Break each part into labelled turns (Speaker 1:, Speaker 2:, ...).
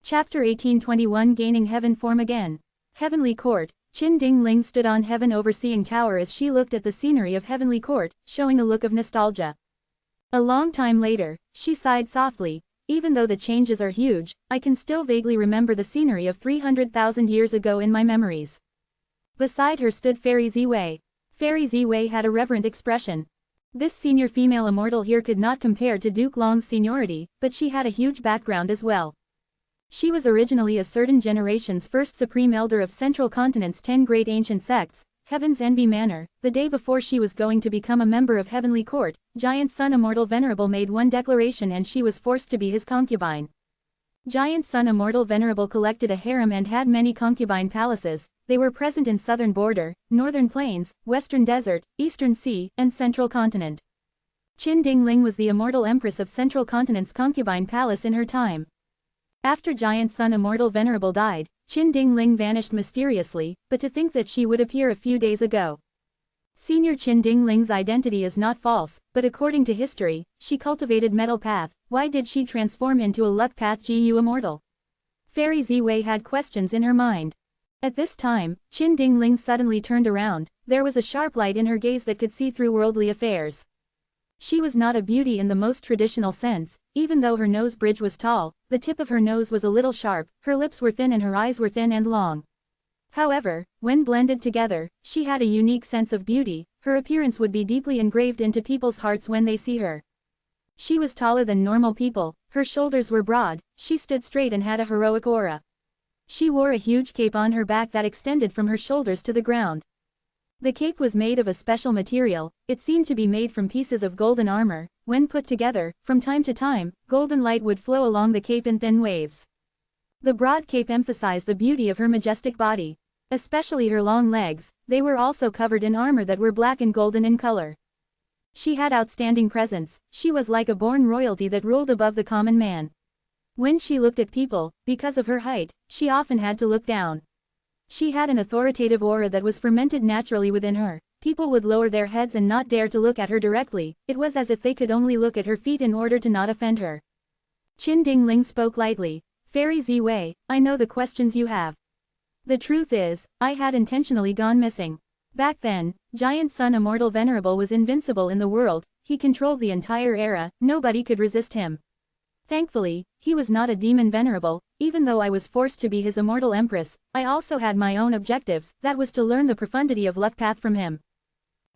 Speaker 1: Chapter 1821 Gaining Heaven Form Again. Heavenly Court. Qin Dingling stood on Heaven Overseeing Tower as she looked at the scenery of Heavenly Court, showing a look of nostalgia. A long time later, she sighed softly. Even though the changes are huge, I can still vaguely remember the scenery of 300,000 years ago in my memories. Beside her stood Fairy Ziwei. Fairy Ziwei had a reverent expression. This senior female immortal here could not compare to Duke Long's seniority, but she had a huge background as well. She was originally a certain generation's first supreme elder of Central Continent's 10 great ancient sects, Heaven's Envy Manor. The day before she was going to become a member of Heavenly Court, Giant Sun Immortal Venerable made one declaration and she was forced to be his concubine. Giant Sun Immortal Venerable collected a harem and had many concubine palaces. They were present in southern border, northern plains, western desert, eastern sea, and central continent. Qin Dingling was the immortal empress of Central Continent's concubine palace in her time. After Giant Sun Immortal Venerable died, Qin Dingling vanished mysteriously, but to think that she would appear a few days ago. Senior Qin Dingling's identity is not false, but according to history, she cultivated Metal Path. Why did she transform into a Luck Path GU Immortal? Fairy Ziwei had questions in her mind. At this time, Qin Dingling suddenly turned around. There was a sharp light in her gaze that could see through worldly affairs. She was not a beauty in the most traditional sense. Even though her nose bridge was tall, the tip of her nose was a little sharp, her lips were thin and her eyes were thin and long. However, when blended together, she had a unique sense of beauty. Her appearance would be deeply engraved into people's hearts when they see her. She was taller than normal people, her shoulders were broad, she stood straight and had a heroic aura. She wore a huge cape on her back that extended from her shoulders to the ground. The cape was made of a special material. It seemed to be made from pieces of golden armor. When put together, from time to time, golden light would flow along the cape in thin waves. The broad cape emphasized the beauty of her majestic body. Especially her long legs, they were also covered in armor that were black and golden in color. She had outstanding presence. She was like a born royalty that ruled above the common man. When she looked at people, because of her height, she often had to look down. She had an authoritative aura that was fermented naturally within her. People would lower their heads and not dare to look at her directly. It was as if they could only look at her feet in order to not offend her. Qin Dingling spoke lightly. Fairy Ziwei, I know the questions you have. The truth is, I had intentionally gone missing. Back then, Giant Sun Immortal Venerable was invincible in the world. He controlled the entire era, nobody could resist him. Thankfully, he was not a demon venerable. Even though I was forced to be his immortal empress, I also had my own objectives, that was to learn the profundity of Luck Path from him.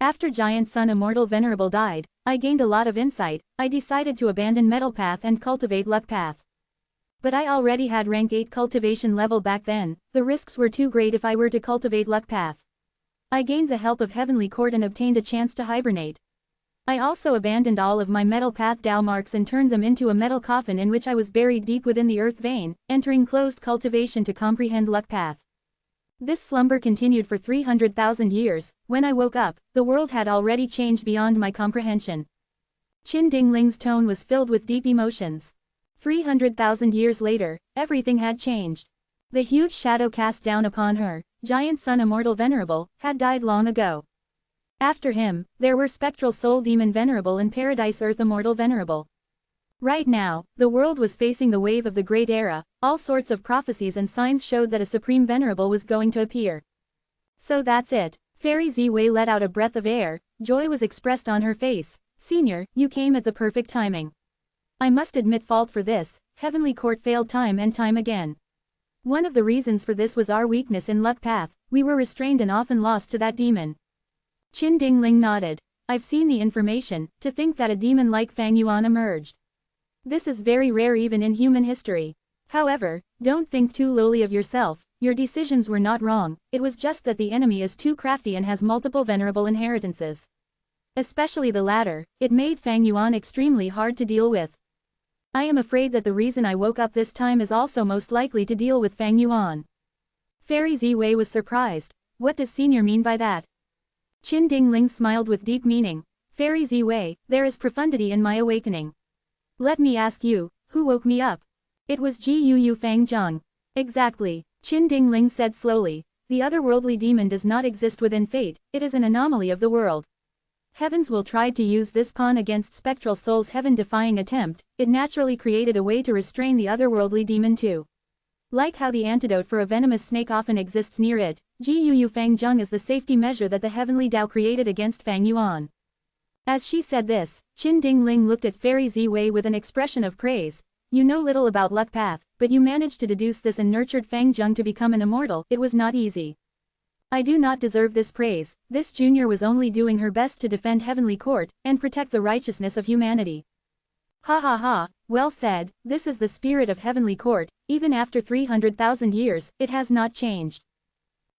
Speaker 1: After Giant Sun Immortal Venerable died, I gained a lot of insight. I decided to abandon Metal Path and cultivate Luck Path. But I already had rank 8 cultivation level back then. The risks were too great if I were to cultivate Luck Path. I gained the help of Heavenly Court and obtained a chance to hibernate. I also abandoned all of my Metal Path Dao marks and turned them into a metal coffin in which I was buried deep within the earth vein, entering closed cultivation to comprehend Luck Path. This slumber continued for 300,000 years. When I woke up, the world had already changed beyond my comprehension. Qin Dingling's tone was filled with deep emotions. 300,000 years later, everything had changed. The huge shadow cast down upon her, Giant Sun Immortal Venerable, had died long ago. After him, there were Spectral Soul Demon Venerable and Paradise Earth Immortal Venerable. Right now, the world was facing the wave of the Great Era. All sorts of prophecies and signs showed that a Supreme Venerable was going to appear. So that's it. Fairy Ziwei let out a breath of air. Joy was expressed on her face. Senior, you came at the perfect timing. I must admit fault for this. Heavenly Court failed time and time again. One of the reasons for this was our weakness in Luck Path. We were restrained and often lost to that demon. Qin Dingling nodded. I've seen the information. To think that a demon like Fang Yuan emerged. This is very rare even in human history. However, don't think too lowly of yourself. Your decisions were not wrong. It was just that the enemy is too crafty and has multiple venerable inheritances. Especially the latter. It made Fang Yuan extremely hard to deal with. I am afraid that the reason I woke up this time is also most likely to deal with Fang Yuan. Fairy Ziwei was surprised. What does Senior mean by that? Qin Dingling smiled with deep meaning. Fairy Ziwei, there is profundity in my awakening. Let me ask you, who woke me up? It was Gu Fang Zheng. Exactly, Qin Dingling said slowly. The otherworldly demon does not exist within fate, it is an anomaly of the world. Heavens will try to use this pawn against Spectral Soul's heaven-defying attempt. It naturally created a way to restrain the otherworldly demon too. Like how the antidote for a venomous snake often exists near it, Jiu Fang Zheng is the safety measure that the heavenly Tao created against Fang Yuan. As she said this, Qin Dingling looked at Fairy Ziwei with an expression of praise. You know little about luck path, but you managed to deduce this and nurtured Fang Zheng to become an immortal. It was not easy. I do not deserve this praise. This junior was only doing her best to defend Heavenly Court and protect the righteousness of humanity. Ha ha ha, well said. This is the spirit of Heavenly Court. Even after 300,000 years, it has not changed.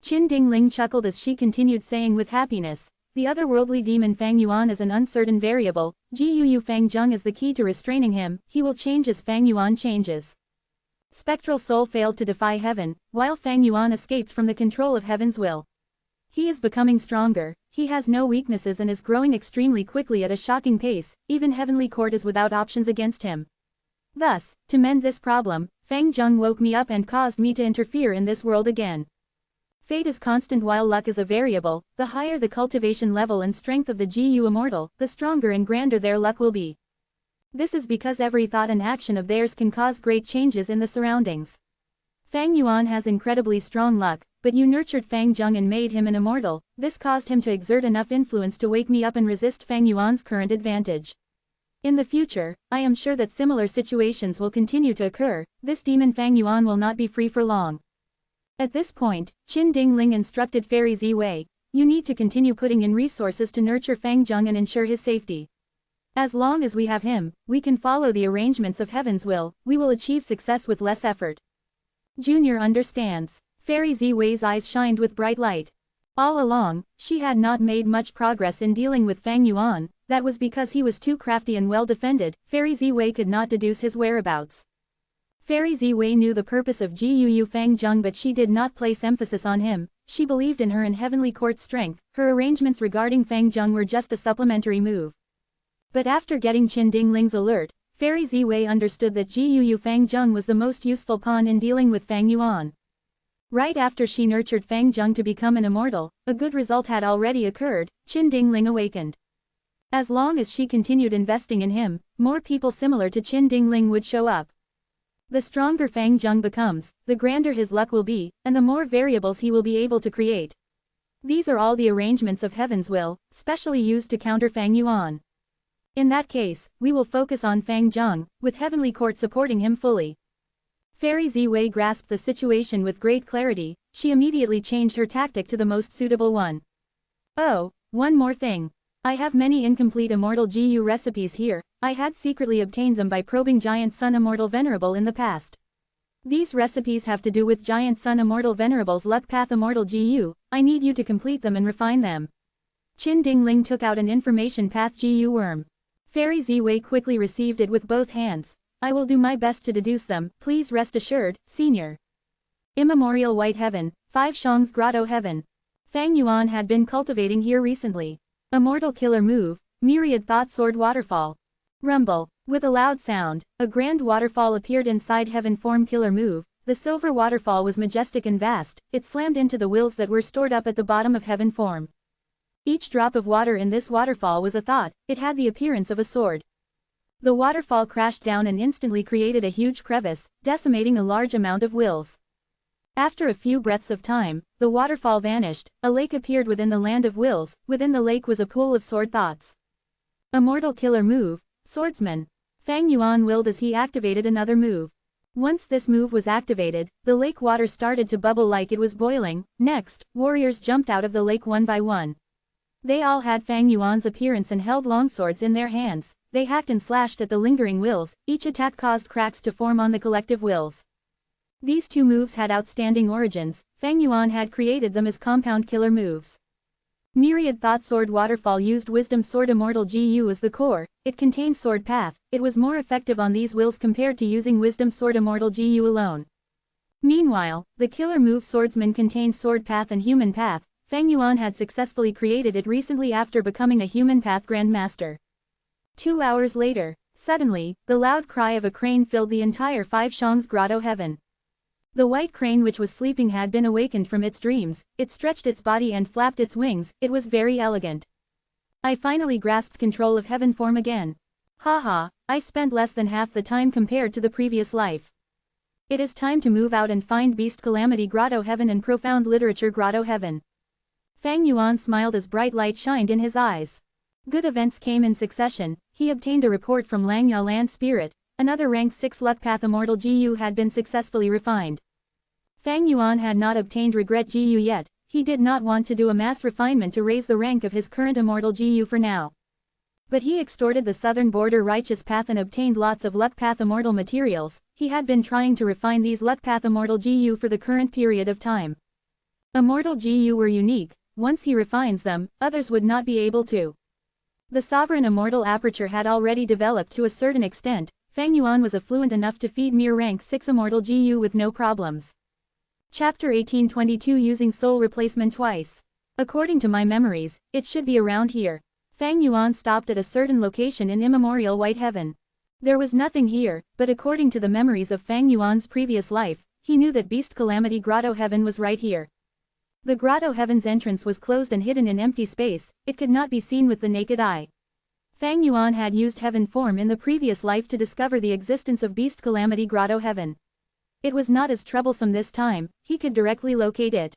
Speaker 1: Qin Dingling chuckled as she continued saying with happiness. The otherworldly demon Fang Yuan is an uncertain variable. Jiu Fang Zheng is the key to restraining him. He will change as Fang Yuan changes. Spectral soul failed to defy heaven, while Fang Yuan escaped from the control of heaven's will. He is becoming stronger. He has no weaknesses and is growing extremely quickly at a shocking pace. Even Heavenly Court is without options against him. Thus, to mend this problem, Fang Zheng woke me up and caused me to interfere in this world again. Fate is constant while luck is a variable. The higher the cultivation level and strength of the Jiu Immortal, the stronger and grander their luck will be. This is because every thought and action of theirs can cause great changes in the surroundings. Fang Yuan has incredibly strong luck, but you nurtured Fang Zheng and made him an immortal. This caused him to exert enough influence to wake me up and resist Fang Yuan's current advantage. In the future, I am sure that similar situations will continue to occur. This demon Fang Yuan will not be free for long. At this point, Qin Dingling instructed Fairy Ziwei, you need to continue putting in resources to nurture Fang Zheng and ensure his safety. As long as we have him, we can follow the arrangements of heaven's will. We will achieve success with less effort. Junior understands. Fairy Ziwei's eyes shined with bright light. All along, she had not made much progress in dealing with Fang Yuan. That was because he was too crafty and well defended. Fairy Ziwei could not deduce his whereabouts. Fairy Ziwei knew the purpose of Jiu Fang Zheng, but she did not place emphasis on him. She believed in her and Heavenly Court's strength. Her arrangements regarding Fang Zheng were just a supplementary move. But after getting Qin Dingling's alert, Fairy Ziwei understood that Jiu Fang Zheng was the most useful pawn in dealing with Fang Yuan. Right after she nurtured Fang Zheng to become an immortal, a good result had already occurred. Qin Dingling awakened. As long as she continued investing in him, more people similar to Qin Dingling would show up. The stronger Fang Zheng becomes, the grander his luck will be, and the more variables he will be able to create. These are all the arrangements of heaven's will, specially used to counter Fang Yuan. In that case, we will focus on Fang Zheng, with Heavenly Court supporting him fully. Fairy Ziwei grasped the situation with great clarity. She immediately changed her tactic to the most suitable one. Oh, one more thing. I have many incomplete Immortal Jiu recipes here. I had secretly obtained them by probing Giant Sun Immortal Venerable in the past. These recipes have to do with Giant Sun Immortal Venerable's Luck Path Immortal Jiu. I need you to complete them and refine them. Qin Dingling took out an information path Jiu worm. Fairy Ziwei quickly received it with both hands. I will do my best to deduce them, please rest assured, senior. Immemorial White Heaven, 5 Shang's Grotto Heaven. Fang Yuan had been cultivating here recently. Immortal Killer Move, Myriad Thought Sword Waterfall. Rumble. With a loud sound, a grand waterfall appeared inside Heaven Form Killer Move. The silver waterfall was majestic and vast. It slammed into the wills that were stored up at the bottom of Heaven Form. Each drop of water in this waterfall was a thought. It had the appearance of a sword. The waterfall crashed down and instantly created a huge crevice, decimating a large amount of wills. After a few breaths of time, the waterfall vanished. A lake appeared within the land of wills. Within the lake was a pool of sword thoughts. Immortal Killer Move, Swordsman. Fang Yuan willed as he activated another move. Once this move was activated, the lake water started to bubble like it was boiling. Next, warriors jumped out of the lake one by one. They all had Fang Yuan's appearance and held longswords in their hands. They hacked and slashed at the lingering wills. Each attack caused cracks to form on the collective wills. These two moves had outstanding origins. Fang Yuan had created them as compound killer moves. Myriad Thought Sword Waterfall used Wisdom Sword Immortal Jiu as the core. It contained Sword Path. It was more effective on these wills compared to using Wisdom Sword Immortal Jiu alone. Meanwhile, the killer move Swordsman contained Sword Path and Human Path. Fang Yuan had successfully created it recently after becoming a Human Path Grandmaster. 2 hours later, suddenly, the loud cry of a crane filled the entire 5 Shang's Grotto Heaven. The white crane which was sleeping had been awakened from its dreams. It stretched its body and flapped its wings. It was very elegant. I finally grasped control of Heaven Form again. Haha, I spent less than half the time compared to the previous life. It is time to move out and find Beast Calamity Grotto Heaven and Profound Literature Grotto Heaven. Fang Yuan smiled as bright light shined in his eyes. Good events came in succession. He obtained a report from Langya Land Spirit. Another rank 6 Luck Path Immortal GU had been successfully refined. Fang Yuan had not obtained Regret GU yet. He did not want to do a mass refinement to raise the rank of his current Immortal GU for now. But he extorted the southern border Righteous Path and obtained lots of Luck Path Immortal materials. He had been trying to refine these Luck Path Immortal GU for the current period of time. Immortal GU were unique. Once he refines them, others would not be able to. The sovereign Immortal aperture had already developed to a certain extent. Fang Yuan was affluent enough to feed mere rank 6 Immortal GU with no problems. Chapter 1822 Using Soul Replacement Twice. According to my memories, it should be around here. Fang Yuan stopped at a certain location in immemorial White Heaven. There was nothing here, but according to the memories of Fang Yuan's previous life, he knew that Beast Calamity Grotto Heaven was right here. The Grotto Heaven's entrance was closed and hidden in empty space. It could not be seen with the naked eye. Fang Yuan had used Heaven form in the previous life to discover the existence of Beast Calamity Grotto Heaven. It was not as troublesome this time. He could directly locate it.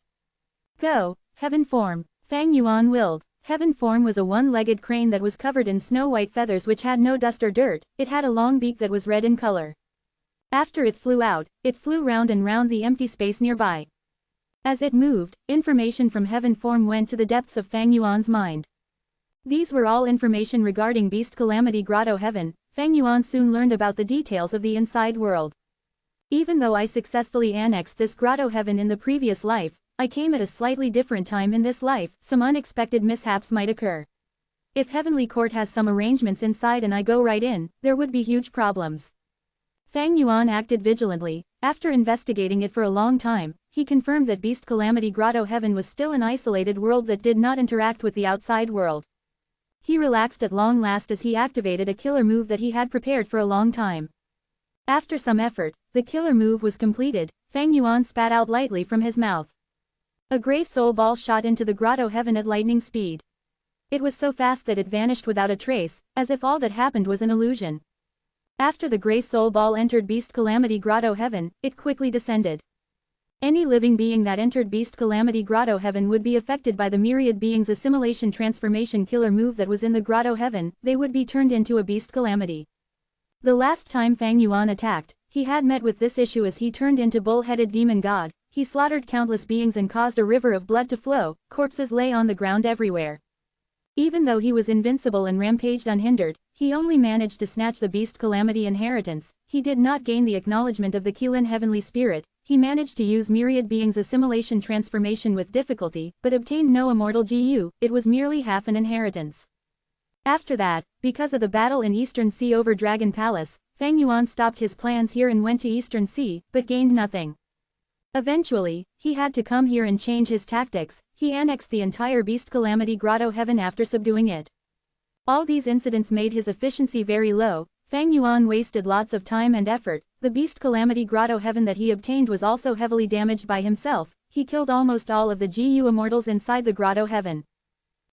Speaker 1: Go, Heaven form, Fang Yuan willed. Heaven form was a one-legged crane that was covered in snow-white feathers which had no dust or dirt. It had a long beak that was red in color. After it flew out, it flew round and round the empty space nearby. As it moved, information from Heaven form went to the depths of Fang Yuan's mind. These were all information regarding Beast Calamity Grotto Heaven. Fang Yuan soon learned about the details of the inside world. Even though I successfully annexed this Grotto Heaven in the previous life, I came at a slightly different time in this life. Some unexpected mishaps might occur. If Heavenly Court has some arrangements inside and I go right in, there would be huge problems. Fang Yuan acted vigilantly. After investigating it for a long time, he confirmed that Beast Calamity Grotto Heaven was still an isolated world that did not interact with the outside world. He relaxed at long last as he activated a killer move that he had prepared for a long time. After some effort, the killer move was completed. Fang Yuan spat out lightly from his mouth. A gray soul ball shot into the Grotto Heaven at lightning speed. It was so fast that it vanished without a trace, as if all that happened was an illusion. After the gray soul ball entered Beast Calamity Grotto Heaven, it quickly descended. Any living being that entered Beast Calamity Grotto Heaven would be affected by the myriad beings assimilation transformation killer move that was in the Grotto Heaven. They would be turned into a Beast Calamity. The last time Fang Yuan attacked, he had met with this issue as he turned into bull-headed demon god. He slaughtered countless beings and caused a river of blood to flow. Corpses lay on the ground everywhere. Even though he was invincible and rampaged unhindered, he only managed to snatch the Beast Calamity inheritance. He did not gain the acknowledgement of the Qilin Heavenly Spirit. He managed to use myriad beings assimilation transformation with difficulty, but obtained no immortal GU. It was merely half an inheritance. After that, because of the battle in Eastern Sea over Dragon Palace, Fang Yuan stopped his plans here and went to Eastern Sea, but gained nothing. Eventually, he had to come here and change his tactics. He annexed the entire Beast Calamity Grotto Heaven after subduing it. All these incidents made his efficiency very low. Fang Yuan wasted lots of time and effort. The Beast Calamity Grotto Heaven that he obtained was also heavily damaged by himself. He killed almost all of the GU immortals inside the Grotto Heaven.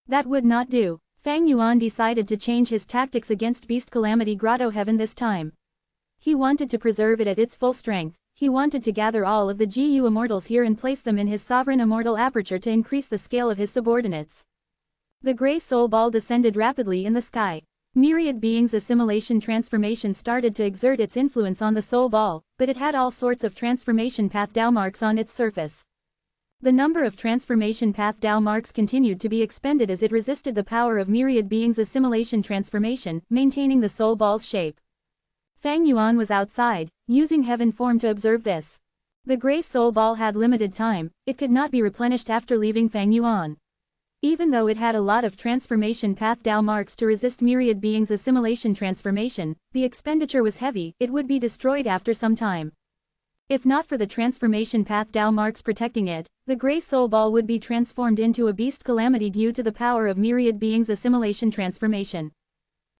Speaker 1: That would not do. Fang Yuan decided to change his tactics against Beast Calamity Grotto Heaven this time. He wanted to preserve it at its full strength. He wanted to gather all of the GU immortals here and place them in his sovereign immortal aperture to increase the scale of his subordinates. The gray soul ball descended rapidly in the sky. Myriad beings assimilation transformation started to exert its influence on the soul ball, but it had all sorts of transformation path Dao marks on its surface. The number of transformation path Dao marks continued to be expended as it resisted the power of myriad beings assimilation transformation, maintaining the soul ball's shape. Fang Yuan was outside, using Heaven form to observe this. The gray soul ball had limited time. It could not be replenished after leaving Fang Yuan. Even though it had a lot of transformation path Dao marks to resist myriad beings assimilation transformation, the expenditure was heavy. It would be destroyed after some time. If not for the transformation path Dao marks protecting it, the gray soul ball would be transformed into a Beast Calamity due to the power of myriad beings assimilation transformation.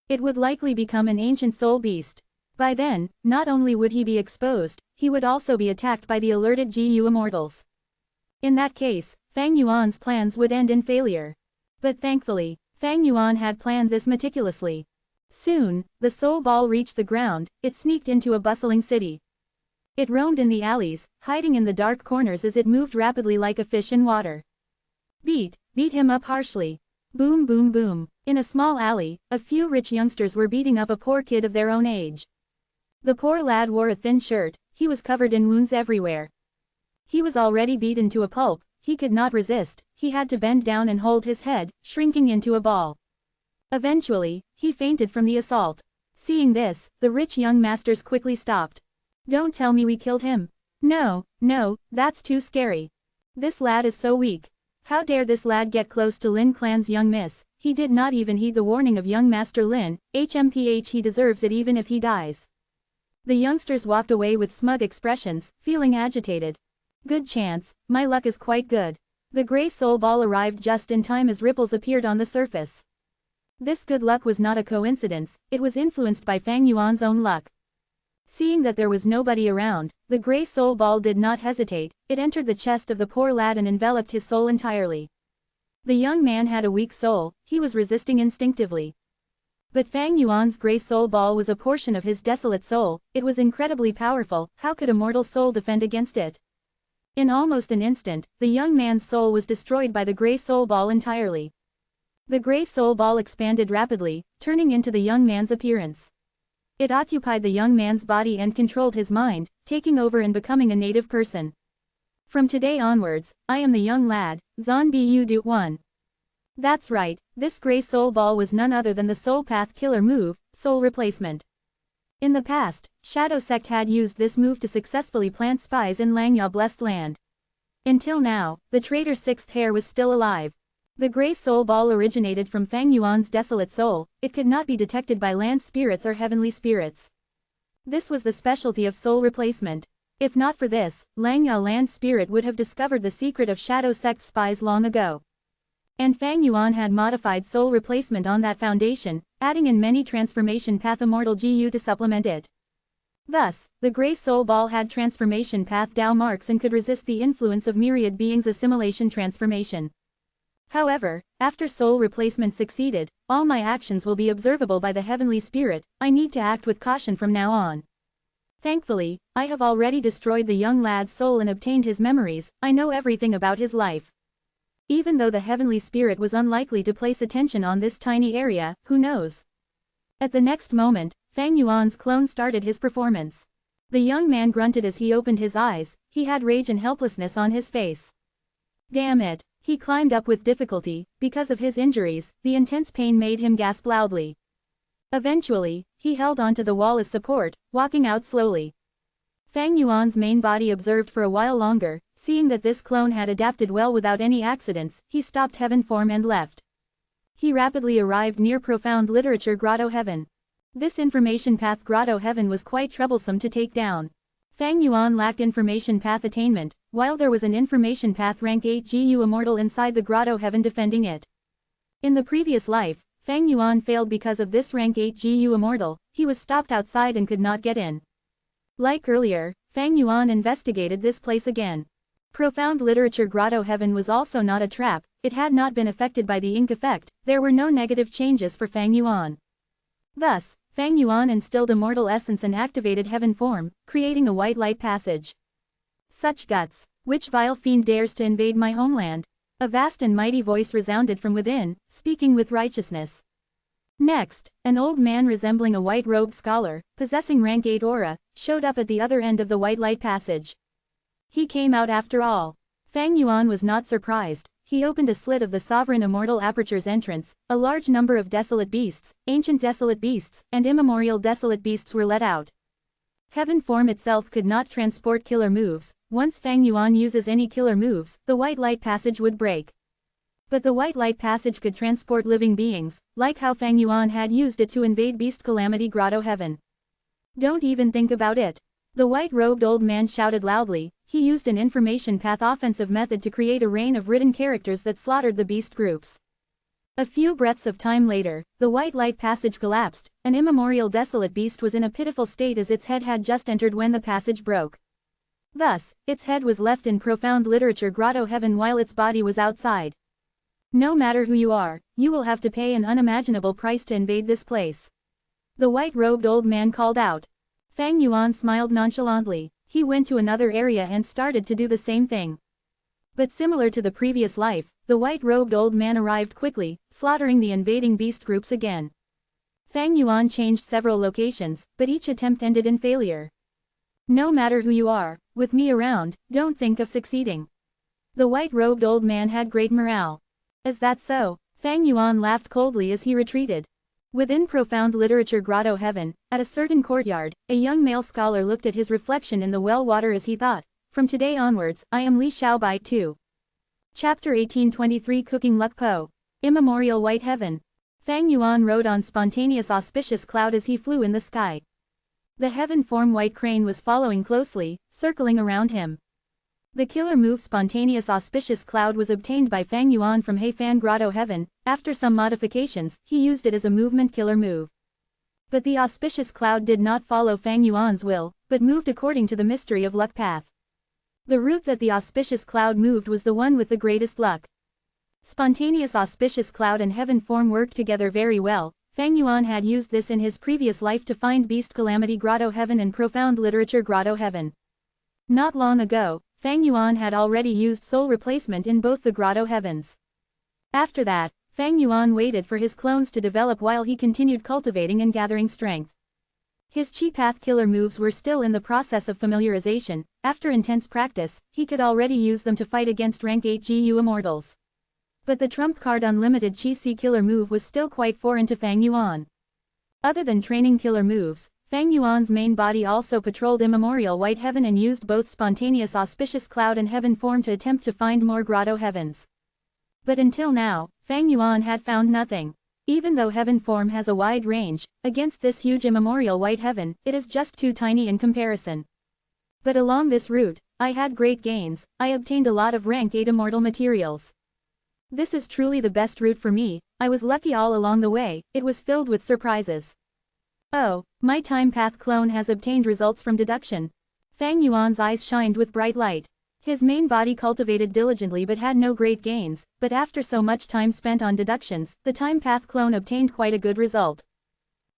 Speaker 1: It would likely become an ancient soul beast. By then, not only would he be exposed, he would also be attacked by the alerted GU immortals. In that case, Fang Yuan's plans would end in failure. But thankfully, Fang Yuan had planned this meticulously. Soon, the soul ball reached the ground. It sneaked into a bustling city. It roamed in the alleys, hiding in the dark corners as it moved rapidly like a fish in water. Beat him up harshly. Boom boom boom. In a small alley, a few rich youngsters were beating up a poor kid of their own age. The poor lad wore a thin shirt, he was covered in wounds everywhere. He was already beaten to a pulp, he could not resist, he had to bend down and hold his head, shrinking into a ball. Eventually, he fainted from the assault. Seeing this, the rich young masters quickly stopped. Don't tell me we killed him. No, that's too scary. This lad is so weak. How dare this lad get close to Lin Clan's young miss? He did not even heed the warning of young Master Lin. HMPH, he deserves it even if he dies. The youngsters walked away with smug expressions, feeling agitated. Good chance, my luck is quite good. The gray soul ball arrived just in time as ripples appeared on the surface. This good luck was not a coincidence, it was influenced by Fang Yuan's own luck. Seeing that there was nobody around, the gray soul ball did not hesitate, it entered the chest of the poor lad and enveloped his soul entirely. The young man had a weak soul, he was resisting instinctively. But Fang Yuan's gray soul ball was a portion of his desolate soul, it was incredibly powerful, how could a mortal soul defend against it? In almost an instant, the young man's soul was destroyed by the gray soul ball entirely. The gray soul ball expanded rapidly, turning into the young man's appearance. It occupied the young man's body and controlled his mind, taking over and becoming a native person. From today onwards, I am the young lad, Zhen Bu Du 1. That's right, this gray soul ball was none other than the soul path killer move, soul replacement. In the past, Shadow Sect had used this move to successfully plant spies in Langya Blessed Land. Until now, the traitor's sixth heir was still alive. The gray soul ball originated from Fang Yuan's desolate soul, it could not be detected by land spirits or heavenly spirits. This was the specialty of soul replacement. If not for this, Langya land spirit would have discovered the secret of Shadow Sect spies long ago. And Fang Yuan had modified soul replacement on that foundation, adding in many transformation path Immortal GU to supplement it. Thus, the gray soul ball had transformation path Dao marks and could resist the influence of myriad beings' assimilation transformation. However, after soul replacement succeeded, all my actions will be observable by the heavenly spirit, I need to act with caution from now on. Thankfully, I have already destroyed the young lad's soul and obtained his memories, I know everything about his life. Even though the heavenly spirit was unlikely to place attention on this tiny area, who knows? At the next moment, Fang Yuan's clone started his performance. The young man grunted as he opened his eyes, he had rage and helplessness on his face. Damn it! He climbed up with difficulty, because of his injuries, the intense pain made him gasp loudly. Eventually, he held onto the wall as support, walking out slowly. Fang Yuan's main body observed for a while longer, seeing that this clone had adapted well without any accidents, he stopped heaven form and left. He rapidly arrived near Profound Literature Grotto Heaven. This information path Grotto Heaven was quite troublesome to take down. Fang Yuan lacked information path attainment, while there was an information path rank 8 GU Immortal inside the Grotto Heaven defending it. In the previous life, Fang Yuan failed because of this rank 8 GU Immortal, he was stopped outside and could not get in. Like earlier, Fang Yuan investigated this place again. Profound Literature Grotto Heaven was also not a trap, it had not been affected by the ink effect, there were no negative changes for Fang Yuan. Thus, Fang Yuan instilled immortal essence and activated heaven form, creating a white light passage. Such guts! Which vile fiend dares to invade my homeland? A vast and mighty voice resounded from within, speaking with righteousness. Next, an old man resembling a white-robed scholar, possessing rank 8 aura, showed up at the other end of the white light passage. He came out after all. Fang Yuan was not surprised. He opened a slit of the sovereign immortal aperture's entrance, a large number of desolate beasts, ancient desolate beasts, and immemorial desolate beasts were let out. Heaven form itself could not transport killer moves, once Fang Yuan uses any killer moves, the white light passage would break. But the white light passage could transport living beings, like how Fang Yuan had used it to invade Beast Calamity Grotto Heaven. Don't even think about it. The white-robed old man shouted loudly, he used an information path offensive method to create a rain of written characters that slaughtered the beast groups. A few breaths of time later, the white light passage collapsed, an immemorial desolate beast was in a pitiful state as its head had just entered when the passage broke. Thus, its head was left in Profound Literature Grotto Heaven while its body was outside. No matter who you are, you will have to pay an unimaginable price to invade this place. The white-robed old man called out. Fang Yuan smiled nonchalantly. he went to another area and started to do the same thing. But similar to the previous life, the white-robed old man arrived quickly, slaughtering the invading beast groups again. Fang Yuan changed several locations, but each attempt ended in failure. No matter who you are, with me around, don't think of succeeding. The white-robed old man had great morale. Is that so? Fang Yuan laughed coldly as he retreated. Within profound literature grotto heaven, at a certain courtyard, a young male scholar looked at his reflection in the well water as he thought, from today onwards, I am Li Xiaobai too. Chapter 1823 Cooking Luck Po. Immemorial White Heaven. Fang Yuan rode on spontaneous auspicious cloud as he flew in the sky. The heaven form white crane was following closely, circling around him. The killer move spontaneous auspicious cloud was obtained by Fang Yuan from Heifan Grotto Heaven. After some modifications, he used it as a movement killer move. But the auspicious cloud did not follow Fang Yuan's will, but moved according to the mystery of luck path. The route that the auspicious cloud moved was the one with the greatest luck. Spontaneous auspicious cloud and heaven form worked together very well. Fang Yuan had used this in his previous life to find Beast Calamity Grotto Heaven and Profound Literature Grotto Heaven. Not long ago, Fang Yuan had already used soul replacement in both the Grotto Heavens. After that, Fang Yuan waited for his clones to develop while he continued cultivating and gathering strength. His Chi Path killer moves were still in the process of familiarization. After intense practice, he could already use them to fight against rank 8 GU Immortals. But the trump card unlimited Chi Si killer move was still quite foreign to Fang Yuan. Other than training killer moves, Fang Yuan's main body also patrolled immemorial white heaven and used both spontaneous auspicious cloud and heaven form to attempt to find more grotto heavens. But until now, Fang Yuan had found nothing. Even though heaven form has a wide range, against this huge immemorial white heaven, it is just too tiny in comparison. But along this route, I had great gains. I obtained a lot of rank 8 immortal materials. This is truly the best route for me. I was lucky all along the way. It was filled with surprises. Oh, my time path clone has obtained results from deduction. Fang Yuan's eyes shined with bright light. His main body cultivated diligently but had no great gains, but after so much time spent on deductions, the time path clone obtained quite a good result.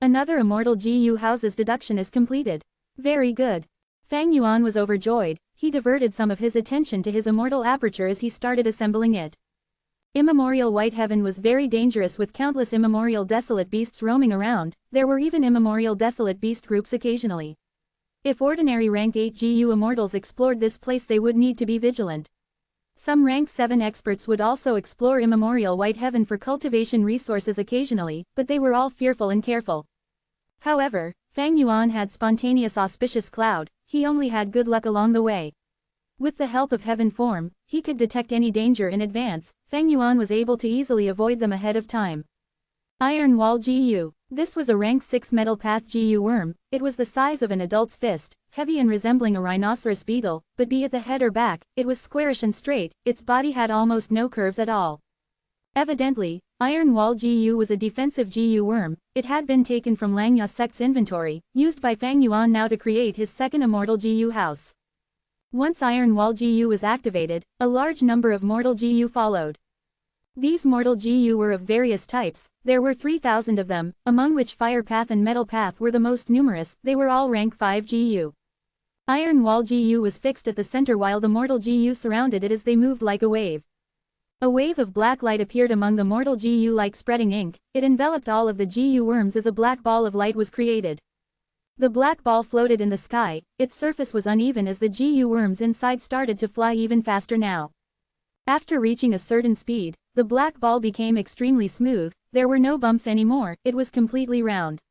Speaker 1: Another immortal GU house's deduction is completed. Very good. Fang Yuan was overjoyed. He diverted some of his attention to his immortal aperture as he started assembling it. Immemorial White Heaven was very dangerous with countless immemorial desolate beasts roaming around. There were even immemorial desolate beast groups occasionally. If ordinary rank 8 GU immortals explored this place, they would need to be vigilant. Some rank 7 experts would also explore immemorial White Heaven for cultivation resources occasionally, but they were all fearful and careful. However, Fang Yuan had spontaneous auspicious cloud. He only had good luck along the way. With the help of heaven form, he could detect any danger in advance. Fang Yuan was able to easily avoid them ahead of time. Iron Wall GU. This was a rank 6 metal path GU worm. It was the size of an adult's fist, heavy and resembling a rhinoceros beetle, but be it the head or back, it was squarish and straight. Its body had almost no curves at all. Evidently, Iron Wall GU was a defensive GU worm. It had been taken from Langya sect's inventory, used by Fang Yuan now to create his second immortal GU house. Once Iron Wall GU was activated, a large number of mortal GU followed. These mortal GU were of various types. There were 3,000 of them, among which Fire Path and Metal Path were the most numerous. They were all rank 5 GU. Iron Wall GU was fixed at the center while the mortal GU surrounded it as they moved like a wave. A wave of black light appeared among the mortal GU like spreading ink. It enveloped all of the GU worms as a black ball of light was created. The black ball floated in the sky. Its surface was uneven as the GU worms inside started to fly even faster now. After reaching a certain speed, the black ball became extremely smooth. There were no bumps anymore. It was completely round.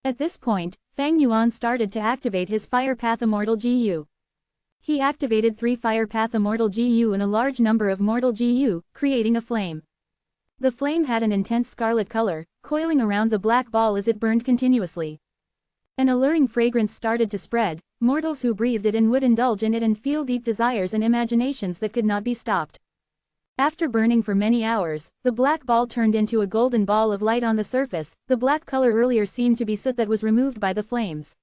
Speaker 1: At this point, Fang Yuan started to activate his Fire Path Immortal GU. He activated 3 Fire Path Immortal GU and a large number of Mortal GU, creating a flame. The flame had an intense scarlet color, coiling around the black ball as it burned continuously. An alluring fragrance started to spread. Mortals who breathed it in would indulge in it and feel deep desires and imaginations that could not be stopped. After burning for many hours, the black ball turned into a golden ball of light on the surface. The black color earlier seemed to be soot that was removed by the flames.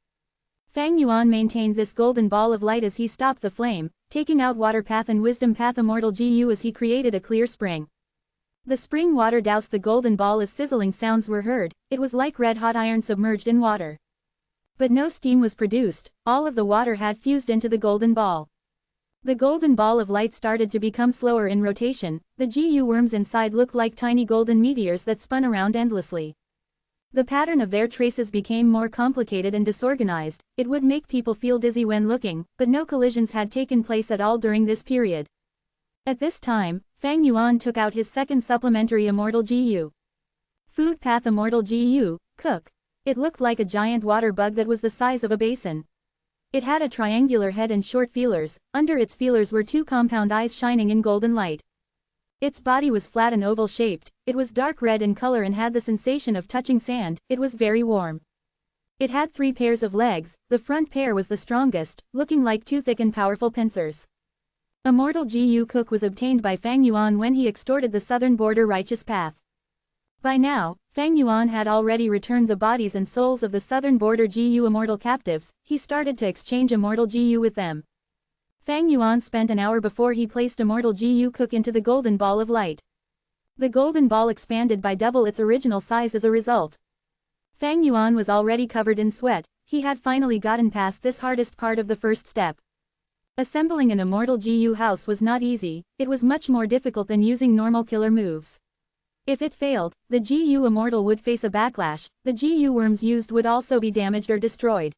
Speaker 1: Fang Yuan maintained this golden ball of light as he stopped the flame, taking out Water Path and Wisdom Path Immortal GU as he created a clear spring. The spring water doused the golden ball as sizzling sounds were heard. It was like red-hot iron submerged in water. But no steam was produced, all of the water had fused into the golden ball. The golden ball of light started to become slower in rotation, the GU worms inside looked like tiny golden meteors that spun around endlessly. The pattern of their traces became more complicated and disorganized, it would make people feel dizzy when looking, but no collisions had taken place at all during this period. At this time, Fang Yuan took out his second supplementary Immortal GU. Food Path Immortal GU, Cook. It looked like a giant water bug that was the size of a basin. It had a triangular head and short feelers, under its feelers were two compound eyes shining in golden light. Its body was flat and oval-shaped, it was dark red in color and had the sensation of touching sand, it was very warm. It had 3 pairs of legs, the front pair was the strongest, looking like 2 thick and powerful pincers. Immortal GU Cook was obtained by Fang Yuan when he extorted the southern border righteous path. By now, Fang Yuan had already returned the bodies and souls of the southern border GU immortal captives, he started to exchange Immortal GU with them. Fang Yuan spent an hour before he placed Immortal GU Cook into the golden ball of light. The golden ball expanded by double its original size as a result. Fang Yuan was already covered in sweat, he had finally gotten past this hardest part of the first step. Assembling an Immortal GU house was not easy, it was much more difficult than using normal killer moves. If it failed, the GU Immortal would face a backlash, the GU worms used would also be damaged or destroyed.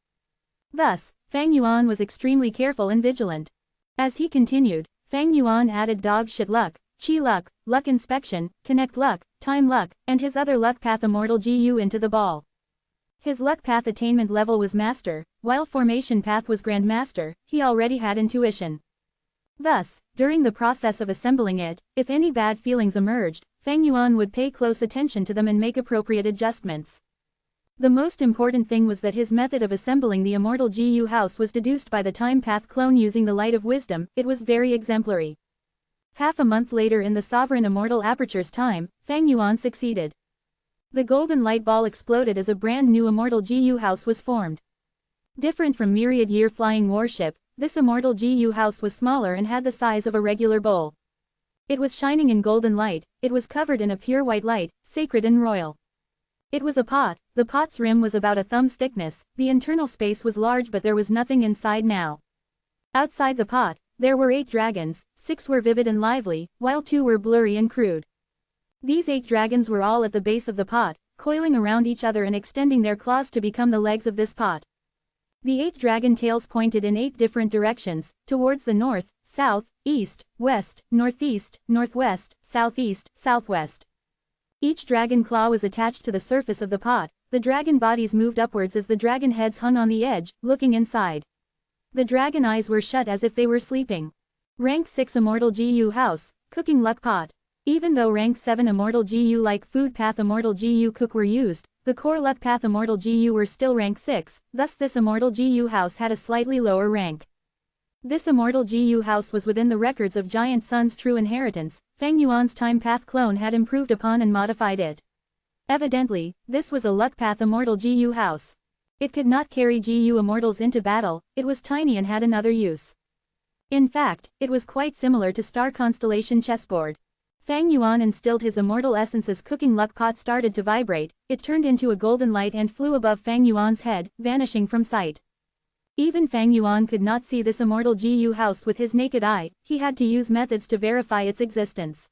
Speaker 1: Thus, Fang Yuan was extremely careful and vigilant. As he continued, Fang Yuan added dog shit luck, chi luck, luck inspection, connect luck, time luck, and his other luck path Immortal GU into the ball. His luck path attainment level was master, while formation path was grandmaster, he already had intuition. Thus, during the process of assembling it, if any bad feelings emerged, Fang Yuan would pay close attention to them and make appropriate adjustments. The most important thing was that his method of assembling the Immortal GU house was deduced by the time path clone using the light of wisdom, it was very exemplary. Half a month later in the sovereign Immortal Aperture's time, Fang Yuan succeeded. The golden light ball exploded as a brand new Immortal GU house was formed. Different from myriad-year flying warship, this Immortal GU house was smaller and had the size of a regular bowl. It was shining in golden light, it was covered in a pure white light, sacred and royal. It was a pot, the pot's rim was about a thumb's thickness, the internal space was large but there was nothing inside now. Outside the pot, there were 8 dragons, 6 were vivid and lively, while 2 were blurry and crude. These 8 dragons were all at the base of the pot, coiling around each other and extending their claws to become the legs of this pot. The 8 dragon tails pointed in 8 different directions, towards the north, south, east, west, northeast, northwest, southeast, southwest. Each dragon claw was attached to the surface of the pot, the dragon bodies moved upwards as the dragon heads hung on the edge, looking inside. The dragon eyes were shut as if they were sleeping. Rank 6 Immortal GU House, Cooking Luck Pot. Even though Rank 7 Immortal GU like Food Path Immortal GU Cook were used, the core Luck Path Immortal GU were still Rank 6, thus this Immortal GU House had a slightly lower rank. This Immortal GU House was within the records of Giant Sun's true inheritance, Fang Yuan's Time Path clone had improved upon and modified it. Evidently, this was a Luck Path Immortal GU House. It could not carry GU Immortals into battle, it was tiny and had another use. In fact, it was quite similar to Star Constellation chessboard. Fang Yuan instilled his immortal essence's cooking luck pot started to vibrate, it turned into a golden light and flew above Fang Yuan's head, vanishing from sight. Even Fang Yuan could not see this Immortal GU house with his naked eye, he had to use methods to verify its existence.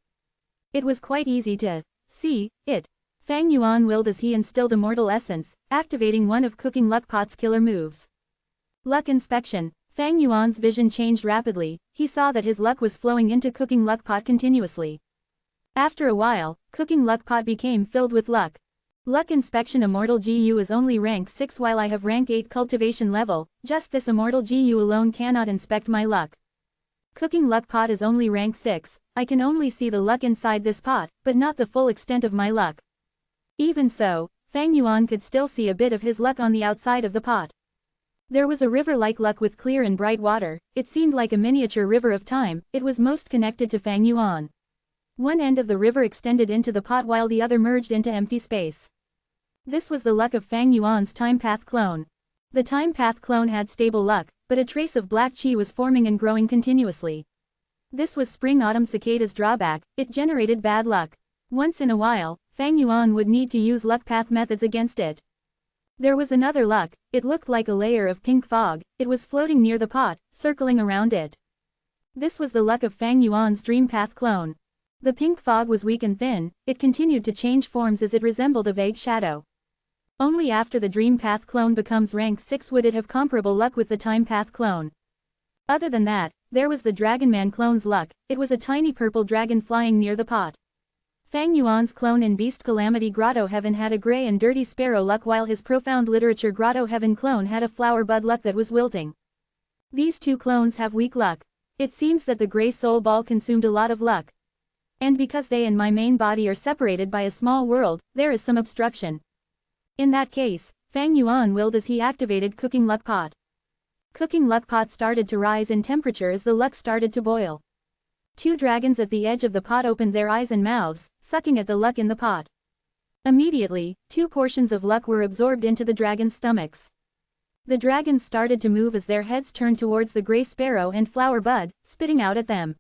Speaker 1: It was quite easy to see it. Fang Yuan willed as he instilled immortal essence, activating one of Cooking Luck Pot's killer moves. Luck inspection. Fang Yuan's vision changed rapidly, he saw that his luck was flowing into Cooking Luck Pot continuously. After a while, Cooking Luck Pot became filled with luck. Luck inspection Immortal GU is only rank 6 while I have rank 8 cultivation level, just this Immortal GU alone cannot inspect my luck. Cooking Luck Pot is only rank 6, I can only see the luck inside this pot, but not the full extent of my luck. Even so, Fang Yuan could still see a bit of his luck on the outside of the pot. There was a river-like luck with clear and bright water, it seemed like a miniature river of time, it was most connected to Fang Yuan. One end of the river extended into the pot while the other merged into empty space. This was the luck of Fang Yuan's Time Path clone. The Time Path clone had stable luck, but a trace of black chi was forming and growing continuously. This was Spring-Autumn Cicada's drawback, it generated bad luck. Once in a while, Fang Yuan would need to use luck path methods against it. There was another luck. It looked like a layer of pink fog. It was floating near the pot, circling around it. This was the luck of Fang Yuan's dream path clone. The pink fog was weak and thin, it continued to change forms as it resembled a vague shadow. Only after the dream path clone becomes rank 6 would it have comparable luck with the time path clone. Other than that, there was the Dragonman clone's luck. It was a tiny purple dragon flying near the pot. Fang Yuan's clone in Beast Calamity Grotto Heaven had a gray and dirty sparrow luck, while his Profound Literature Grotto Heaven clone had a flower bud luck that was wilting. These two clones have weak luck. It seems that the gray soul ball consumed a lot of luck. And because they and my main body are separated by a small world, there is some obstruction. In that case, Fang Yuan willed as he activated Cooking Luck Pot. Cooking Luck Pot started to rise in temperature as the luck started to boil. Two dragons at the edge of the pot opened their eyes and mouths, sucking at the luck in the pot. Immediately, 2 portions of luck were absorbed into the dragons' stomachs. The dragons started to move as their heads turned towards the gray sparrow and flower bud, spitting out at them.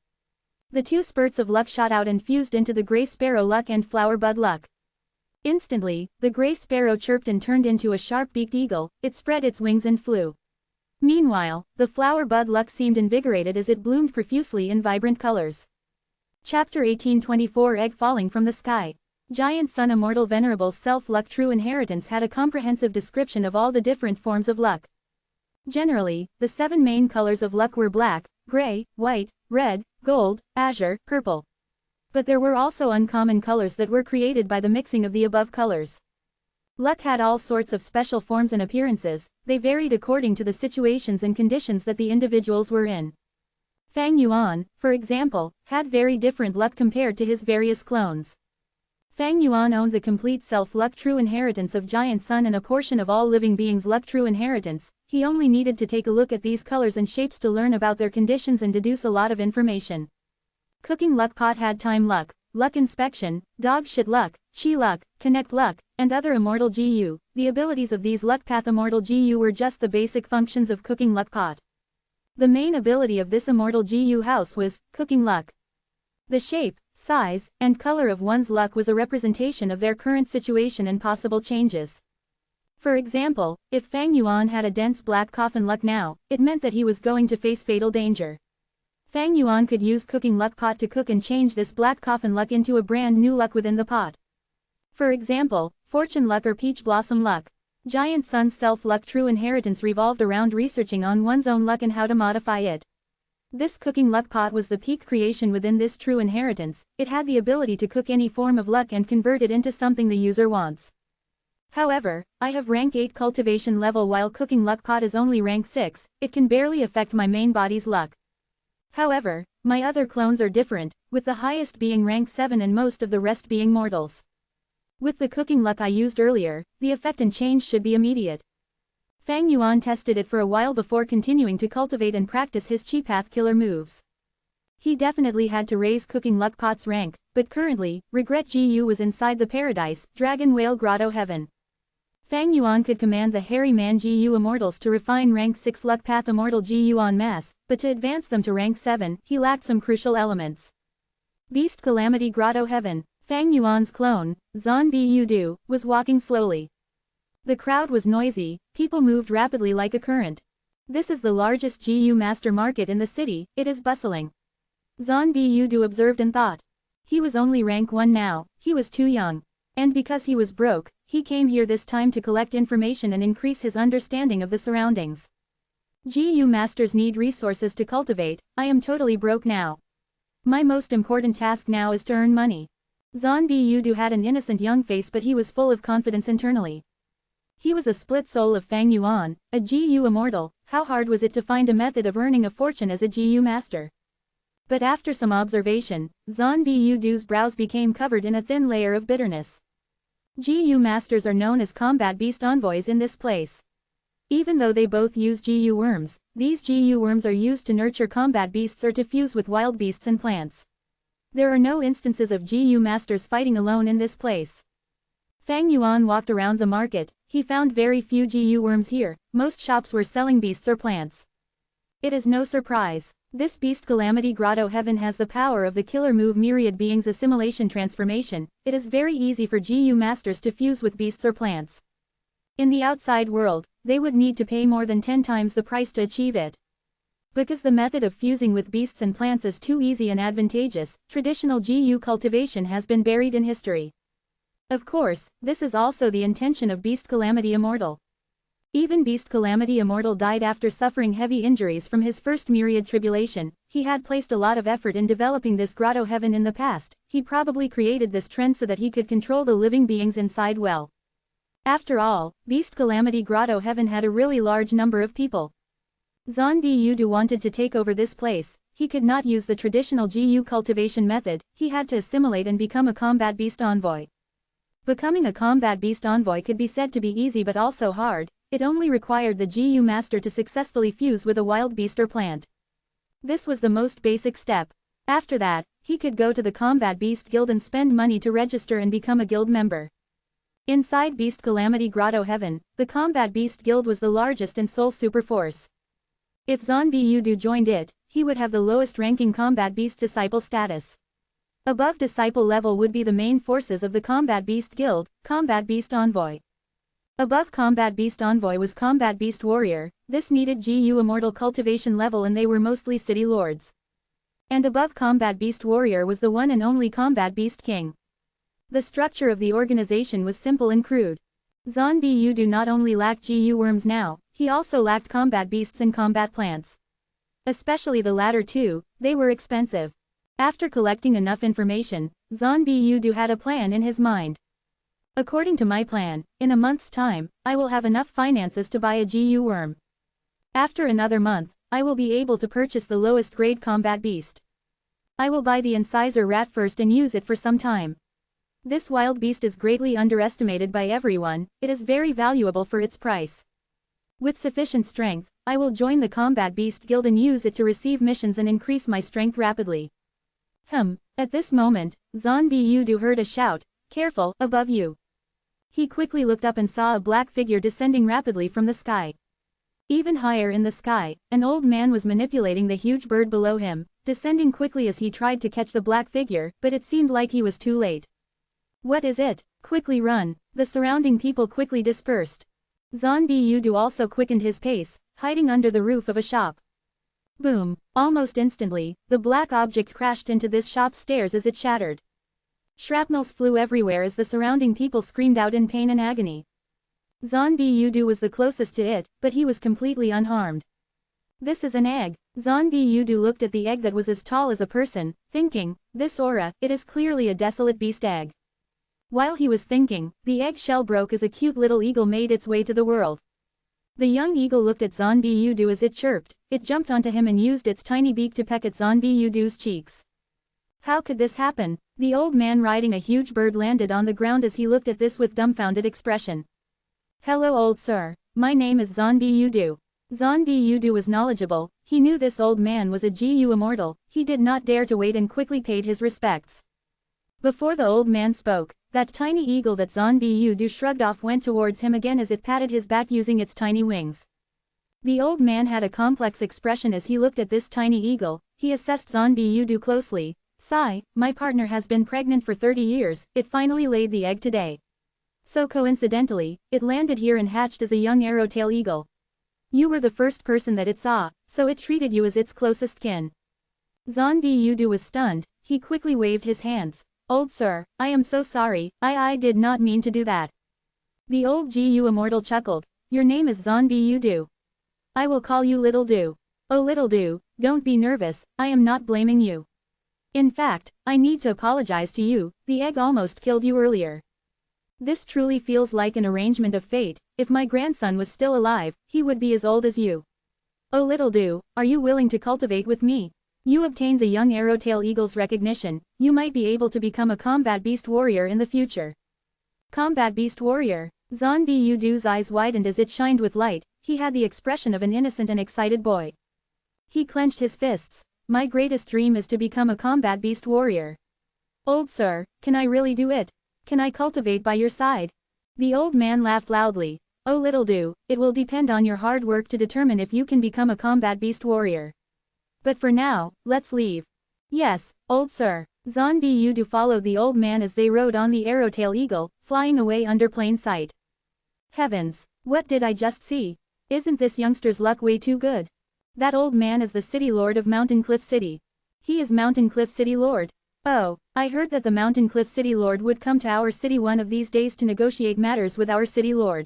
Speaker 1: The 2 spurts of luck shot out and fused into the gray sparrow luck and flower bud luck. Instantly, the gray sparrow chirped and turned into a sharp-beaked eagle. It spread its wings and flew. Meanwhile, the flower bud luck seemed invigorated as it bloomed profusely in vibrant colors. Chapter 1824 Egg Falling from the Sky. Giant Sun Immortal Venerable Self-Luck True Inheritance had a comprehensive description of all the different forms of luck. Generally, the 7 main colors of luck were black, gray, white, red, gold, azure, purple. But there were also uncommon colors that were created by the mixing of the above colors. Luck had all sorts of special forms and appearances. They varied according to the situations and conditions that the individuals were in. Fang Yuan, for example, had very different luck compared to his various clones. Fang Yuan owned the complete self-luck true inheritance of Giant Sun and a portion of all living beings' luck true inheritance. He only needed to take a look at these colors and shapes to learn about their conditions and deduce a lot of information. Cooking Luck Pot had Time Luck, Luck Inspection, Dog Shit Luck, Chi Luck, Connect Luck, and other Immortal GU. The abilities of these Luck Path Immortal GU were just the basic functions of Cooking Luck Pot. The main ability of this Immortal GU house was Cooking Luck. The shape, size, and color of one's luck was a representation of their current situation and possible changes. For example, if Fang Yuan had a dense black coffin luck now, it meant that he was going to face fatal danger. Fang Yuan could use Cooking Luck Pot to cook and change this black coffin luck into a brand new luck within the pot. For example, Fortune Luck or Peach Blossom Luck. Giant Sun's self-luck true inheritance revolved around researching on one's own luck and how to modify it. This Cooking Luck Pot was the peak creation within this true inheritance. It had the ability to cook any form of luck and convert it into something the user wants. However, I have rank 8 cultivation level while Cooking Luck Pot is only rank 6, it can barely affect my main body's luck. However, my other clones are different, with the highest being rank 7 and most of the rest being mortals. With the Cooking Luck I used earlier, the effect and change should be immediate. Fang Yuan tested it for a while before continuing to cultivate and practice his Chi Path killer moves. He definitely had to raise Cooking Luck Pot's rank, but currently, Regret GU was inside the Paradise, Dragon Whale Grotto Heaven. Fang Yuan could command the Hairy Man GU Immortals to refine rank 6 Luck Path Immortal GU en masse, but to advance them to rank 7, he lacked some crucial elements. Beast Calamity Grotto Heaven. Fang Yuan's clone, Zhen Bu, was walking slowly. The crowd was noisy, people moved rapidly like a current. This is the largest GU master market in the city, it is bustling. Zhen Bu observed and thought. He was only rank 1 now, he was too young. And because he was broke, he came here this time to collect information and increase his understanding of the surroundings. GU masters need resources to cultivate. I am totally broke now. My most important task now is to earn money. Zhen Bu had an innocent young face, but he was full of confidence internally. He was a split soul of Fang Yuan, a GU immortal. How hard was it to find a method of earning a fortune as a GU master? But after some observation, Zhen Bu's brows became covered in a thin layer of bitterness. GU masters are known as combat beast envoys in this place. Even though they both use GU worms, these GU worms are used to nurture combat beasts or to fuse with wild beasts and plants. There are no instances of GU masters fighting alone in this place. Fang Yuan walked around the market. He found very few GU worms here. Most shops were selling beasts or plants. It is no surprise. This Beast Calamity Grotto Heaven has the power of the killer move Myriad Beings Assimilation Transformation. It is very easy for GU masters to fuse with beasts or plants. In the outside world, they would need to pay more than 10 times the price to achieve it. Because the method of fusing with beasts and plants is too easy and advantageous, traditional GU cultivation has been buried in history. Of course, this is also the intention of Beast Calamity Immortal. Even Beast Calamity Immortal died after suffering heavy injuries from his first myriad tribulation. He had placed a lot of effort in developing this grotto heaven in the past. He probably created this trend so that he could control the living beings inside well. After all, Beast Calamity Grotto Heaven had a really large number of people. Zhan Yudu wanted to take over this place. He could not use the traditional GU cultivation method. He had to assimilate and become a combat beast envoy. Becoming a combat beast envoy could be said to be easy but also hard. It only required the GU master to successfully fuse with a wild beast or plant. This was the most basic step. After that, he could go to the Combat Beast Guild and spend money to register and become a guild member. Inside Beast Calamity Grotto Heaven, the Combat Beast Guild was the largest and sole super force. If Zhan Yudu joined it, he would have the lowest ranking Combat Beast Disciple status. Above disciple level would be the main forces of the Combat Beast Guild, Combat Beast Envoy. Above Combat Beast Envoy was Combat Beast Warrior. This needed GU Immortal cultivation level and they were mostly city lords. And above Combat Beast Warrior was the one and only Combat Beast King. The structure of the organization was simple and crude. Zhan Yudu not only lacked GU worms now, he also lacked combat beasts and combat plants. Especially the latter two, they were expensive. After collecting enough information, Zhan Yudu had a plan in his mind. According to my plan, in a month's time, I will have enough finances to buy a GU worm. After another month, I will be able to purchase the lowest grade combat beast. I will buy the incisor rat first and use it for some time. This wild beast is greatly underestimated by everyone. It is very valuable for its price. With sufficient strength, I will join the Combat Beast Guild and use it to receive missions and increase my strength rapidly. At this moment, Zhan Yudu heard a shout, "Careful, above you." He quickly looked up and saw a black figure descending rapidly from the sky. Even higher in the sky, an old man was manipulating the huge bird below him, descending quickly as he tried to catch the black figure, but it seemed like he was too late. "What is it? Quickly run!" The surrounding people quickly dispersed. Zhan Yudu also quickened his pace, hiding under the roof of a shop. Boom! Almost instantly, the black object crashed into this shop's stairs as it shattered. Shrapnels flew everywhere as the surrounding people screamed out in pain and agony. Zhan Yudu was the closest to it, but he was completely unharmed. This is an egg. Zhan Yudu looked at the egg that was as tall as a person, thinking, this aura, it is clearly a desolate beast egg. While he was thinking, the egg shell broke as a cute little eagle made its way to the world. The young eagle looked at Zhan Yudu as it chirped. It jumped onto him and used its tiny beak to peck at Zhan Yudu's cheeks. How could this happen? The old man riding a huge bird landed on the ground as he looked at this with dumbfounded expression. Hello old sir, my name is Zhan Yudu. Zhan Yudu was knowledgeable. He knew this old man was a GU Immortal. He did not dare to wait and quickly paid his respects. Before the old man spoke, that tiny eagle that Zhan Yudu shrugged off went towards him again as it patted his back using its tiny wings. The old man had a complex expression as he looked at this tiny eagle. He assessed Zhan Yudu closely. Sigh, my partner has been pregnant for 30 years, it finally laid the egg today. So coincidentally, it landed here and hatched as a young arrowtail eagle. You were the first person that it saw, so it treated you as its closest kin. Zhan Yudu was stunned. He quickly waved his hands. Old sir, I am so sorry, I did not mean to do that. The old GU Immortal chuckled. Your name is Zhan Yudu. I will call you Little Do. Oh Little Do, don't be nervous, I am not blaming you. In fact, I need to apologize to you, the egg almost killed you earlier. This truly feels like an arrangement of fate. If my grandson was still alive, he would be as old as you. Oh Little Do, are you willing to cultivate with me? You obtained the young arrowtail eagle's recognition. You might be able to become a combat beast warrior in the future. Combat beast warrior. Zhan Yudu's eyes widened as it shined with light. He had the expression of an innocent and excited boy. He clenched his fists. My greatest dream is to become a combat beast warrior. Old sir, can I really do it? Can I cultivate by your side? The old man laughed loudly. Oh Little Do, it will depend on your hard work to determine if you can become a combat beast warrior. But for now, let's leave. Yes, old sir. Zhan Yudu followed the old man as they rode on the arrowtail eagle, flying away under plain sight. Heavens, what did I just see? Isn't this youngster's luck way too good? That old man is the city lord of Mountain Cliff City. He is Mountain Cliff City Lord. Oh, I heard that the Mountain Cliff City Lord would come to our city one of these days to negotiate matters with our city lord.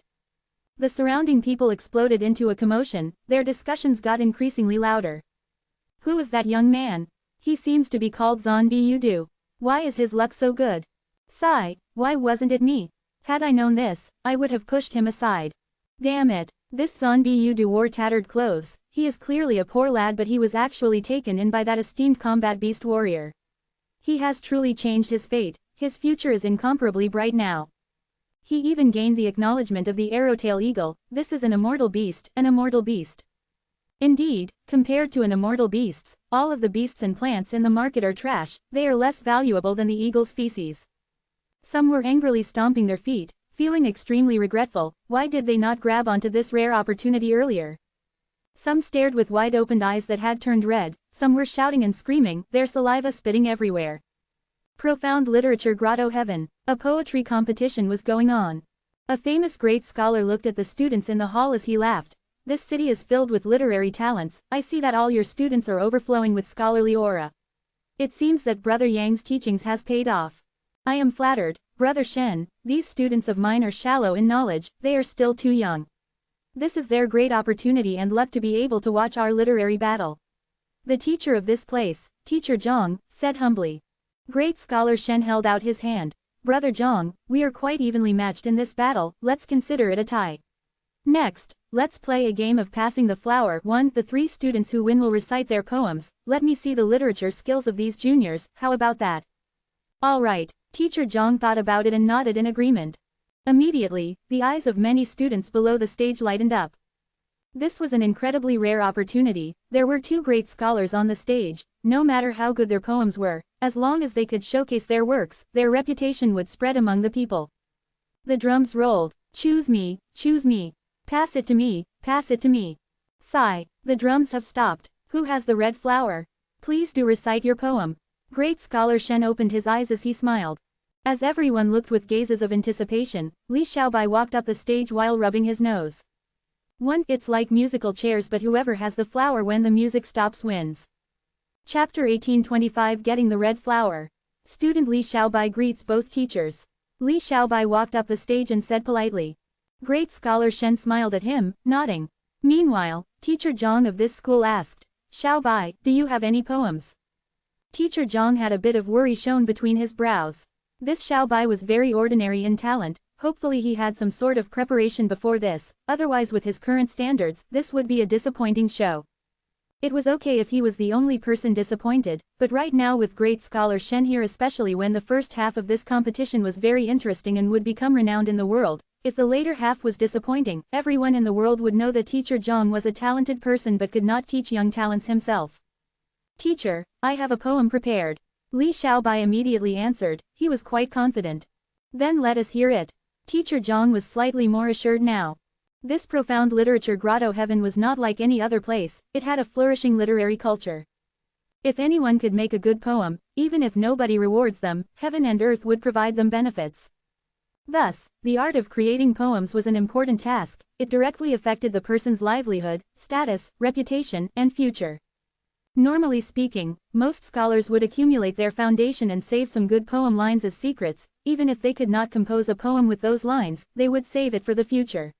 Speaker 1: The surrounding people exploded into a commotion, their discussions got increasingly louder. Who is that young man? He seems to be called Zhen Budu. Why is his luck so good? Sigh, why wasn't it me? Had I known this, I would have pushed him aside. Damn it, this Zhen Budu wore tattered clothes. He is clearly a poor lad, but he was actually taken in by that esteemed combat beast warrior. He has truly changed his fate, his future is incomparably bright now. He even gained the acknowledgement of the arrowtail eagle. This is an immortal beast, an immortal beast. Indeed, compared to an immortal beasts, all of the beasts and plants in the market are trash, they are less valuable than the eagle's feces. Some were angrily stomping their feet, feeling extremely regretful. Why did they not grab onto this rare opportunity earlier? Some stared with wide-opened eyes that had turned red, some were shouting and screaming, their saliva spitting everywhere. Profound Literature Grotto Heaven. A poetry competition was going on. A famous great scholar looked at the students in the hall as he laughed. This city is filled with literary talents, I see that all your students are overflowing with scholarly aura. It seems that Brother Yang's teachings has paid off. I am flattered, Brother Shen, these students of mine are shallow in knowledge, they are still too young. This is their great opportunity and luck to be able to watch our literary battle. The teacher of this place, Teacher Zhang, said humbly. Great Scholar Shen held out his hand. Brother Zhang, we are quite evenly matched in this battle, let's consider it a tie. Next, let's play a game of passing the flower. The 3 students who win will recite their poems. Let me see the literature skills of these juniors, how about that? All right, Teacher Zhang thought about it and nodded in agreement. Immediately, the eyes of many students below the stage lightened up. This was an incredibly rare opportunity. There were 2 great scholars on the stage. No matter how good their poems were, as long as they could showcase their works, their reputation would spread among the people. The drums rolled. Choose me, choose me. Pass it to me, pass it to me. Sigh, the drums have stopped. Who has the red flower? Please do recite your poem. Great Scholar Shen opened his eyes as he smiled. As everyone looked with gazes of anticipation, Li Xiaobai walked up the stage while rubbing his nose. It's like musical chairs, but whoever has the flower when the music stops wins. Chapter 1825 Getting the Red Flower. Student Li Xiaobai greets both teachers. Li Xiaobai walked up the stage and said politely. Great Scholar Shen smiled at him, nodding. Meanwhile, Teacher Zhang of this school asked, Xiaobai, do you have any poems? Teacher Zhang had a bit of worry shown between his brows. This Xiaobai was very ordinary in talent, hopefully he had some sort of preparation before this, otherwise with his current standards, this would be a disappointing show. It was okay if he was the only person disappointed, but right now with Great Scholar Shen here, especially when the first half of this competition was very interesting and would become renowned in the world, if the later half was disappointing, everyone in the world would know that Teacher Zhang was a talented person but could not teach young talents himself. Teacher, I have a poem prepared. Li Xiaobai immediately answered, he was quite confident. Then let us hear it. Teacher Zhang was slightly more assured now. This profound literature grotto heaven was not like any other place, it had a flourishing literary culture. If anyone could make a good poem, even if nobody rewards them, heaven and earth would provide them benefits. Thus, the art of creating poems was an important task, it directly affected the person's livelihood, status, reputation, and future. Normally speaking, most scholars would accumulate their foundation and save some good poem lines as secrets, even if they could not compose a poem with those lines, they would save it for the future.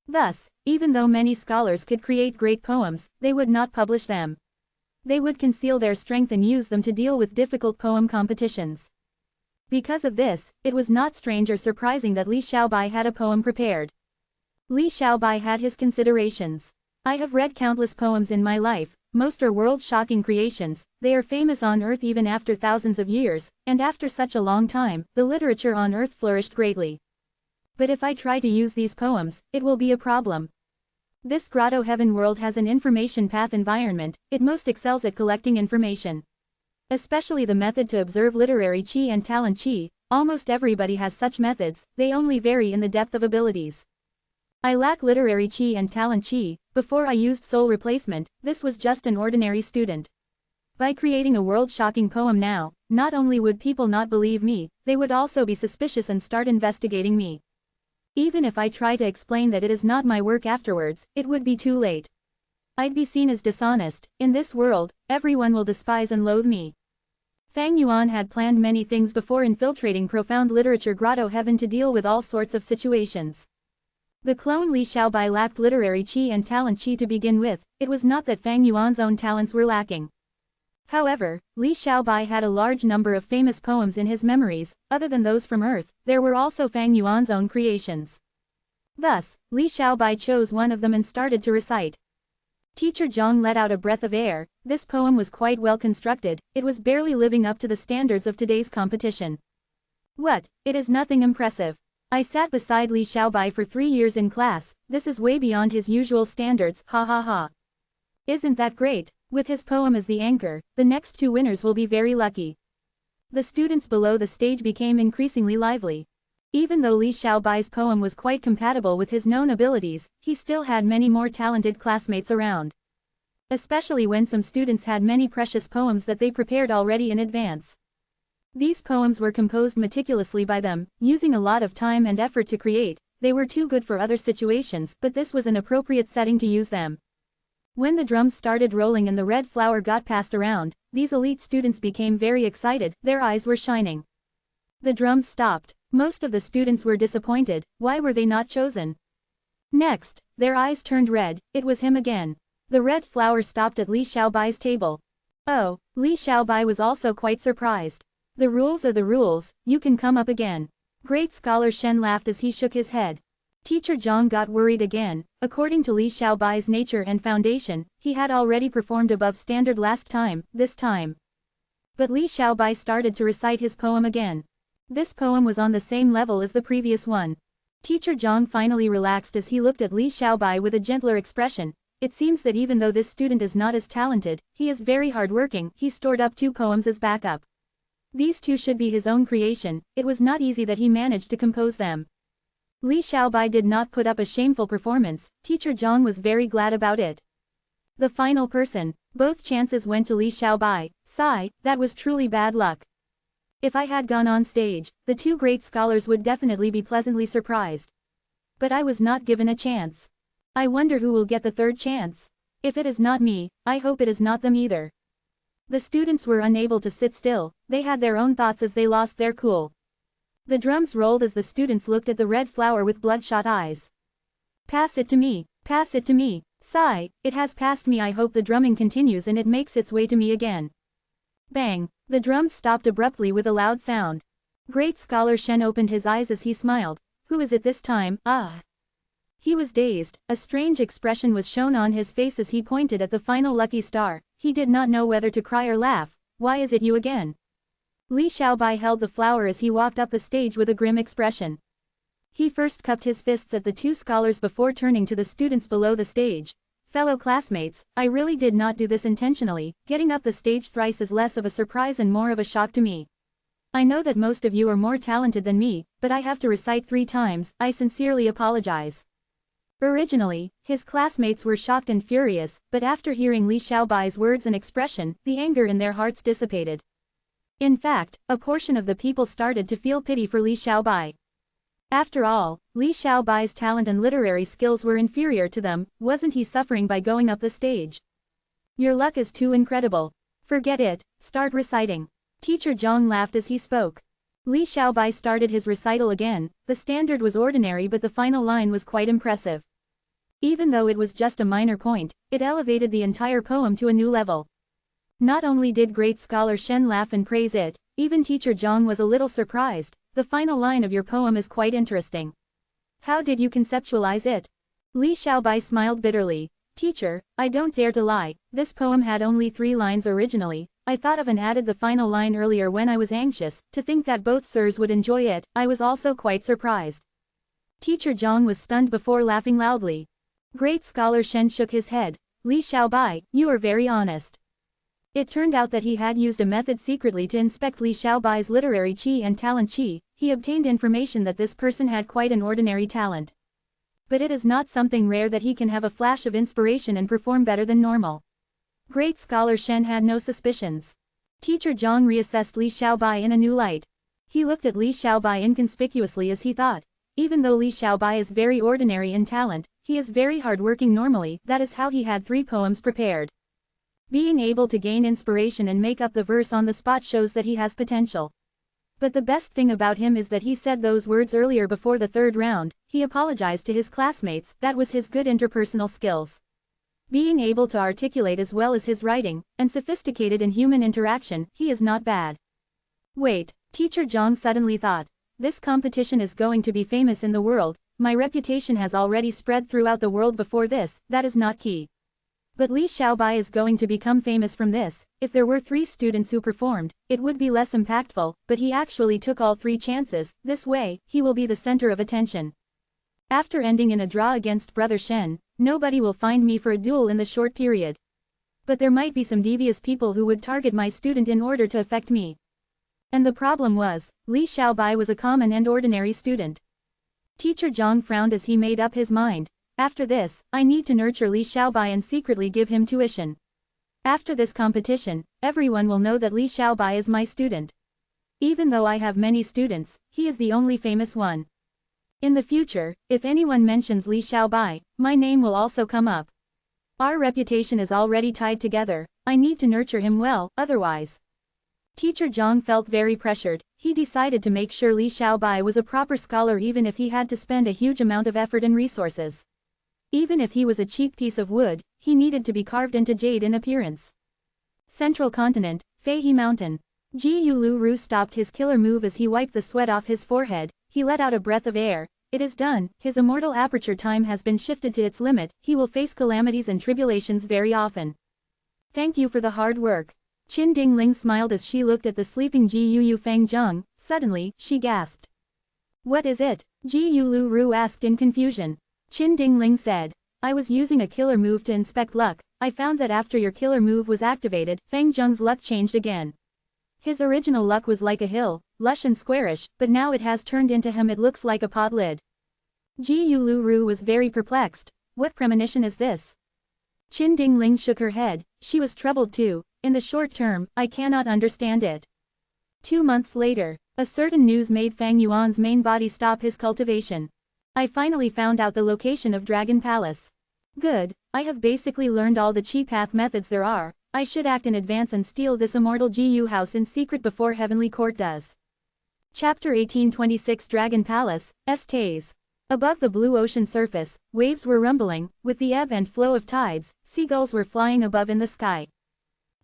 Speaker 1: Thus, even though many scholars could create great poems, they would not publish them. They would conceal their strength and use them to deal with difficult poem competitions. Because of this, it was not strange or surprising that Li Xiaobai had a poem prepared. Li Xiaobai had his considerations. I have read countless poems in my life. Most are world-shocking creations, they are famous on Earth even after thousands of years, and after such a long time, the literature on Earth flourished greatly. But if I try to use these poems, it will be a problem. This grotto heaven world has an information path environment, it most excels at collecting information. Especially the method to observe literary qi and talent qi, almost everybody has such methods, they only vary in the depth of abilities. I lack literary qi and talent qi. Before I used soul replacement, this was just an ordinary student. By creating a world-shocking poem now, not only would people not believe me, they would also be suspicious and start investigating me. Even if I try to explain that it is not my work afterwards, it would be too late. I'd be seen as dishonest. In this world, everyone will despise and loathe me. Fang Yuan had planned many things before infiltrating Profound Literature Grotto Heaven to deal with all sorts of situations. The clone Li Xiaobai lacked literary qi and talent qi to begin with. It was not that Fang Yuan's own talents were lacking. However, Li Xiaobai had a large number of famous poems in his memories. Other than those from Earth, there were also Fang Yuan's own creations. Thus, Li Xiaobai chose one of them and started to recite. Teacher Zhang let out a breath of air. This poem was quite well constructed. It was barely living up to the standards of today's competition. What? It is nothing impressive. I sat beside Li Xiaobai for 3 years in class. This is way beyond his usual standards, ha ha ha. Isn't that great? With his poem as the anchor, the next 2 winners will be very lucky. The students below the stage became increasingly lively. Even though Li Xiaobai's poem was quite compatible with his known abilities, he still had many more talented classmates around. Especially when some students had many precious poems that they prepared already in advance. These poems were composed meticulously by them, using a lot of time and effort to create. They were too good for other situations, but this was an appropriate setting to use them. When the drums started rolling and the red flower got passed around, these elite students became very excited. Their eyes were shining. The drums stopped. Most of the students were disappointed. Why were they not chosen? Next, their eyes turned red. It was him again. The red flower stopped at Li Xiaobai's table. Oh, Li Xiaobai was also quite surprised. The rules are the rules. You can come up again. Great Scholar Shen laughed as he shook his head. Teacher Zhang got worried again. According to Li Xiaobai's nature and foundation, he had already performed above standard last time, this time. But Li Xiaobai started to recite his poem again. This poem was on the same level as the previous one. Teacher Zhang finally relaxed as he looked at Li Xiaobai with a gentler expression. It seems that even though this student is not as talented, he is very hardworking. He stored up 2 poems as backup. These 2 should be his own creation. It was not easy that he managed to compose them. Li Xiaobai did not put up a shameful performance. Teacher Zhang was very glad about it. The final person. Both chances went to Li Xiaobai. Sigh, that was truly bad luck. If I had gone on stage, the 2 great scholars would definitely be pleasantly surprised. But I was not given a chance. I wonder who will get the 3rd chance. If it is not me, I hope it is not them either. The students were unable to sit still. They had their own thoughts as they lost their cool. The drums rolled as the students looked at the red flower with bloodshot eyes. Pass it to me. Pass it to me. Sigh, it has passed me. I hope the drumming continues and it makes its way to me again. Bang! The drums stopped abruptly with a loud sound. Great Scholar Shen opened his eyes as he smiled. Who is it this time? Ah! He was dazed. A strange expression was shown on his face as he pointed at the final lucky star. He did not know whether to cry or laugh. Why is it you again? Li Xiaobai held the flower as he walked up the stage with a grim expression. He first cupped his fists at the 2 scholars before turning to the students below the stage. Fellow classmates, I really did not do this intentionally. Getting up the stage thrice is less of a surprise and more of a shock to me. I know that most of you are more talented than me, but I have to recite 3 times. I sincerely apologize. Originally, his classmates were shocked and furious, but after hearing Li Xiaobai's words and expression, the anger in their hearts dissipated. In fact, a portion of the people started to feel pity for Li Xiaobai. After all, Li Xiaobai's talent and literary skills were inferior to them. Wasn't he suffering by going up the stage? Your luck is too incredible. Forget it, start reciting. Teacher Zhang laughed as he spoke. Li Xiaobai started his recital again. The standard was ordinary but the final line was quite impressive. Even though it was just a minor point, it elevated the entire poem to a new level. Not only did great scholar Shen laugh and praise it, even teacher Zhang was a little surprised. The final line of your poem is quite interesting. How did you conceptualize it? Li Xiaobai smiled bitterly. Teacher, I don't dare to lie. This poem had only 3 lines originally. I thought of and added the final line earlier when I was anxious. To think that both sirs would enjoy it, I was also quite surprised. Teacher Zhang was stunned before laughing loudly. Great scholar Shen shook his head. Li Xiaobai, you are very honest. It turned out that he had used a method secretly to inspect Li Xiaobai's literary qi and talent qi. He obtained information that this person had quite an ordinary talent. But it is not something rare that he can have a flash of inspiration and perform better than normal. Great scholar Shen had no suspicions. Teacher Zhang reassessed Li Xiaobai in a new light. He looked at Li Xiaobai inconspicuously as he thought. Even though Li Xiaobai is very ordinary in talent, he is very hardworking normally, that is how he had 3 poems prepared. Being able to gain inspiration and make up the verse on the spot shows that he has potential. But the best thing about him is that he said those words earlier before the 3rd round, he apologized to his classmates, that was his good interpersonal skills. Being able to articulate as well as his writing, and sophisticated in human interaction, he is not bad. Wait, Teacher Zhang suddenly thought. This competition is going to be famous in the world, my reputation has already spread throughout the world before this, that is not key. But Li Xiaobai is going to become famous from this. If there were 3 students who performed, it would be less impactful, but he actually took all 3 chances, this way, he will be the center of attention. After ending in a draw against Brother Shen, nobody will find me for a duel in the short period. But there might be some devious people who would target my student in order to affect me. And the problem was, Li Xiaobai was a common and ordinary student. Teacher Zhang frowned as he made up his mind. After this, I need to nurture Li Xiaobai and secretly give him tuition. After this competition, everyone will know that Li Xiaobai is my student. Even though I have many students, he is the only famous one. In the future, if anyone mentions Li Xiaobai, my name will also come up. Our reputation is already tied together, I need to nurture him well, otherwise. Teacher Zhang felt very pressured. He decided to make sure Li Xiaobai was a proper scholar even if he had to spend a huge amount of effort and resources. Even if he was a cheap piece of wood, he needed to be carved into jade in appearance. Central Continent, Feihe Mountain. Ji Yulu stopped his killer move as he wiped the sweat off his forehead. He let out a breath of air. It is done, his immortal aperture time has been shifted to its limit, he will face calamities and tribulations very often. Thank you for the hard work. Qin Dingling smiled as she looked at the sleeping Ji Yu Fang Zheng. Suddenly, she gasped. What is it? Ji Yulu asked in confusion. Qin Dingling said. I was using a killer move to inspect luck. I found that after your killer move was activated, Fang Zheng's luck changed again. His original luck was like a hill, lush and squarish, but now it has turned into him it looks like a pot lid. Ji Yulu was very perplexed. What premonition is this? Qin Dingling shook her head. She was troubled too. In the short term, I cannot understand it. 2 months later, a certain news made Fang Yuan's main body stop his cultivation. I finally found out the location of Dragon Palace. Good, I have basically learned all the cheat path methods there are. I should act in advance and steal this immortal GU house in secret before Heavenly Court does. Chapter 1826 Dragon Palace, Estes. Above the blue ocean surface, waves were rumbling, with the ebb and flow of tides, seagulls were flying above in the sky.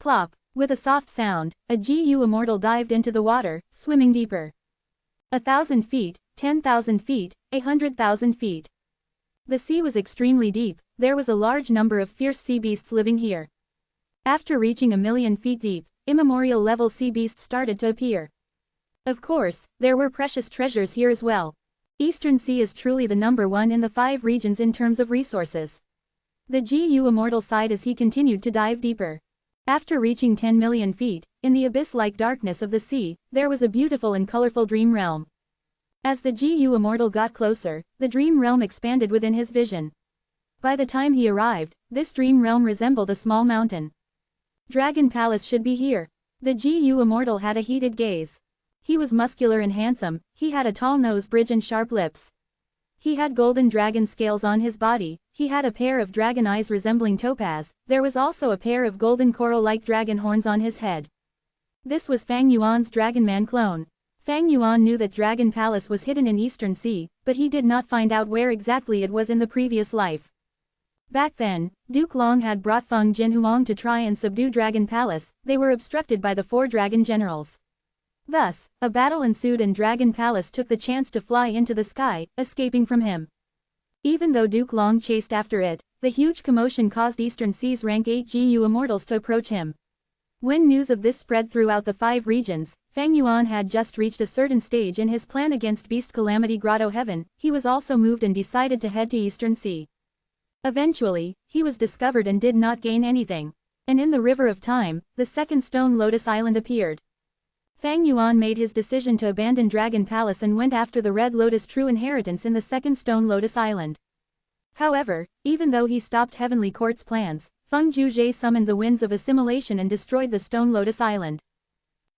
Speaker 1: Plop, with a soft sound, a GU immortal dived into the water, swimming deeper. 1,000 feet, 10,000 feet, 100,000 feet. The sea was extremely deep, there was a large number of fierce sea beasts living here. After reaching 1,000,000 feet deep, immemorial level sea beasts started to appear. Of course, there were precious treasures here as well. Eastern Sea is truly the #1 in the 5 regions in terms of resources. The GU immortal sighed as he continued to dive deeper. After reaching 10 million feet, in the abyss-like darkness of the sea, there was a beautiful and colorful dream realm. As the GU immortal got closer, the dream realm expanded within his vision. By the time he arrived, this dream realm resembled a small mountain. Dragon Palace should be here. The GU immortal had a heated gaze. He was muscular and handsome, he had a tall nose bridge and sharp lips. He had golden dragon scales on his body, he had a pair of dragon eyes resembling topaz, there was also a pair of golden coral-like dragon horns on his head. This was Fang Yuan's Dragonman clone. Fang Yuan knew that Dragon Palace was hidden in Eastern Sea, but he did not find out where exactly it was in the previous life. Back then, Duke Long had brought Feng Jinhuang to try and subdue Dragon Palace, they were obstructed by the 4 dragon generals. Thus, a battle ensued and Dragon Palace took the chance to fly into the sky, escaping from him. Even though Duke Long chased after it, the huge commotion caused Eastern Sea's rank 8 GU immortals to approach him. When news of this spread throughout the 5 regions, Fang Yuan had just reached a certain stage in his plan against Beast Calamity Grotto Heaven, he was also moved and decided to head to Eastern Sea. Eventually, he was discovered and did not gain anything. And in the River of Time, the second Stone Lotus Island appeared. Fang Yuan made his decision to abandon Dragon Palace and went after the Red Lotus True Inheritance in the second Stone Lotus Island. However, even though he stopped Heavenly Court's plans, Feng Juzhe summoned the winds of assimilation and destroyed the Stone Lotus Island.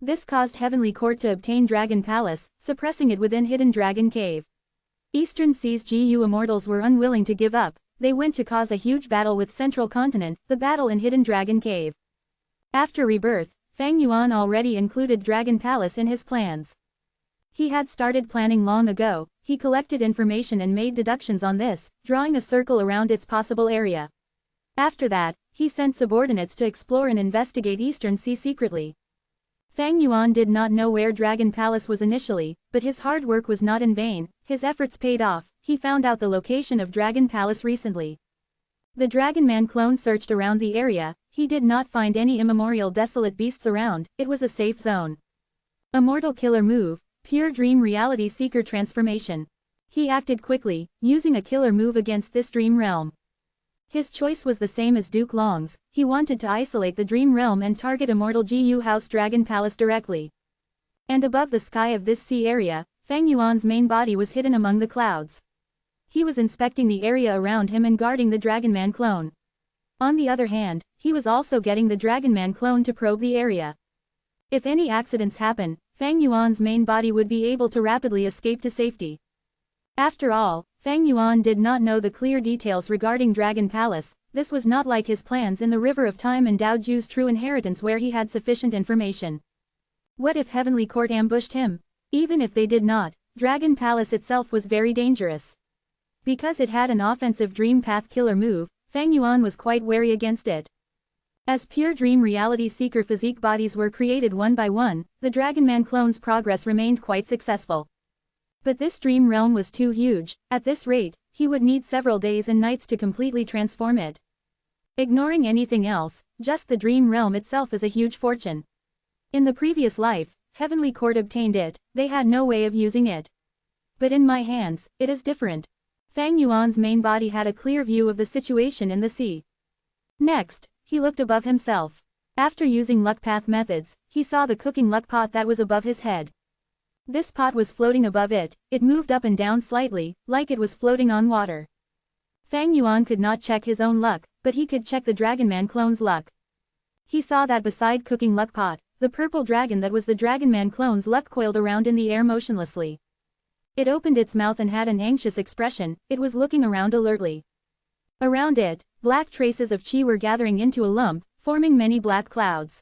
Speaker 1: This caused Heavenly Court to obtain Dragon Palace, suppressing it within Hidden Dragon Cave. Eastern Sea's GU Immortals were unwilling to give up. They went to cause a huge battle with Central Continent, the battle in Hidden Dragon Cave. After rebirth, Fang Yuan already included Dragon Palace in his plans. He had started planning long ago. He collected information and made deductions on this, drawing a circle around its possible area. After that, he sent subordinates to explore and investigate Eastern Sea secretly. Fang Yuan did not know where Dragon Palace was initially, but his hard work was not in vain. His efforts paid off. He found out the location of Dragon Palace recently. The Dragon Man clone searched around the area. He did not find any immemorial desolate beasts around. It was a safe zone. Immortal killer move. Pure dream reality seeker transformation. He acted quickly, using a killer move against this dream realm. His choice was the same as Duke Long's. He wanted to isolate the dream realm and target Immortal GU House Dragon Palace directly. And above the sky of this sea area, Fang Yuan's main body was hidden among the clouds. He was inspecting the area around him and guarding the Dragon Man clone. On the other hand, he was also getting the Dragon Man clone to probe the area. If any accidents happen, Fang Yuan's main body would be able to rapidly escape to safety. After all, Fang Yuan did not know the clear details regarding Dragon Palace. This was not like his plans in the River of Time and Dao Ju's True Inheritance where he had sufficient information. What if Heavenly Court ambushed him? Even if they did not, Dragon Palace itself was very dangerous. Because it had an offensive Dream Path killer move, Fang Yuan was quite wary against it. As pure dream reality seeker physique bodies were created one by one, the Dragon Man clone's progress remained quite successful. But this dream realm was too huge. At this rate, he would need several days and nights to completely transform it. Ignoring anything else, just the dream realm itself is a huge fortune. In the previous life, Heavenly Court obtained it. They had no way of using it. But in my hands, it is different. Fang Yuan's main body had a clear view of the situation in the sea. Next, he looked above himself. After using luck path methods, he saw the cooking luck pot that was above his head. This pot was floating above it. It moved up and down slightly, like it was floating on water. Fang Yuan could not check his own luck, but he could check the Dragon Man clone's luck. He saw that beside cooking luck pot, the purple dragon that was the Dragon Man clone's luck coiled around in the air motionlessly. It opened its mouth and had an anxious expression. It was looking around alertly. Around it, black traces of chi were gathering into a lump, forming many black clouds.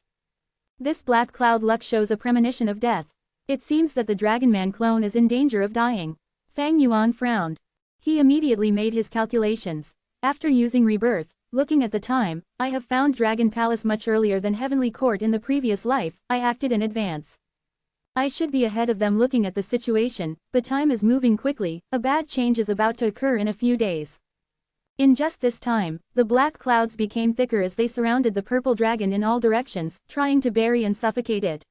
Speaker 1: This black cloud luck shows a premonition of death. It seems that the Dragon Man clone is in danger of dying. Fang Yuan frowned. He immediately made his calculations. After using rebirth, looking at the time, I have found Dragon Palace much earlier than Heavenly Court in the previous life. I acted in advance. I should be ahead of them looking at the situation, but time is moving quickly. A bad change is about to occur in a few days. In just this time, the black clouds became thicker as they surrounded the purple dragon in all directions, trying to bury and suffocate it.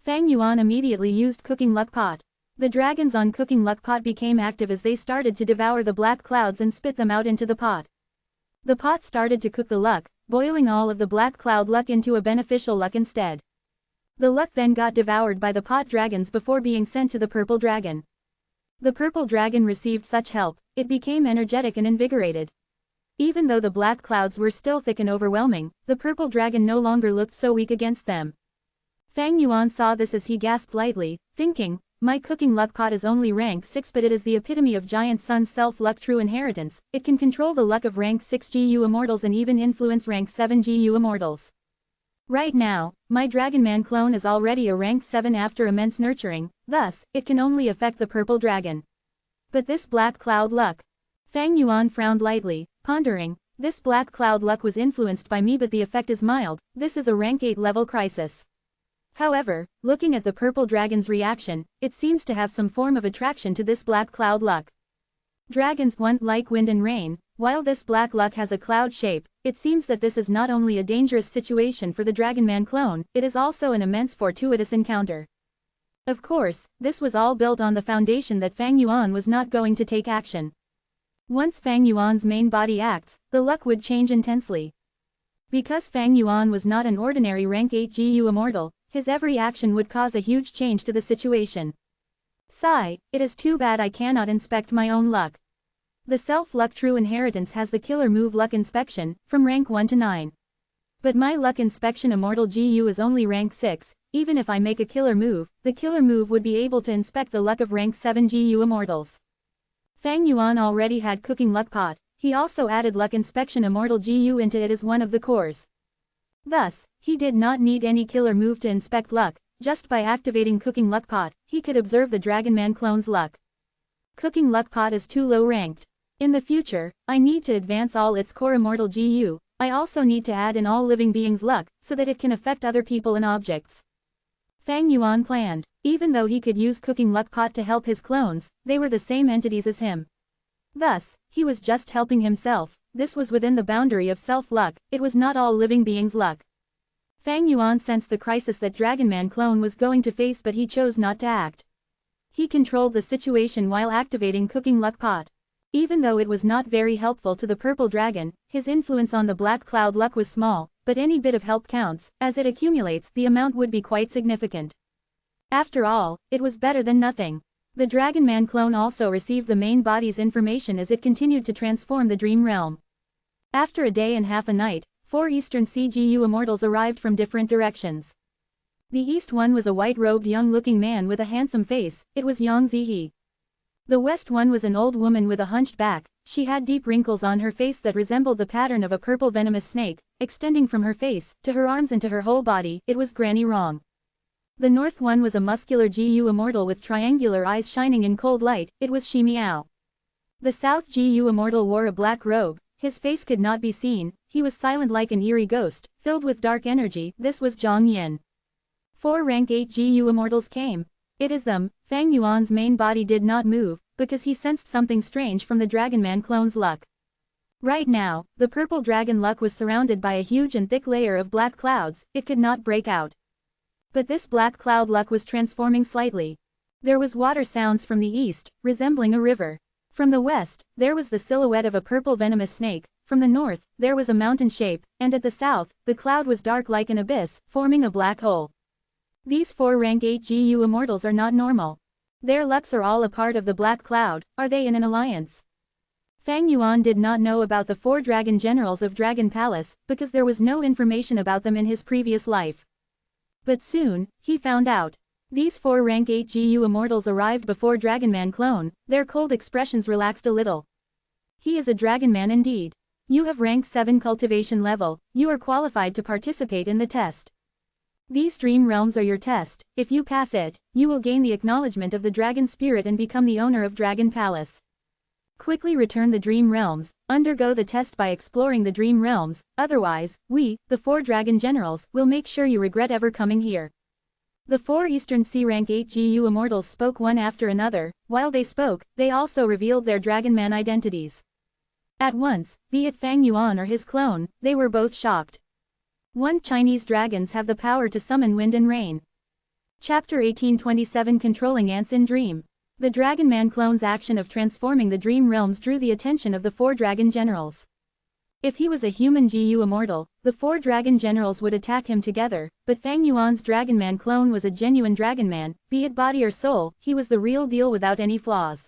Speaker 1: Fang Yuan immediately used cooking luck pot. The dragons on cooking luck pot became active as they started to devour the black clouds and spit them out into the pot. The pot started to cook the luck, boiling all of the black cloud luck into a beneficial luck instead. The luck then got devoured by the pot dragons before being sent to the purple dragon. The purple dragon received such help, it became energetic and invigorated. Even though the black clouds were still thick and overwhelming, the purple dragon no longer looked so weak against them. Fang Yuan saw this as he gasped lightly, thinking, my cooking luck pot is only rank 6 but it is the epitome of Giant Sun's self-luck true inheritance. It can control the luck of rank 6 GU Immortals and even influence rank 7 GU Immortals. Right now, my Dragon Man clone is already a rank 7 after immense nurturing, thus, it can only affect the purple dragon. But this black cloud luck. Fang Yuan frowned lightly, pondering, this black cloud luck was influenced by me but the effect is mild. This is a rank 8 level crisis. However, looking at the purple dragon's reaction, it seems to have some form of attraction to this black cloud luck. Dragons want like wind and rain. While this black luck has a cloud shape, it seems that this is not only a dangerous situation for the Dragon Man clone, it is also an immense fortuitous encounter. Of course, this was all built on the foundation that Fang Yuan was not going to take action. Once Fang Yuan's main body acts, the luck would change intensely. Because Fang Yuan was not an ordinary rank 8 GU Immortal, his every action would cause a huge change to the situation. Sigh, it is too bad I cannot inspect my own luck. The self-luck true inheritance has the killer move luck inspection, from rank 1 to 9. But my luck inspection Immortal GU is only rank 6, even if I make a killer move, the killer move would be able to inspect the luck of rank 7 GU Immortals. Fang Yuan already had cooking luck pot, he also added luck inspection Immortal GU into it as one of the cores. Thus, he did not need any killer move to inspect luck, just by activating cooking luck pot, he could observe the Dragon Man clone's luck. Cooking luck pot is too low ranked. In the future, I need to advance all its core Immortal GU, I also need to add in all living beings luck, so that it can affect other people and objects. Fang Yuan planned. Even though he could use cooking luck pot to help his clones, they were the same entities as him. Thus, he was just helping himself, this was within the boundary of self-luck, it was not all living beings' luck. Fang Yuan sensed the crisis that Dragon Man clone was going to face, but he chose not to act. He controlled the situation while activating cooking luck pot. Even though it was not very helpful to the purple dragon, his influence on the black cloud luck was small, but any bit of help counts, as it accumulates the amount would be quite significant. After all, it was better than nothing. The Dragon Man clone also received the main body's information as it continued to transform the dream realm. After a day and half a night, 4 Eastern CGU immortals arrived from different directions. The east one was a white-robed young-looking man with a handsome face, it was Yang Zihe. The west one was an old woman with a hunched back, she had deep wrinkles on her face that resembled the pattern of a purple venomous snake, extending from her face, to her arms and to her whole body, it was Granny Wrong. The north one was a muscular GU immortal with triangular eyes shining in cold light, it was Shi Miao. The south GU immortal wore a black robe, his face could not be seen, he was silent like an eerie ghost, filled with dark energy, this was Zhang Yin. 4 rank 8 GU immortals came. It is them. Fang Yuan's main body did not move, because he sensed something strange from the Dragon Man clone's luck. Right now, the purple dragon luck was surrounded by a huge and thick layer of black clouds, it could not break out. But this black cloud luck was transforming slightly. There was water sounds from the east, resembling a river. From the west, there was the silhouette of a purple venomous snake, from the north, there was a mountain shape, and at the south, the cloud was dark like an abyss, forming a black hole. These 4 rank 8 GU immortals are not normal. Their lucks are all a part of the black cloud, are they in an alliance? Fang Yuan did not know about the 4 dragon generals of Dragon Palace, because there was no information about them in his previous life. But soon, he found out. These 4 rank 8 GU immortals arrived before Dragon Man clone, their cold expressions relaxed a little. He is a Dragon Man indeed. You have rank 7 cultivation level, you are qualified to participate in the test. These dream realms are your test, if you pass it, you will gain the acknowledgement of the dragon spirit and become the owner of Dragon Palace. Quickly return the dream realms, undergo the test by exploring the dream realms, otherwise, we, the 4 dragon generals, will make sure you regret ever coming here. The 4 Eastern C rank 8 GU immortals spoke one after another, while they spoke, they also revealed their Dragon Man identities. At once, be it Fang Yuan or his clone, they were both shocked. 1 Chinese dragons have the power to summon wind and rain. Chapter 1827 Controlling Ants in Dream. The Dragon Man clone's action of transforming the dream realms drew the attention of the 4 dragon generals. If he was a human GU immortal, the 4 dragon generals would attack him together, but Fang Yuan's Dragon Man clone was a genuine Dragon Man, be it body or soul, he was the real deal without any flaws.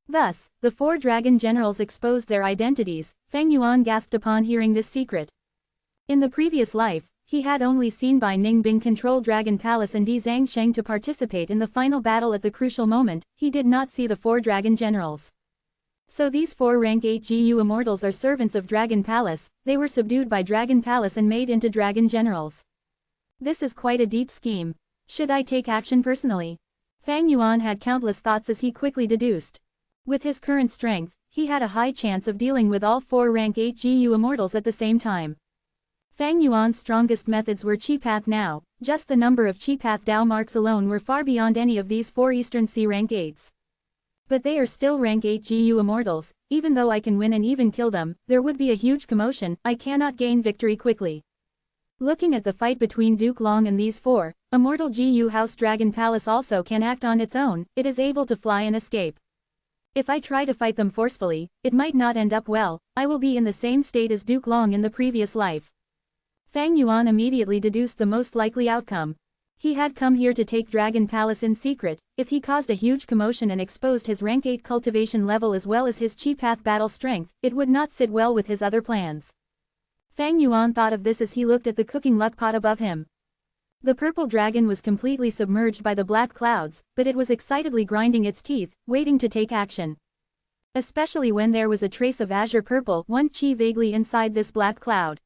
Speaker 1: Thus, the 4 dragon generals exposed their identities. Fang Yuan gasped upon hearing this secret. In the previous life, he had only seen Bai Ningbing control Dragon Palace and Di Zhangsheng to participate in the final battle at the crucial moment, he did not see the 4 dragon generals. So these 4 rank 8 GU immortals are servants of Dragon Palace, they were subdued by Dragon Palace and made into dragon generals. This is quite a deep scheme. Should I take action personally? Fang Yuan had countless thoughts as he quickly deduced. With his current strength, he had a high chance of dealing with all 4 rank 8 GU immortals at the same time. Fang Yuan's strongest methods were Chi Path now, just the number of Chi Path Dao marks alone were far beyond any of these 4 Eastern C rank 8s. But they are still rank 8 GU immortals, even though I can win and even kill them, there would be a huge commotion, I cannot gain victory quickly. Looking at the fight between Duke Long and these 4, Immortal GU House Dragon Palace also can act on its own, it is able to fly and escape. If I try to fight them forcefully, it might not end up well, I will be in the same state as Duke Long in the previous life. Fang Yuan immediately deduced the most likely outcome. He had come here to take Dragon Palace in secret, if he caused a huge commotion and exposed his rank 8 cultivation level as well as his Chi Path battle strength, it would not sit well with his other plans. Fang Yuan thought of this as he looked at the cooking luck pot above him. The purple dragon was completely submerged by the black clouds, but it was excitedly grinding its teeth, waiting to take action. Especially when there was a trace of azure purple chi vaguely inside this black cloud.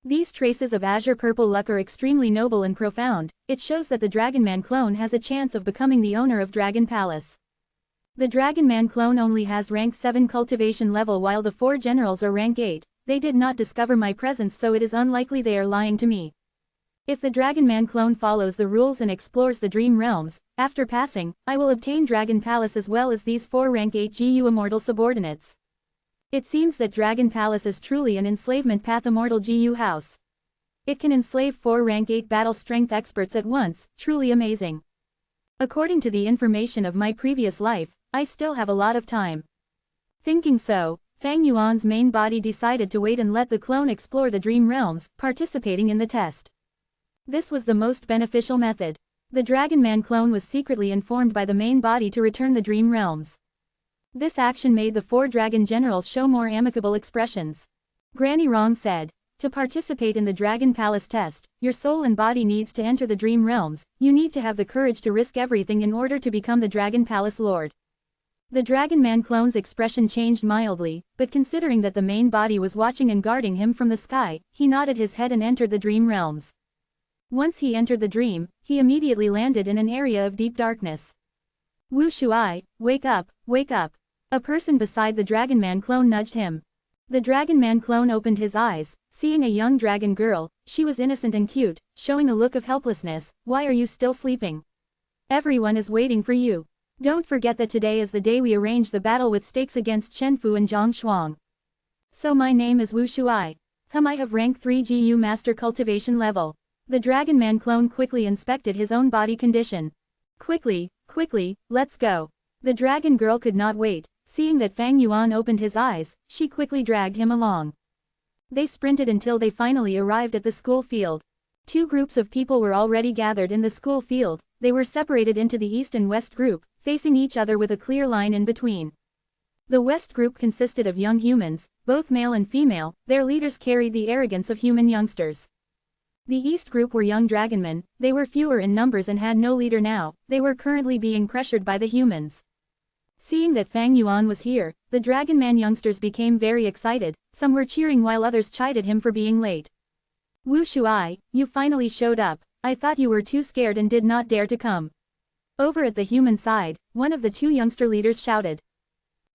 Speaker 1: These traces of azure purple luck are extremely noble and profound. It shows that the Dragonman clone has a chance of becoming the owner of Dragon Palace. The Dragonman clone only has rank 7 cultivation level while the 4 generals are rank 8. They did not discover my presence, so it is unlikely they are lying to me. If the Dragonman clone follows the rules and explores the Dream Realms, after passing, I will obtain Dragon Palace as well as these 4 rank 8 GU Immortal subordinates. It seems that Dragon Palace is truly an enslavement path Immortal GU house. It can enslave 4 rank 8 battle strength experts at once, truly amazing. According to the information of my previous life, I still have a lot of time. Thinking so, Fang Yuan's main body decided to wait and let the clone explore the Dream Realms, participating in the test. This was the most beneficial method. The Dragonman clone was secretly informed by the main body to return the Dream Realms. This action made the 4 dragon generals show more amicable expressions. Granny Rong said, "To participate in the Dragon Palace test, your soul and body needs to enter the Dream Realms. You need to have the courage to risk everything in order to become the Dragon Palace Lord." The Dragonman clone's expression changed mildly, but considering that the main body was watching and guarding him from the sky, he nodded his head and entered the Dream Realms. Once he entered the dream, he immediately landed in an area of deep darkness. "Wu Shuai, wake up, wake up." A person beside the Dragonman clone nudged him. The Dragonman clone opened his eyes, seeing a young dragon girl. She was innocent and cute, showing a look of helplessness. "Why are you still sleeping? Everyone is waiting for you. Don't forget that today is the day we arrange the battle with stakes against Chen Fu and Zhang Shuang. So my name is Wu Shuai. I have rank 3 GU master cultivation level." The Dragonman clone quickly inspected his own body condition. Quickly, let's go." The dragon girl could not wait. Seeing that Fang Yuan opened his eyes, she quickly dragged him along. They sprinted until they finally arrived at the school field. 2 groups of people were already gathered in the school field. They were separated into the east and west group, facing each other with a clear line in between. The west group consisted of young humans, both male and female. Their leaders carried the arrogance of human youngsters. The east group were young dragonmen. They were fewer in numbers and had no leader now. They were currently being pressured by the humans. Seeing that Fang Yuan was here, the Dragonman youngsters became very excited. Some were cheering while others chided him for being late. "Wu Shuai, you finally showed up. I thought you were too scared and did not dare to come." Over at the human side, one of the 2 youngster leaders shouted.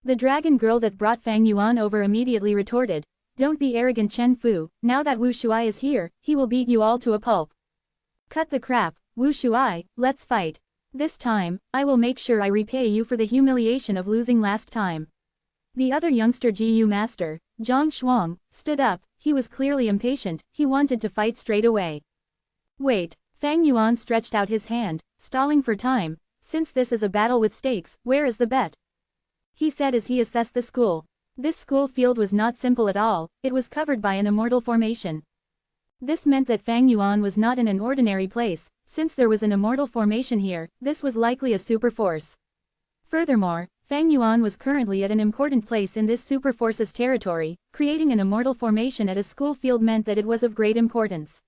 Speaker 1: The dragon girl that brought Fang Yuan over immediately retorted, "Don't be arrogant, Chen Fu. Now that Wu Shuai is here, he will beat you all to a pulp." "Cut the crap, Wu Shuai, let's fight. This time, I will make sure I repay you for the humiliation of losing last time." The other youngster GU master, Zhang Shuang, stood up. He was clearly impatient. He wanted to fight straight away. "Wait." Fang Yuan stretched out his hand, stalling for time. "Since this is a battle with stakes, where is the bet?" he said as he assessed the school. This school field was not simple at all. It was covered by an immortal formation. This meant that Fang Yuan was not in an ordinary place. Since there was an immortal formation here, this was likely a super force. Furthermore, Fang Yuan was currently at an important place in this super force's territory. Creating an immortal formation at a school field meant that it was of great importance.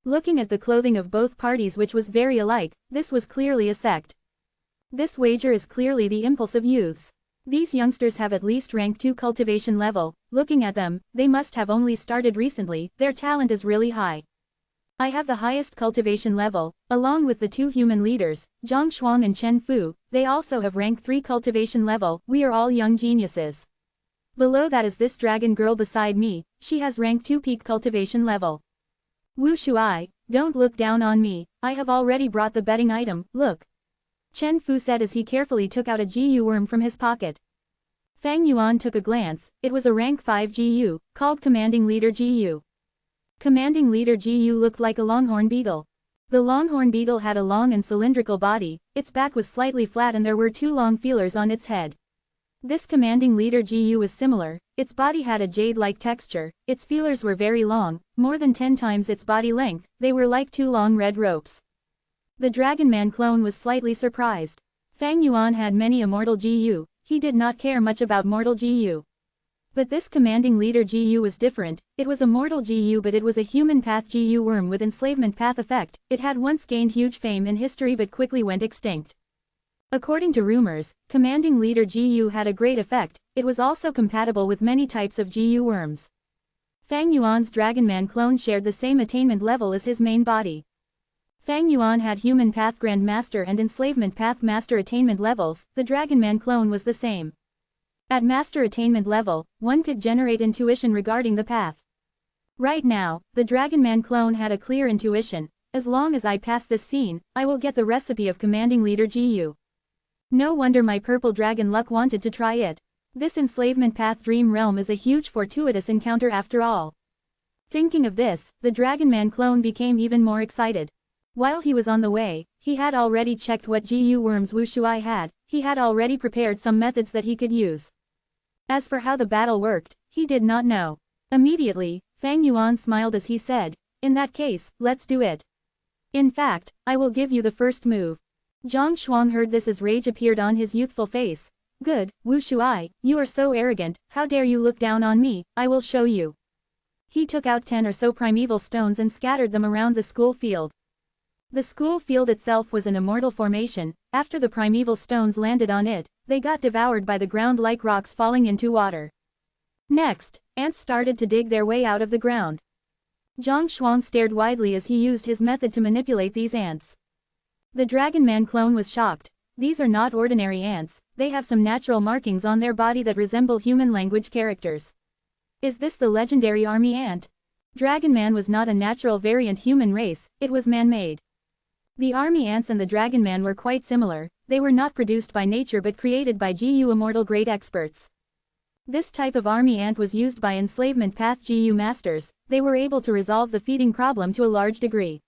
Speaker 1: Looking at the clothing of both parties, which was very alike, this was clearly a sect. This wager is clearly the impulse of youths. These youngsters have at least rank 2 cultivation level. Looking at them, they must have only started recently. Their talent is really high. I have the highest cultivation level, along with the 2 human leaders, Zhang Shuang and Chen Fu. They also have rank 3 cultivation level. We are all young geniuses. Below that is this dragon girl beside me. She has rank 2 peak cultivation level. "Wu Shuai, don't look down on me. I have already brought the betting item. Look." Chen Fu said as he carefully took out a GU worm from his pocket. Fang Yuan took a glance. It was a rank 5 GU, called Commanding Leader GU. Commanding Leader GU looked like a longhorn beetle. The longhorn beetle had a long and cylindrical body. Its back was slightly flat and there were 2 long feelers on its head. This Commanding Leader GU was similar. Its body had a jade-like texture. Its feelers were very long, more than 10 times its body length. They were like 2 long red ropes. The Dragonman clone was slightly surprised. Fang Yuan had many immortal GU. He did not care much about mortal GU. But this Commanding Leader GU was different. It was a mortal GU, but it was a human path GU worm with enslavement path effect. It had once gained huge fame in history but quickly went extinct. According to rumors, commanding leader GU had a great effect. It was also compatible with many types of GU worms. Fang Yuan's Dragonman clone shared the same attainment level as his main body. Fang Yuan had Human Path Grandmaster and Enslavement Path Master attainment levels. The Dragonman clone was the same. At Master attainment level, one could generate intuition regarding the path. Right now, the Dragonman clone had a clear intuition. As long as I pass this scene, I will get the recipe of commanding leader GU. No wonder my purple dragon luck wanted to try it. This enslavement path dream realm is a huge fortuitous encounter after all. Thinking of this, the Dragonman clone became even more excited. While he was on the way, he had already checked what GU worms Wu Shuai had. He had already prepared some methods that he could use. As for how the battle worked, he did not know. Immediately, Fang Yuan smiled as he said, "In that case, let's do it. In fact, I will give you the first move." Zhang Shuang heard this as rage appeared on his youthful face. "Good, Wu Shuai, you are so arrogant, how dare you look down on me, I will show you." He took out 10 or so primeval stones and scattered them around the school field. The school field itself was an immortal formation. After the primeval stones landed on it, they got devoured by the ground like rocks falling into water. Next, ants started to dig their way out of the ground. Zhang Shuang stared widely as he used his method to manipulate these ants. The Dragonman clone was shocked. These are not ordinary ants, they have some natural markings on their body that resemble human language characters. Is this the legendary army ant? Dragonman was not a natural variant human race, it was man-made. The army ants and the Dragonman were quite similar. They were not produced by nature but created by GU Immortal great experts. This type of army ant was used by enslavement path GU masters. They were able to resolve the feeding problem to a large degree.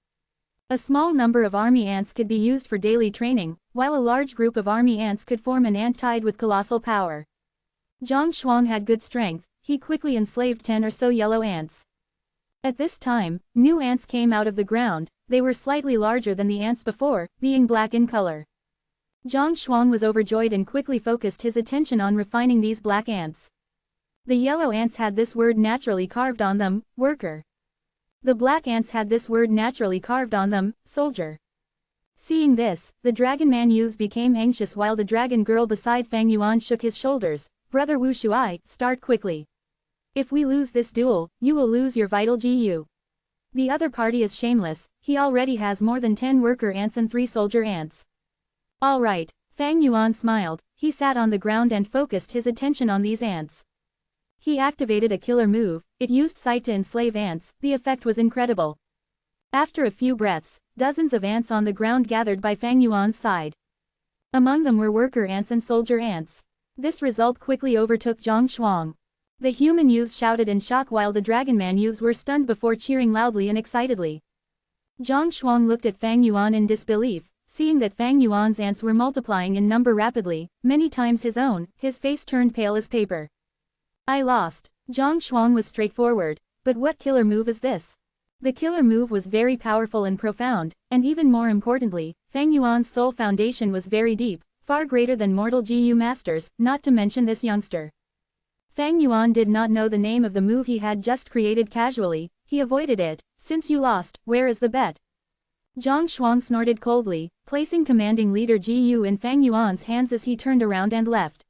Speaker 1: A small number of army ants could be used for daily training, while a large group of army ants could form an ant tide with colossal power. Zhang Shuang had good strength. He quickly enslaved 10 or so yellow ants. At this time, new ants came out of the ground. They were slightly larger than the ants before, being black in color. Zhang Shuang was overjoyed and quickly focused his attention on refining these black ants. The yellow ants had this word naturally carved on them, worker. The black ants had this word naturally carved on them, soldier. Seeing this, the Dragonman youths became anxious while the dragon girl beside Fang Yuan shook his shoulders. "Brother Wu Shuai, start quickly. If we lose this duel, you will lose your vital GU. The other party is shameless, he already has more than 10 worker ants and 3 soldier ants." "All right." Fang Yuan smiled. He sat on the ground and focused his attention on these ants. He activated a killer move. It used sight to enslave ants. The effect was incredible. After a few breaths, dozens of ants on the ground gathered by Fang Yuan's side. Among them were worker ants and soldier ants. This result quickly overtook Zhang Shuang. The human youths shouted in shock while the Dragonman youths were stunned before cheering loudly and excitedly. Zhang Shuang looked at Fang Yuan in disbelief, seeing that Fang Yuan's ants were multiplying in number rapidly, many times his own. His face turned pale as paper. "I lost." Zhang Shuang was straightforward. "But what killer move is this?" The killer move was very powerful and profound, and even more importantly, Fang Yuan's soul foundation was very deep, far greater than mortal GU masters, not to mention this youngster. Fang Yuan did not know the name of the move he had just created casually. He avoided it. "Since you lost, where is the bet?" Zhang Shuang snorted coldly, placing commanding leader GU in Fang Yuan's hands as he turned around and left.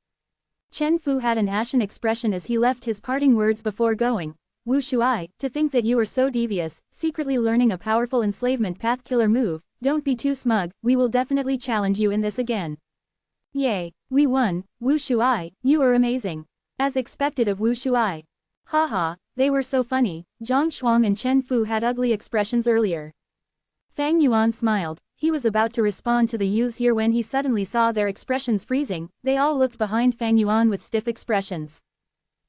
Speaker 1: Chen Fu had an ashen expression as he left his parting words before going. "Wu Shuai, to think that you are so devious, secretly learning a powerful enslavement path killer move. Don't be too smug, we will definitely challenge you in this again." "Yay, we won, Wu Shuai, you are amazing." As expected of Wu Shuai. Haha, they were so funny. Zhang Shuang and Chen Fu had ugly expressions earlier. Fang Yuan smiled. He was about to respond to the youths here when he suddenly saw their expressions freezing. They all looked behind Fang Yuan with stiff expressions.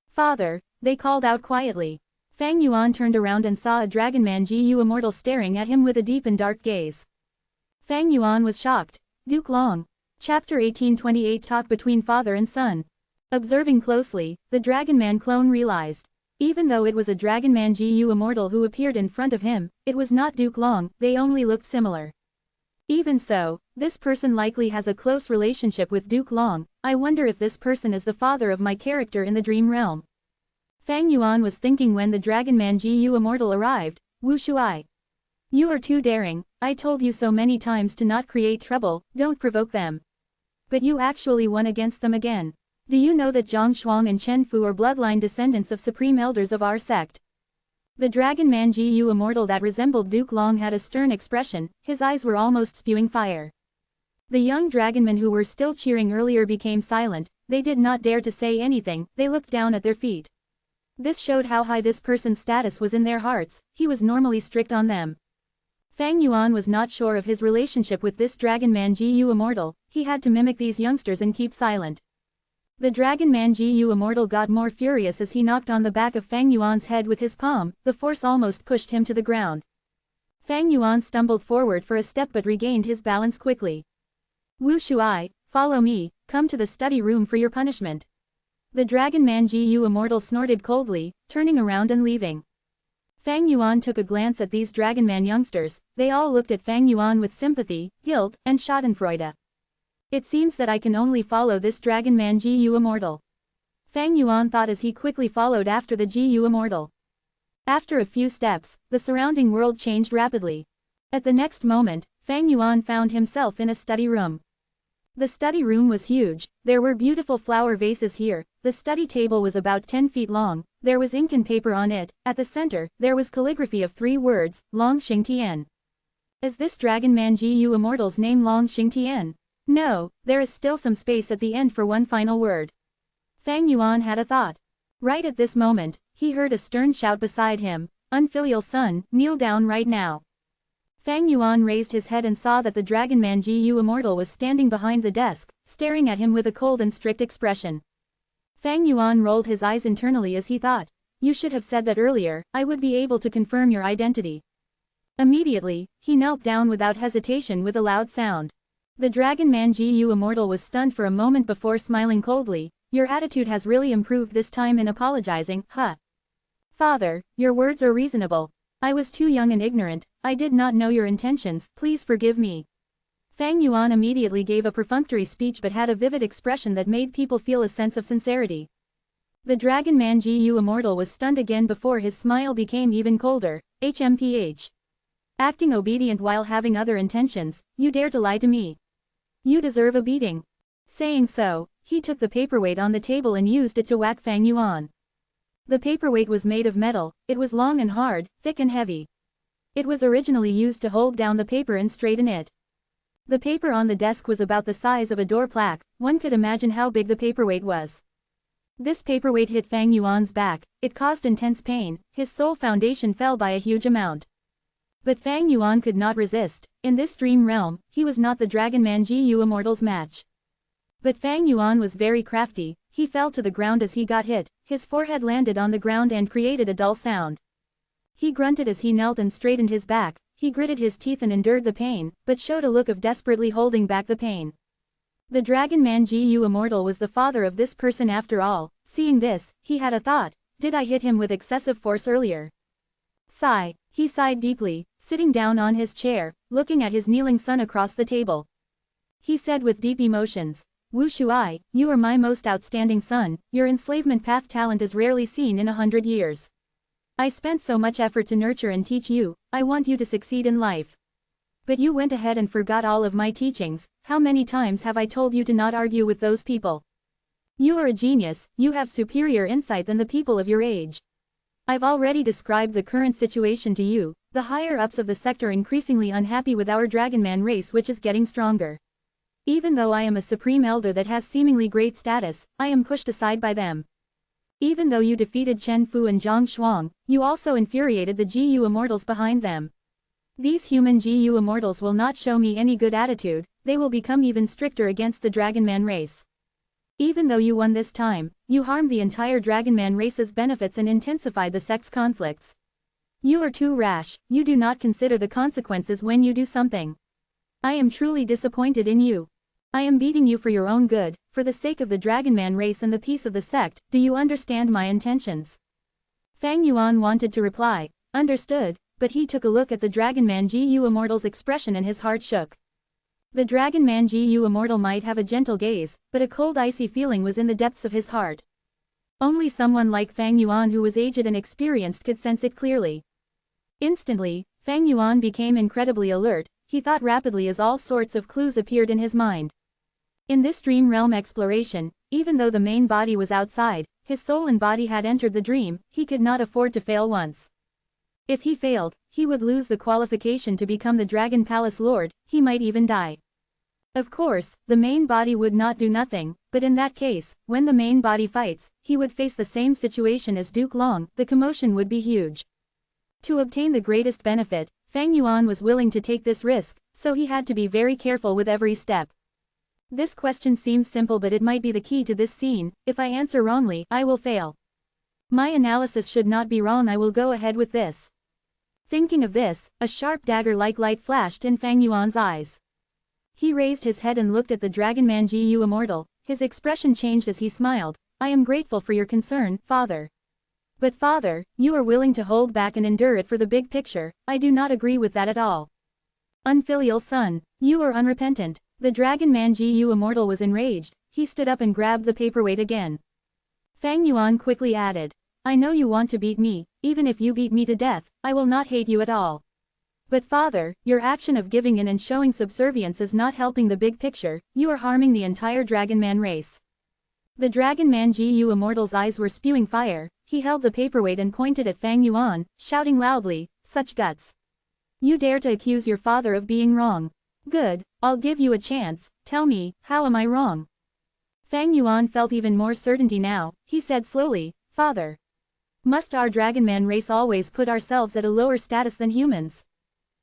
Speaker 1: "Father," they called out quietly. Fang Yuan turned around and saw a Dragonman GU Immortal staring at him with a deep and dark gaze. Fang Yuan was shocked. Duke Long. Chapter 1828 Talk between father and son. Observing closely, the Dragonman clone realized. Even though it was a Dragonman GU Immortal who appeared in front of him, it was not Duke Long, they only looked similar. Even so, this person likely has a close relationship with Duke Long. I wonder if this person is the father of my character in the dream realm. Fang Yuan was thinking when the Dragonman GU Immortal arrived. "Wu Shuai. You are too daring, I told you so many times to not create trouble, don't provoke them." But you actually won against them again. Do you know that Zhang Shuang and Chen Fu are bloodline descendants of supreme elders of our sect? The dragon man Ji-Yu Immortal that resembled Duke Long had a stern expression, his eyes were almost spewing fire. The young dragonmen who were still cheering earlier became silent, they did not dare to say anything, they looked down at their feet. This showed how high this person's status was in their hearts, he was normally strict on them. Fang Yuan was not sure of his relationship with this dragon man Ji-Yu Immortal, he had to mimic these youngsters and keep silent. The dragon man Ji-Yu Immortal got more furious as he knocked on the back of Fang Yuan's head with his palm, the force almost pushed him to the ground. Fang Yuan stumbled forward for a step but regained his balance quickly. Wu Shuai, follow me, come to the study room for your punishment. The dragon man Ji-Yu Immortal snorted coldly, turning around and leaving. Fang Yuan took a glance at these dragonman youngsters, they all looked at Fang Yuan with sympathy, guilt, and schadenfreude. It seems that I can only follow this dragon man Ji-Yu Immortal. Fang Yuan thought as he quickly followed after the Ji-Yu Immortal. After a few steps, the surrounding world changed rapidly. At the next moment, Fang Yuan found himself in a study room. The study room was huge, there were beautiful flower vases here, the study table was about 10 feet long, there was ink and paper on it, at the center, there was calligraphy of 3 words, Long Xing Tian. Is this dragon man Ji-Yu Immortal's name Long Xing Tian? No, there is still some space at the end for one final word. Fang Yuan had a thought. Right at this moment, he heard a stern shout beside him, unfilial son, kneel down right now. Fang Yuan raised his head and saw that the dragon man Ji-Yu Immortal was standing behind the desk, staring at him with a cold and strict expression. Fang Yuan rolled his eyes internally as he thought, you should have said that earlier, I would be able to confirm your identity. Immediately, he knelt down without hesitation with a loud sound. The dragon man Ji-Yu Immortal was stunned for a moment before smiling coldly, your attitude has really improved this time in apologizing, huh? Father, your words are reasonable. I was too young and ignorant, I did not know your intentions, please forgive me. Fang Yuan immediately gave a perfunctory speech but had a vivid expression that made people feel a sense of sincerity. The dragon man Ji-Yu Immortal was stunned again before his smile became even colder, HMPH. Acting obedient while having other intentions, you dare to lie to me. You deserve a beating. Saying so, he took the paperweight on the table and used it to whack Fang Yuan. The paperweight was made of metal, it was long and hard, thick and heavy. It was originally used to hold down the paper and straighten it. The paper on the desk was about the size of a door plaque, one could imagine how big the paperweight was. This paperweight hit Fang Yuan's back, it caused intense pain, his soul foundation fell by a huge amount. But Fang Yuan could not resist, in this dream realm, he was not the dragon man Ji-Yu Immortal's match. But Fang Yuan was very crafty, he fell to the ground as he got hit, his forehead landed on the ground and created a dull sound. He grunted as he knelt and straightened his back, he gritted his teeth and endured the pain, but showed a look of desperately holding back the pain. The dragon man Ji-Yu Immortal was the father of this person after all, seeing this, he had a thought, did I hit him with excessive force earlier? Sigh, he sighed deeply, sitting down on his chair, looking at his kneeling son across the table. He said with deep emotions, Wu Shuai, you are my most outstanding son, your enslavement path talent is rarely seen in 100 years. I spent so much effort to nurture and teach you, I want you to succeed in life. But you went ahead and forgot all of my teachings, how many times have I told you to not argue with those people? You are a genius, you have superior insight than the people of your age. I've already described the current situation to you, the higher-ups of the sect are increasingly unhappy with our dragonman race which is getting stronger. Even though I am a supreme elder that has seemingly great status, I am pushed aside by them. Even though you defeated Chen Fu and Zhang Shuang, you also infuriated the Ji-Yu Immortals behind them. These human Ji-Yu Immortals will not show me any good attitude, they will become even stricter against the dragonman race. Even though you won this time, you harmed the entire dragonman race's benefits and intensified the sect's conflicts. You are too rash, you do not consider the consequences when you do something. I am truly disappointed in you. I am beating you for your own good, for the sake of the dragonman race and the peace of the sect, do you understand my intentions? Fang Yuan wanted to reply, understood, but he took a look at the dragonman Ji-Yu Immortal's expression and his heart shook. The dragonman Ji-Yu Immortal might have a gentle gaze, but a cold icy feeling was in the depths of his heart. Only someone like Fang Yuan who was aged and experienced could sense it clearly. Instantly, Fang Yuan became incredibly alert, he thought rapidly as all sorts of clues appeared in his mind. In this dream realm exploration, even though the main body was outside, his soul and body had entered the dream, he could not afford to fail once. If he failed, he would lose the qualification to become the Dragon Palace Lord, he might even die. Of course, the main body would not do nothing, but in that case, when the main body fights, he would face the same situation as Duke Long, the commotion would be huge. To obtain the greatest benefit, Fang Yuan was willing to take this risk, so he had to be very careful with every step. This question seems simple, but it might be the key to this scene. If I answer wrongly, I will fail. My analysis should not be wrong, I will go ahead with this. Thinking of this, a sharp dagger-like light flashed in Fang Yuan's eyes. He raised his head and looked at the Dragon Man Gu Immortal. His expression changed as he smiled. I am grateful for your concern, father. But father, you are willing to hold back and endure it for the big picture. I do not agree with that at all. Unfilial son, you are unrepentant. The Dragon Man Gu Immortal was enraged. He stood up and grabbed the paperweight again. Fang Yuan quickly added, I know you want to beat me. Even if you beat me to death, I will not hate you at all. But father, your action of giving in and showing subservience is not helping the big picture. You are harming the entire Dragon Man race. The Dragon Man Gu Immortal's eyes were spewing fire. He held the paperweight and pointed at Fang Yuan, shouting loudly, such guts. You dare to accuse your father of being wrong. Good, I'll give you a chance. Tell me, how am I wrong? Fang Yuan felt even more certainty now. He said slowly, Father. Must our Dragon Man race always put ourselves at a lower status than humans?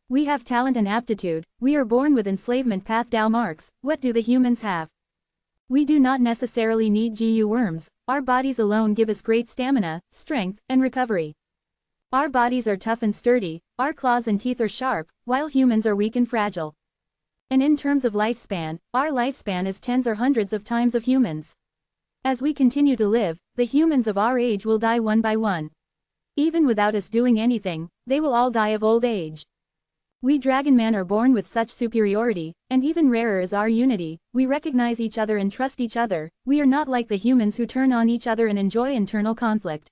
Speaker 1: We have talent and aptitude. We are born with enslavement path Dao marks. What do the humans have? We do not necessarily need GU worms. Our bodies alone give us great stamina, strength, and recovery. Our bodies are tough and sturdy. Our claws and teeth are sharp, while humans are weak and fragile. And in terms of lifespan, our lifespan is tens or hundreds of times of humans. As we continue to live, the humans of our age will die one by one. Even without us doing anything, they will all die of old age. We Dragon Men are born with such superiority, and even rarer is our unity. We recognize each other and trust each other. We are not like the humans who turn on each other and enjoy internal conflict.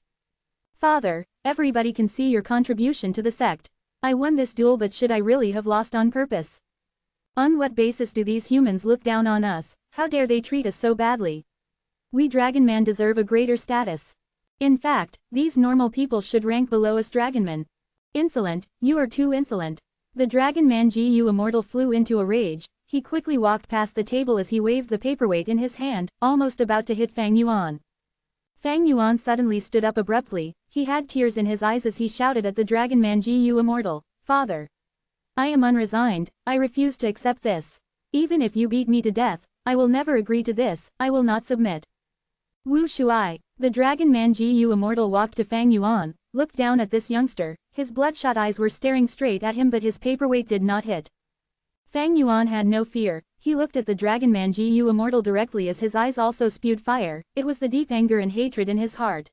Speaker 1: Father, everybody can see your contribution to the sect. I won this duel, but should I really have lost on purpose? On what basis do these humans look down on us? How dare they treat us so badly? We Dragon Man deserve a greater status. In fact, these normal people should rank below us Dragonmen. Insolent, you are too insolent. The Dragon Man Gu Immortal flew into a rage. He quickly walked past the table as he waved the paperweight in his hand, almost about to hit Fang Yuan. Fang Yuan suddenly stood up abruptly. He had tears in his eyes as he shouted at the Dragon Man Gu Immortal, Father. I am unresigned. I refuse to accept this. Even if you beat me to death, I will never agree to this. I will not submit. Wu Shuai, the Dragon Man Gu Immortal walked to Fang Yuan, looked down at this youngster. His bloodshot eyes were staring straight at him, but his paperweight did not hit. Fang Yuan had no fear. He looked at the Dragon Man Gu Immortal directly as his eyes also spewed fire. It was the deep anger and hatred in his heart.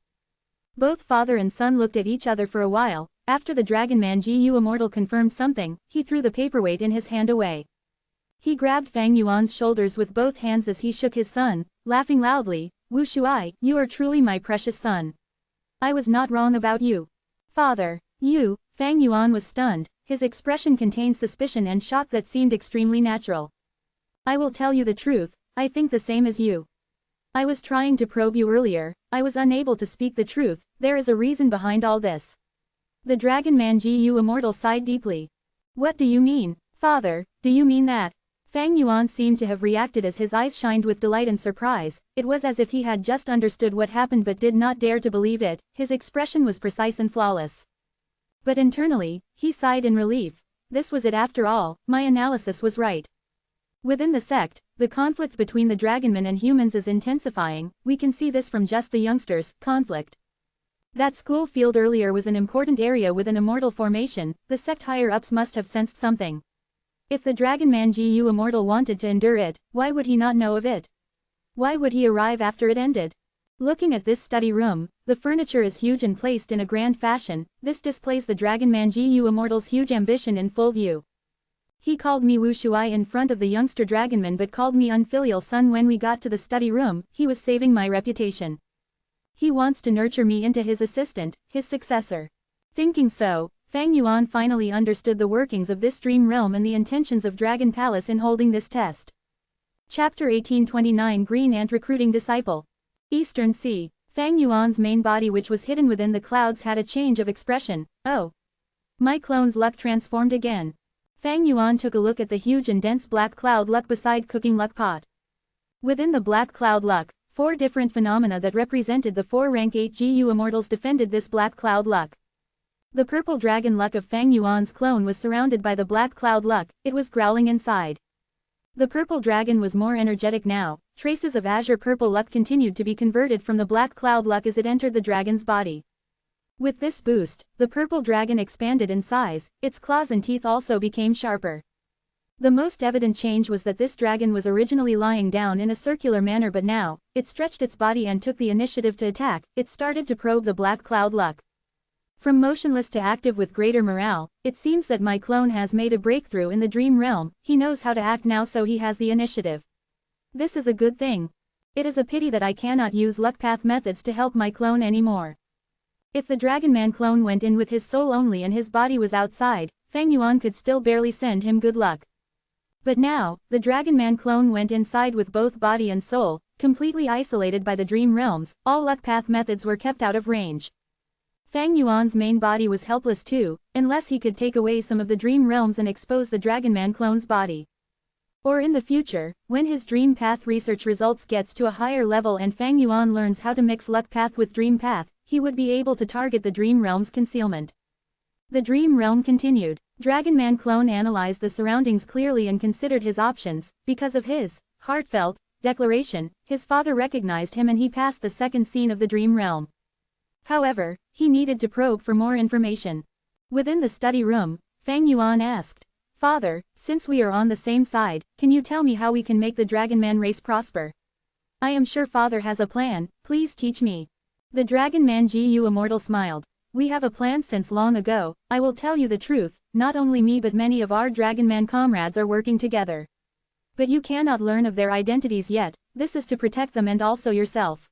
Speaker 1: Both father and son looked at each other for a while. After the Dragon Man Gu Immortal confirmed something, he threw the paperweight in his hand away. He grabbed Fang Yuan's shoulders with both hands as he shook his son, laughing loudly, Wu Shuai, you are truly my precious son. I was not wrong about you. Father, you, Fang Yuan was stunned. His expression contained suspicion and shock that seemed extremely natural. I will tell you the truth, I think the same as you. I was trying to probe you earlier. I was unable to speak the truth. There is a reason behind all this. The Dragon Man Gu Immortal sighed deeply. What do you mean, father? Do you mean that? Fang Yuan seemed to have reacted as his eyes shined with delight and surprise. It was as if he had just understood what happened but did not dare to believe it. His expression was precise and flawless. But internally, he sighed in relief. This was it after all. My analysis was right. Within the sect, the conflict between the Dragonmen and humans is intensifying. We can see this from just the youngsters' conflict. That school field earlier was an important area with an immortal formation. The sect higher-ups must have sensed something. If the Dragon Man Gu Immortal wanted to endure it, why would he not know of it? Why would he arrive after it ended? Looking at this study room, the furniture is huge and placed in a grand fashion. This displays the Dragon Man Gu Immortal's huge ambition in full view. He called me Wu Shuai in front of the youngster Dragonman but called me unfilial son when we got to the study room. He was saving my reputation. He wants to nurture me into his assistant, his successor. Thinking so, Fang Yuan finally understood the workings of this dream realm and the intentions of Dragon Palace in holding this test. Chapter 1829 Green Ant Recruiting Disciple. Eastern Sea. Fang Yuan's main body, which was hidden within the clouds, had a change of expression. Oh. My clone's luck transformed again. Fang Yuan took a look at the huge and dense black cloud luck beside cooking luck pot. Within the black cloud luck, 4 different phenomena that represented the 4 rank 8 GU immortals defended this black cloud luck. The purple dragon luck of Fang Yuan's clone was surrounded by the black cloud luck, it was growling inside. The purple dragon was more energetic now, traces of azure purple luck continued to be converted from the black cloud luck as it entered the dragon's body. With this boost, the purple dragon expanded in size, its claws and teeth also became sharper. The most evident change was that this dragon was originally lying down in a circular manner, but now, it stretched its body and took the initiative to attack. It started to probe the black cloud luck. From motionless to active with greater morale, it seems that my clone has made a breakthrough in the dream realm. He knows how to act now, so he has the initiative. This is a good thing. It is a pity that I cannot use luck path methods to help my clone anymore. If the Dragon Man clone went in with his soul only and his body was outside, Fang Yuan could still barely send him good luck. But now, the Dragon Man clone went inside with both body and soul, completely isolated by the dream realms. All luck path methods were kept out of range. Fang Yuan's main body was helpless too, unless he could take away some of the dream realms and expose the Dragon Man clone's body. Or in the future, when his dream path research results gets to a higher level and Fang Yuan learns how to mix luck path with dream path, he would be able to target the dream realm's concealment. The dream realm continued. Dragon Man clone analyzed the surroundings clearly and considered his options. Because of his heartfelt declaration, his father recognized him and he passed the second scene of the dream realm. However, he needed to probe for more information. Within the study room, Fang Yuan asked, "Father, since we are on the same side, can you tell me how we can make the Dragon Man race prosper? I am sure Father has a plan, please teach me." The Dragon Man GU Immortal smiled. "We have a plan since long ago. I will tell you the truth, not only me but many of our Dragon Man comrades are working together. But you cannot learn of their identities yet, this is to protect them and also yourself.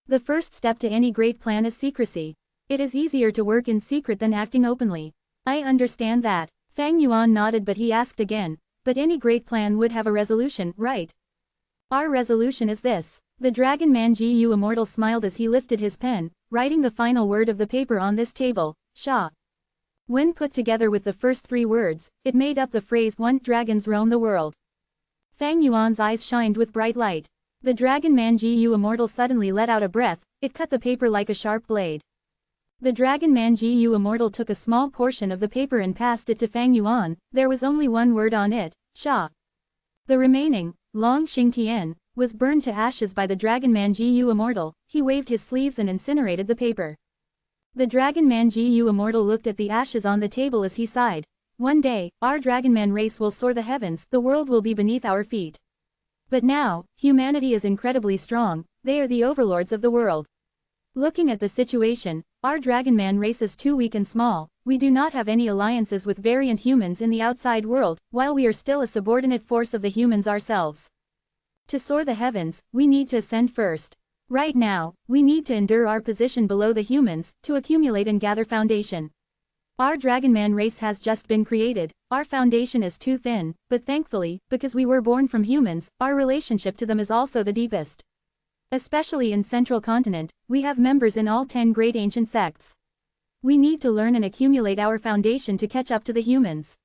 Speaker 1: The first step to any great plan is secrecy. It is easier to work in secret than acting openly." "I understand that." Fang Yuan nodded, but he asked again, "But any great plan would have a resolution, right?" "Our resolution is this." The Dragon Man GU Immortal smiled as he lifted his pen, writing the final word of the paper on this table, Sha. When put together with the first 3 words, it made up the phrase "One dragons roam the world." Fang Yuan's eyes shined with bright light. The Dragon Man GU Immortal suddenly let out a breath, it cut the paper like a sharp blade. The Dragon Man GU Immortal took a small portion of the paper and passed it to Fang Yuan. There was only 1 word on it, Sha. The remaining, Long Xing Tian, was burned to ashes by the Dragon Man GU Immortal. He waved his sleeves and incinerated the paper. The Dragon Man GU Immortal looked at the ashes on the table as he sighed. "One day, our Dragon Man race will soar the heavens, the world will be beneath our feet. But now, humanity is incredibly strong, they are the overlords of the world. Looking at the situation, our Dragon Man race is too weak and small, we do not have any alliances with variant humans in the outside world, while we are still a subordinate force of the humans ourselves. To soar the heavens, we need to ascend first. Right now, we need to endure our position below the humans, to accumulate and gather foundation. Our Dragon Man race has just been created, our foundation is too thin, but thankfully, because we were born from humans, our relationship to them is also the deepest. Especially in Central Continent, we have members in all 10 great ancient sects. We need to learn and accumulate our foundation to catch up to the humans."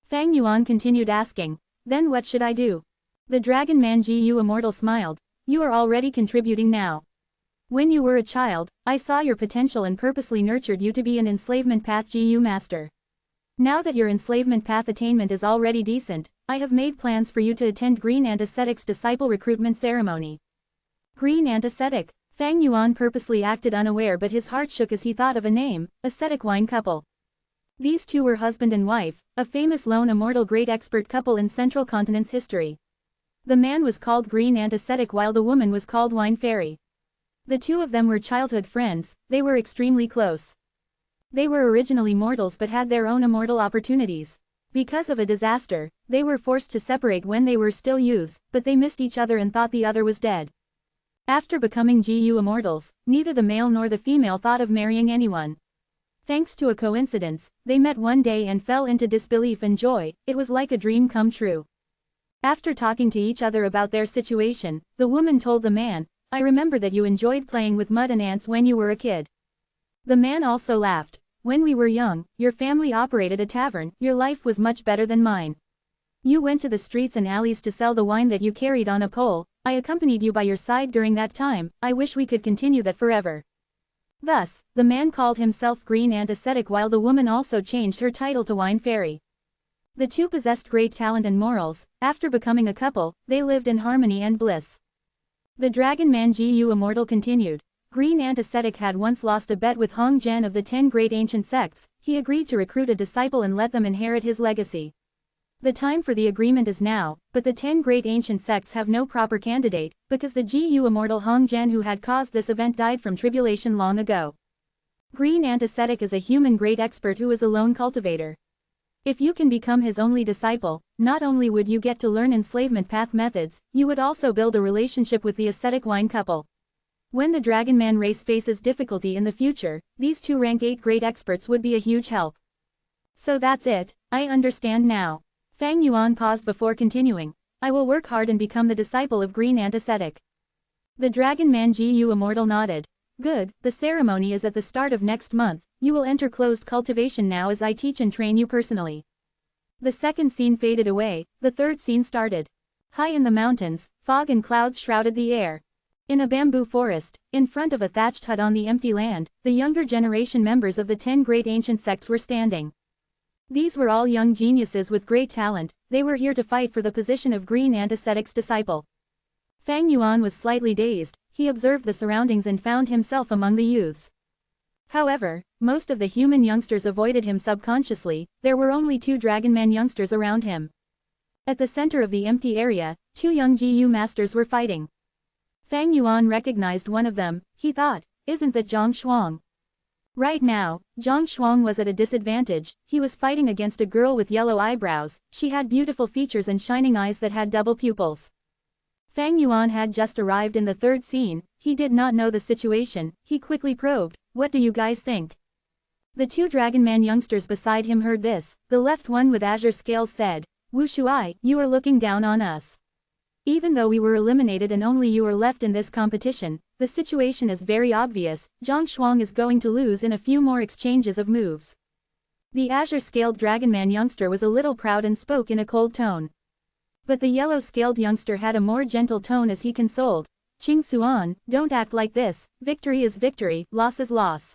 Speaker 1: Fang Yuan continued asking, "Then what should I do?" The Dragon Man GU Immortal smiled. "You are already contributing now. When you were a child, I saw your potential and purposely nurtured you to be an enslavement path GU master. Now that your enslavement path attainment is already decent, I have made plans for you to attend Green Ant Ascetic's disciple recruitment ceremony." Green Ant Ascetic. Fang Yuan purposely acted unaware, but his heart shook as he thought of a name, Ascetic Wine Couple. These two were husband and wife, a famous lone immortal great expert couple in Central Continent's history. The man was called Green Ant Ascetic while the woman was called Wine Fairy. The two of them were childhood friends, they were extremely close. They were originally mortals but had their own immortal opportunities. Because of a disaster, they were forced to separate when they were still youths, but they missed each other and thought the other was dead. After becoming GU immortals, neither the male nor the female thought of marrying anyone. Thanks to a coincidence, they met one day and fell into disbelief and joy, it was like a dream come true. After talking to each other about their situation, the woman told the man, "I remember that you enjoyed playing with mud and ants when you were a kid." The man also laughed. "When we were young, your family operated a tavern, your life was much better than mine. You went to the streets and alleys to sell the wine that you carried on a pole, I accompanied you by your side during that time, I wish we could continue that forever." Thus, the man called himself Green Ant Ascetic while the woman also changed her title to Wine Fairy. The two possessed great talent and morals. After becoming a couple, they lived in harmony and bliss. The Dragon Man Gu Immortal continued. Green Ant Ascetic had once lost a bet with Hong Zhen of the 10 great ancient sects. He agreed to recruit a disciple and let them inherit his legacy. The time for the agreement is now, but the 10 great ancient sects have no proper candidate, because the Gu Immortal Hong Zhen who had caused this event died from tribulation long ago. Green Ant Ascetic is a human great expert who is a lone cultivator. If you can become his only disciple, not only would you get to learn enslavement path methods, you would also build a relationship with the ascetic wine couple. When the Dragon Man race faces difficulty in the future, these two rank 8 great experts would be a huge help. So that's it, I understand now. Fang Yuan paused before continuing. I will work hard and become the disciple of Green Ant Ascetic. The Dragon Man Gu Immortal nodded. Good, the ceremony is at the start of next month, you will enter closed cultivation now as I teach and train you personally. The second scene faded away, the third scene started. High in the mountains, fog and clouds shrouded the air. In a bamboo forest, in front of a thatched hut on the empty land, the younger generation members of the 10 great ancient sects were standing. These were all young geniuses with great talent, they were here to fight for the position of Green Ant Ascetic's disciple. Fang Yuan was slightly dazed, he observed the surroundings and found himself among the youths. However, most of the human youngsters avoided him subconsciously, there were only 2 Dragon Man youngsters around him. At the center of the empty area, 2 young Gu masters were fighting. Fang Yuan recognized one of them, he thought, isn't that Zhang Shuang? Right now, Zhang Shuang was at a disadvantage, he was fighting against a girl with yellow eyebrows, she had beautiful features and shining eyes that had double pupils. Fang Yuan had just arrived in the third scene, he did not know the situation, he quickly probed, what do you guys think? The 2 Dragon Man youngsters beside him heard this, the left one with azure scales said, Wu Shuai, you are looking down on us. Even though we were eliminated and only you are left in this competition, the situation is very obvious, Zhang Shuang is going to lose in a few more exchanges of moves. The azure-scaled Dragon Man youngster was a little proud and spoke in a cold tone. But the yellow-scaled youngster had a more gentle tone as he consoled, Qing Suan, don't act like this, victory is victory, loss is loss.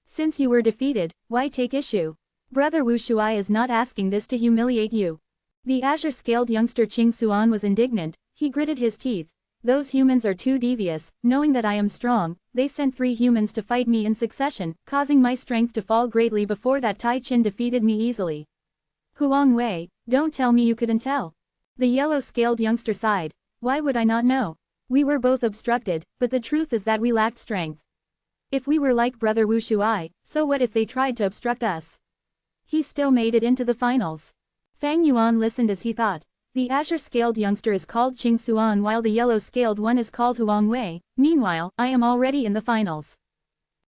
Speaker 1: Since you were defeated, why take issue? Brother Wu Shuai is not asking this to humiliate you. The azure-scaled youngster Qing Suan was indignant, he gritted his teeth. Those humans are too devious, knowing that I am strong, they sent 3 humans to fight me in succession, causing my strength to fall greatly before that Tai Qin defeated me easily. Huang Wei, don't tell me you couldn't tell. The yellow-scaled youngster sighed. Why would I not know? We were both obstructed, but the truth is that we lacked strength. If we were like Brother Wu Shuai, so what if they tried to obstruct us? He still made it into the finals. Fang Yuan listened as he thought. The azure-scaled youngster is called Qing Suan while the yellow-scaled one is called Huang Wei, meanwhile, I am already in the finals.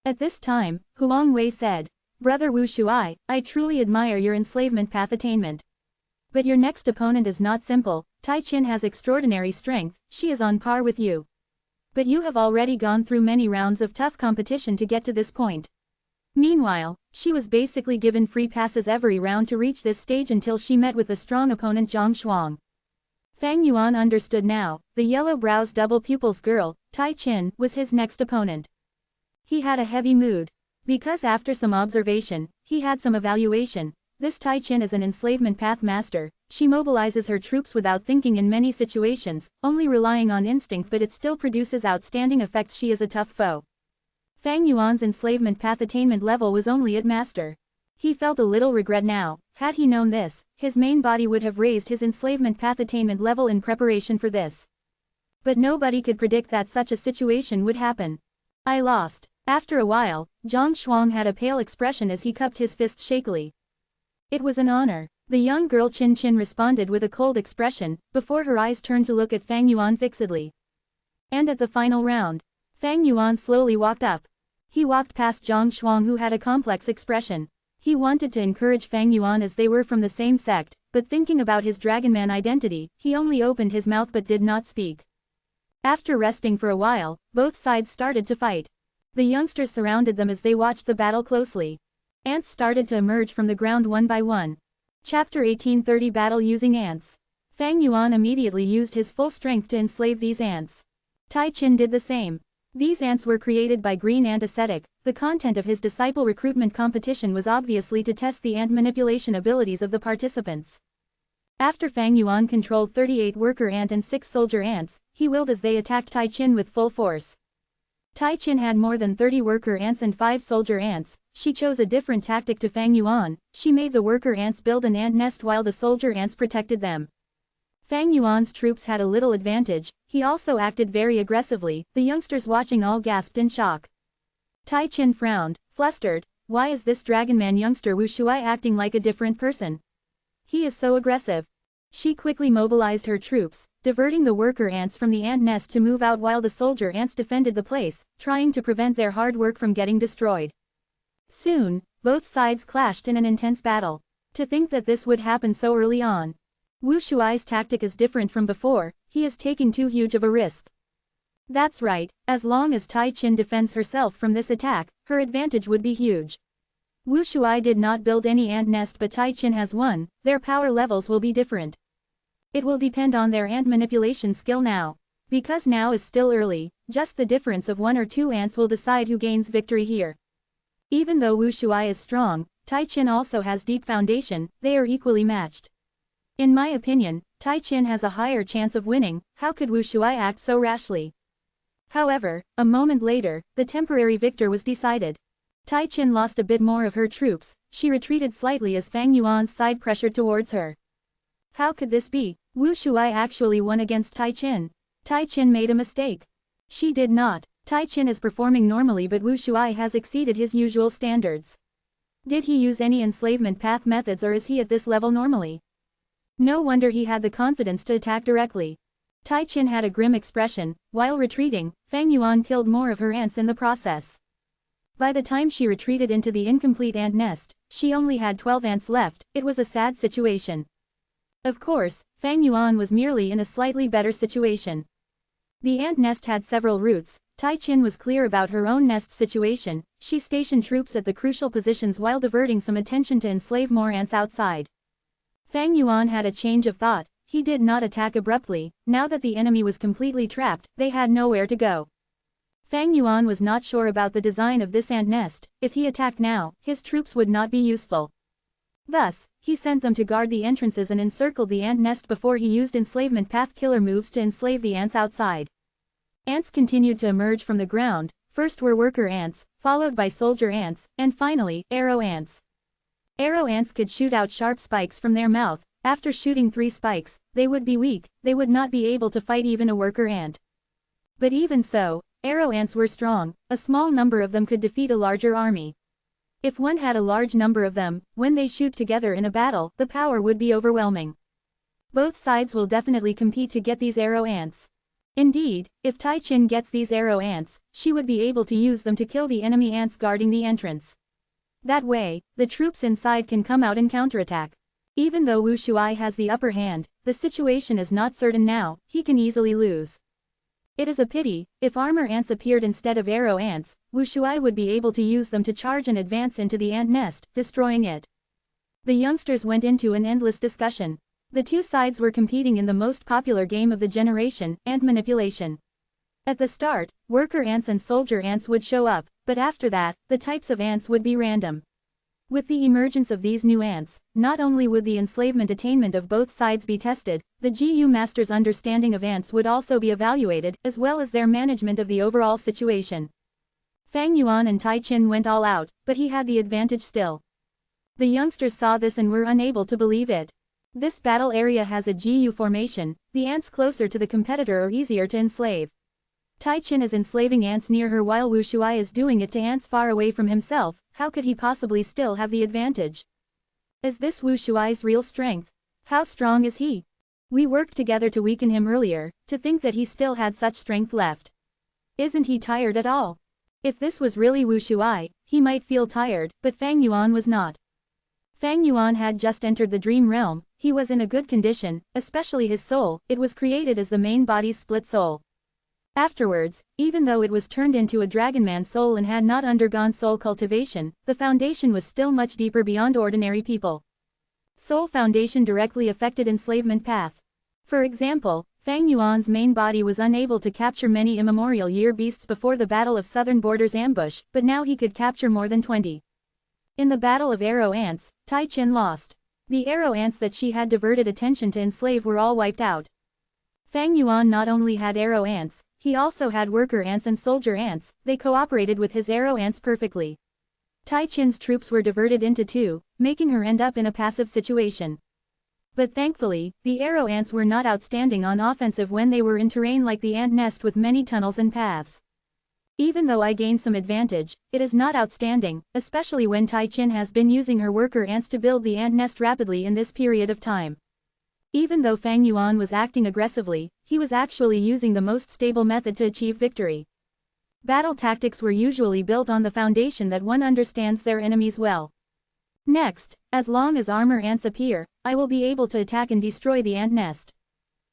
Speaker 1: At this time, Huang Wei said, Brother Wu Shuai, I truly admire your enslavement path attainment. But your next opponent is not simple, Tai Qin has extraordinary strength, she is on par with you. But you have already gone through many rounds of tough competition to get to this point. Meanwhile, she was basically given free passes every round to reach this stage until she met with a strong opponent Zhang Shuang. Fang Yuan understood now, the yellow-brows double pupils girl, Tai Qin, was his next opponent. He had a heavy mood. Because after some observation, he had some evaluation. This Tai Qin is an enslavement path master, she mobilizes her troops without thinking in many situations, only relying on instinct but it still produces outstanding effects. She is a tough foe. Fang Yuan's enslavement path attainment level was only at master. He felt a little regret now, had he known this, his main body would have raised his enslavement path attainment level in preparation for this. But nobody could predict that such a situation would happen. I lost. After a while, Zhang Shuang had a pale expression as he cupped his fists shakily. It was an honor. The young girl Qin Qin responded with a cold expression, before her eyes turned to look at Fang Yuan fixedly. And at the final round, Fang Yuan slowly walked up. He walked past Zhang Shuang who had a complex expression. He wanted to encourage Fang Yuan as they were from the same sect, but thinking about his Dragonman identity, he only opened his mouth but did not speak. After resting for a while, both sides started to fight. The youngsters surrounded them as they watched the battle closely. Ants started to emerge from the ground one by one. Chapter 1830 Battle using ants. Fang Yuan immediately used his full strength to enslave these ants. Tai Chin did the same. These ants were created by Green Ant Ascetic. The content of his disciple recruitment competition was obviously to test the ant manipulation abilities of the participants. After Fang Yuan controlled 38 worker ant and 6 soldier ants, he willed as they attacked Tai Chin with full force. Tai Chin had more than 30 worker ants and 5 soldier ants. She chose a different tactic to Fang Yuan. She made the worker ants build an ant nest while the soldier ants protected them. Fang Yuan's troops had a little advantage. He also acted very aggressively. The youngsters watching all gasped in shock. Tai Chin frowned, flustered. Why is this Dragonman youngster Wu Shuai acting like a different person? He is so aggressive. She quickly mobilized her troops, diverting the worker ants from the ant nest to move out while the soldier ants defended the place, trying to prevent their hard work from getting destroyed. Soon, both sides clashed in an intense battle. To think that this would happen so early on. Wu Shuai's tactic is different from before. He is taking too huge of a risk. That's right, as long as Tai Chin defends herself from this attack, her advantage would be huge. Wu Shuai did not build any ant nest but Tai Chin has one. Their power levels will be different. It will depend on their ant manipulation skill now. Because now is still early, just the difference of 1 or 2 ants will decide who gains victory here. Even though Wu Shuai is strong, Tai Chin also has deep foundation. They are equally matched. In my opinion, Tai Chin has a higher chance of winning. How could Wu Shuai act so rashly? However, a moment later, the temporary victor was decided. Tai Chin lost a bit more of her troops. She retreated slightly as Fang Yuan's side pressured towards her. How could this be? Wu Shuai actually won against Tai Chin. Tai Chin made a mistake. She did not. Tai Chin is performing normally but Wu Shuai has exceeded his usual standards. Did he use any enslavement path methods or is he at this level normally? No wonder he had the confidence to attack directly. Tai Chin had a grim expression. While retreating, Fang Yuan killed more of her ants in the process. By the time she retreated into the incomplete ant nest, she only had 12 ants left. It was a sad situation. Of course, Fang Yuan was merely in a slightly better situation. The ant nest had several routes. Tai Chin was clear about her own nest situation. She stationed troops at the crucial positions while diverting some attention to enslave more ants outside. Fang Yuan had a change of thought. He did not attack abruptly. Now that the enemy was completely trapped, they had nowhere to go. Fang Yuan was not sure about the design of this ant nest. If he attacked now, his troops would not be useful. Thus, he sent them to guard the entrances and encircled the ant nest before he used enslavement path killer moves to enslave the ants outside. Ants continued to emerge from the ground. First were worker ants, followed by soldier ants, and finally, arrow ants. Arrow ants could shoot out sharp spikes from their mouth. After shooting 3 spikes, they would be weak. They would not be able to fight even a worker ant. But even so, arrow ants were strong. A small number of them could defeat a larger army. If one had a large number of them, when they shoot together in a battle, the power would be overwhelming. Both sides will definitely compete to get these arrow ants. Indeed, if Tai Chin gets these arrow ants, she would be able to use them to kill the enemy ants guarding the entrance. That way, the troops inside can come out and counterattack. Even though Wu Shuai has the upper hand, the situation is not certain now. He can easily lose. It is a pity. If armor ants appeared instead of arrow ants, Wu Shuai would be able to use them to charge and advance into the ant nest, destroying it. The youngsters went into an endless discussion. The two sides were competing in the most popular game of the generation, ant manipulation. At the start, worker ants and soldier ants would show up, but after that, the types of ants would be random. With the emergence of these new ants, not only would the enslavement attainment of both sides be tested, the GU master's understanding of ants would also be evaluated, as well as their management of the overall situation. Fang Yuan and Tai Chin went all out, but he had the advantage still. The youngsters saw this and were unable to believe it. This battle area has a GU formation. The ants closer to the competitor are easier to enslave. Tai Chin is enslaving ants near her while Wu Shuai is doing it to ants far away from himself. How could he possibly still have the advantage? Is this Wu Shuai's real strength? How strong is he? We worked together to weaken him earlier. To think that he still had such strength left. Isn't he tired at all? If this was really Wu Shuai, he might feel tired, but Fang Yuan was not. Fang Yuan had just entered the dream realm. He was in a good condition, especially his soul. It was created as the main body's split soul. Afterwards, even though it was turned into a dragonman soul and had not undergone soul cultivation, the foundation was still much deeper beyond ordinary people. Soul foundation directly affected enslavement path. For example, Fang Yuan's main body was unable to capture many immemorial year beasts before the Battle of Southern Borders ambush, but now he could capture more than 20. In the Battle of Arrow Ants, Tai Qin lost. The arrow ants that she had diverted attention to enslave were all wiped out. Fang Yuan not only had arrow ants, he also had worker ants and soldier ants. They cooperated with his arrow ants perfectly. Tai Qin's troops were diverted into two, making her end up in a passive situation. But thankfully, the arrow ants were not outstanding on offensive when they were in terrain like the ant nest with many tunnels and paths. Even though I gained some advantage, it is not outstanding, especially when Tai Qin has been using her worker ants to build the ant nest rapidly in this period of time. Even though Fang Yuan was acting aggressively, he was actually using the most stable method to achieve victory. Battle tactics were usually built on the foundation that one understands their enemies well. Next, as long as armor ants appear, I will be able to attack and destroy the ant nest.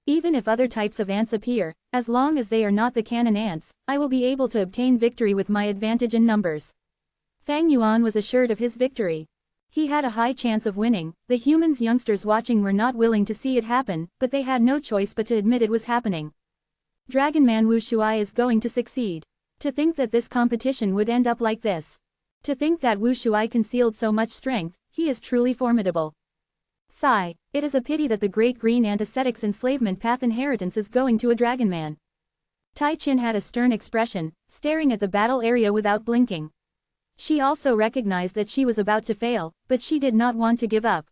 Speaker 1: Even if other types of ants appear, as long as they are not the cannon ants, I will be able to obtain victory with my advantage in numbers. Fang Yuan was assured of his victory. He had a high chance of winning. The humans youngsters watching were not willing to see it happen, but they had no choice but to admit it was happening. Dragonman Wu Shuai is going to succeed. To think that this competition would end up like this. To think that Wu Shuai concealed so much strength, he is truly formidable. Sigh, it is a pity that the great green ant ascetics enslavement path inheritance is going to a dragonman. Tai Qin had a stern expression, staring at the battle area without blinking. She also recognized that she was about to fail, but she did not want to give up.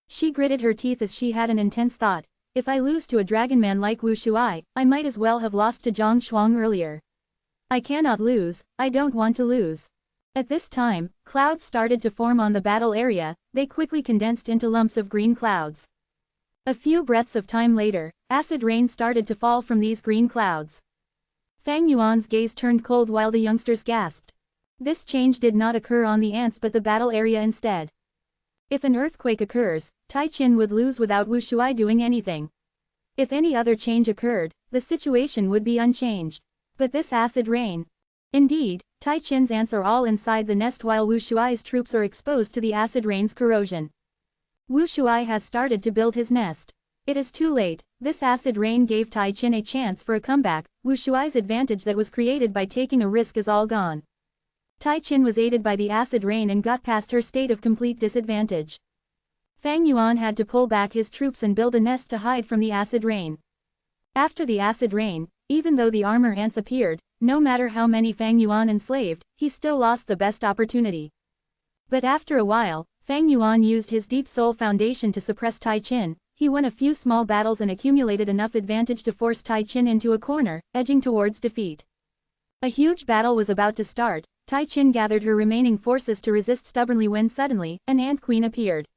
Speaker 1: She gritted her teeth as she had an intense thought. If I lose to a dragonman like Wu Shuai, I might as well have lost to Zhang Shuang earlier. I cannot lose, I don't want to lose. At this time, clouds started to form on the battle area. They quickly condensed into lumps of green clouds. A few breaths of time later, acid rain started to fall from these green clouds. Fang Yuan's gaze turned cold while the youngsters gasped. This change did not occur on the ants but the battle area instead. If an earthquake occurs, Tai Qin would lose without Wu Shuai doing anything. If any other change occurred, the situation would be unchanged. But this acid rain. Indeed, Tai Qin's ants are all inside the nest while Wu Shuai's troops are exposed to the acid rain's corrosion. Wu Shuai has started to build his nest. It is too late. This acid rain gave Tai Qin a chance for a comeback. Wu Shuai's advantage that was created by taking a risk is all gone. Tai Qin was aided by the acid rain and got past her state of complete disadvantage. Fang Yuan had to pull back his troops and build a nest to hide from the acid rain. After the acid rain, even though the armor ants appeared, no matter how many Fang Yuan enslaved, he still lost the best opportunity. But after a while, Fang Yuan used his deep soul foundation to suppress Tai Qin. He won a few small battles and accumulated enough advantage to force Tai Qin into a corner, edging towards defeat. A huge battle was about to start. Tai Qin gathered her remaining forces to resist stubbornly when suddenly, an ant queen appeared.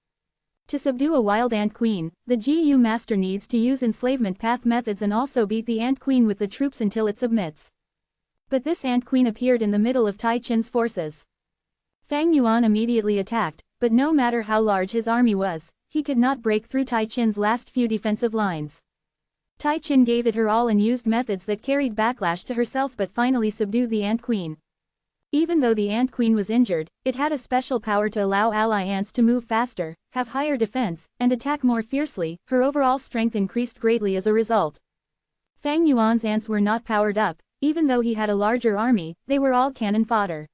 Speaker 1: To subdue a wild ant queen, the GU master needs to use enslavement path methods and also beat the ant queen with the troops until it submits. But this ant queen appeared in the middle of Tai Qin's forces. Fang Yuan immediately attacked, but no matter how large his army was, he could not break through Tai Qin's last few defensive lines. Tai Qin gave it her all and used methods that carried backlash to herself but finally subdued the ant queen. Even though the ant queen was injured, it had a special power to allow ally ants to move faster, have higher defense, and attack more fiercely. Her overall strength increased greatly as a result. Fang Yuan's ants were not powered up. Even though he had a larger army, they were all cannon fodder.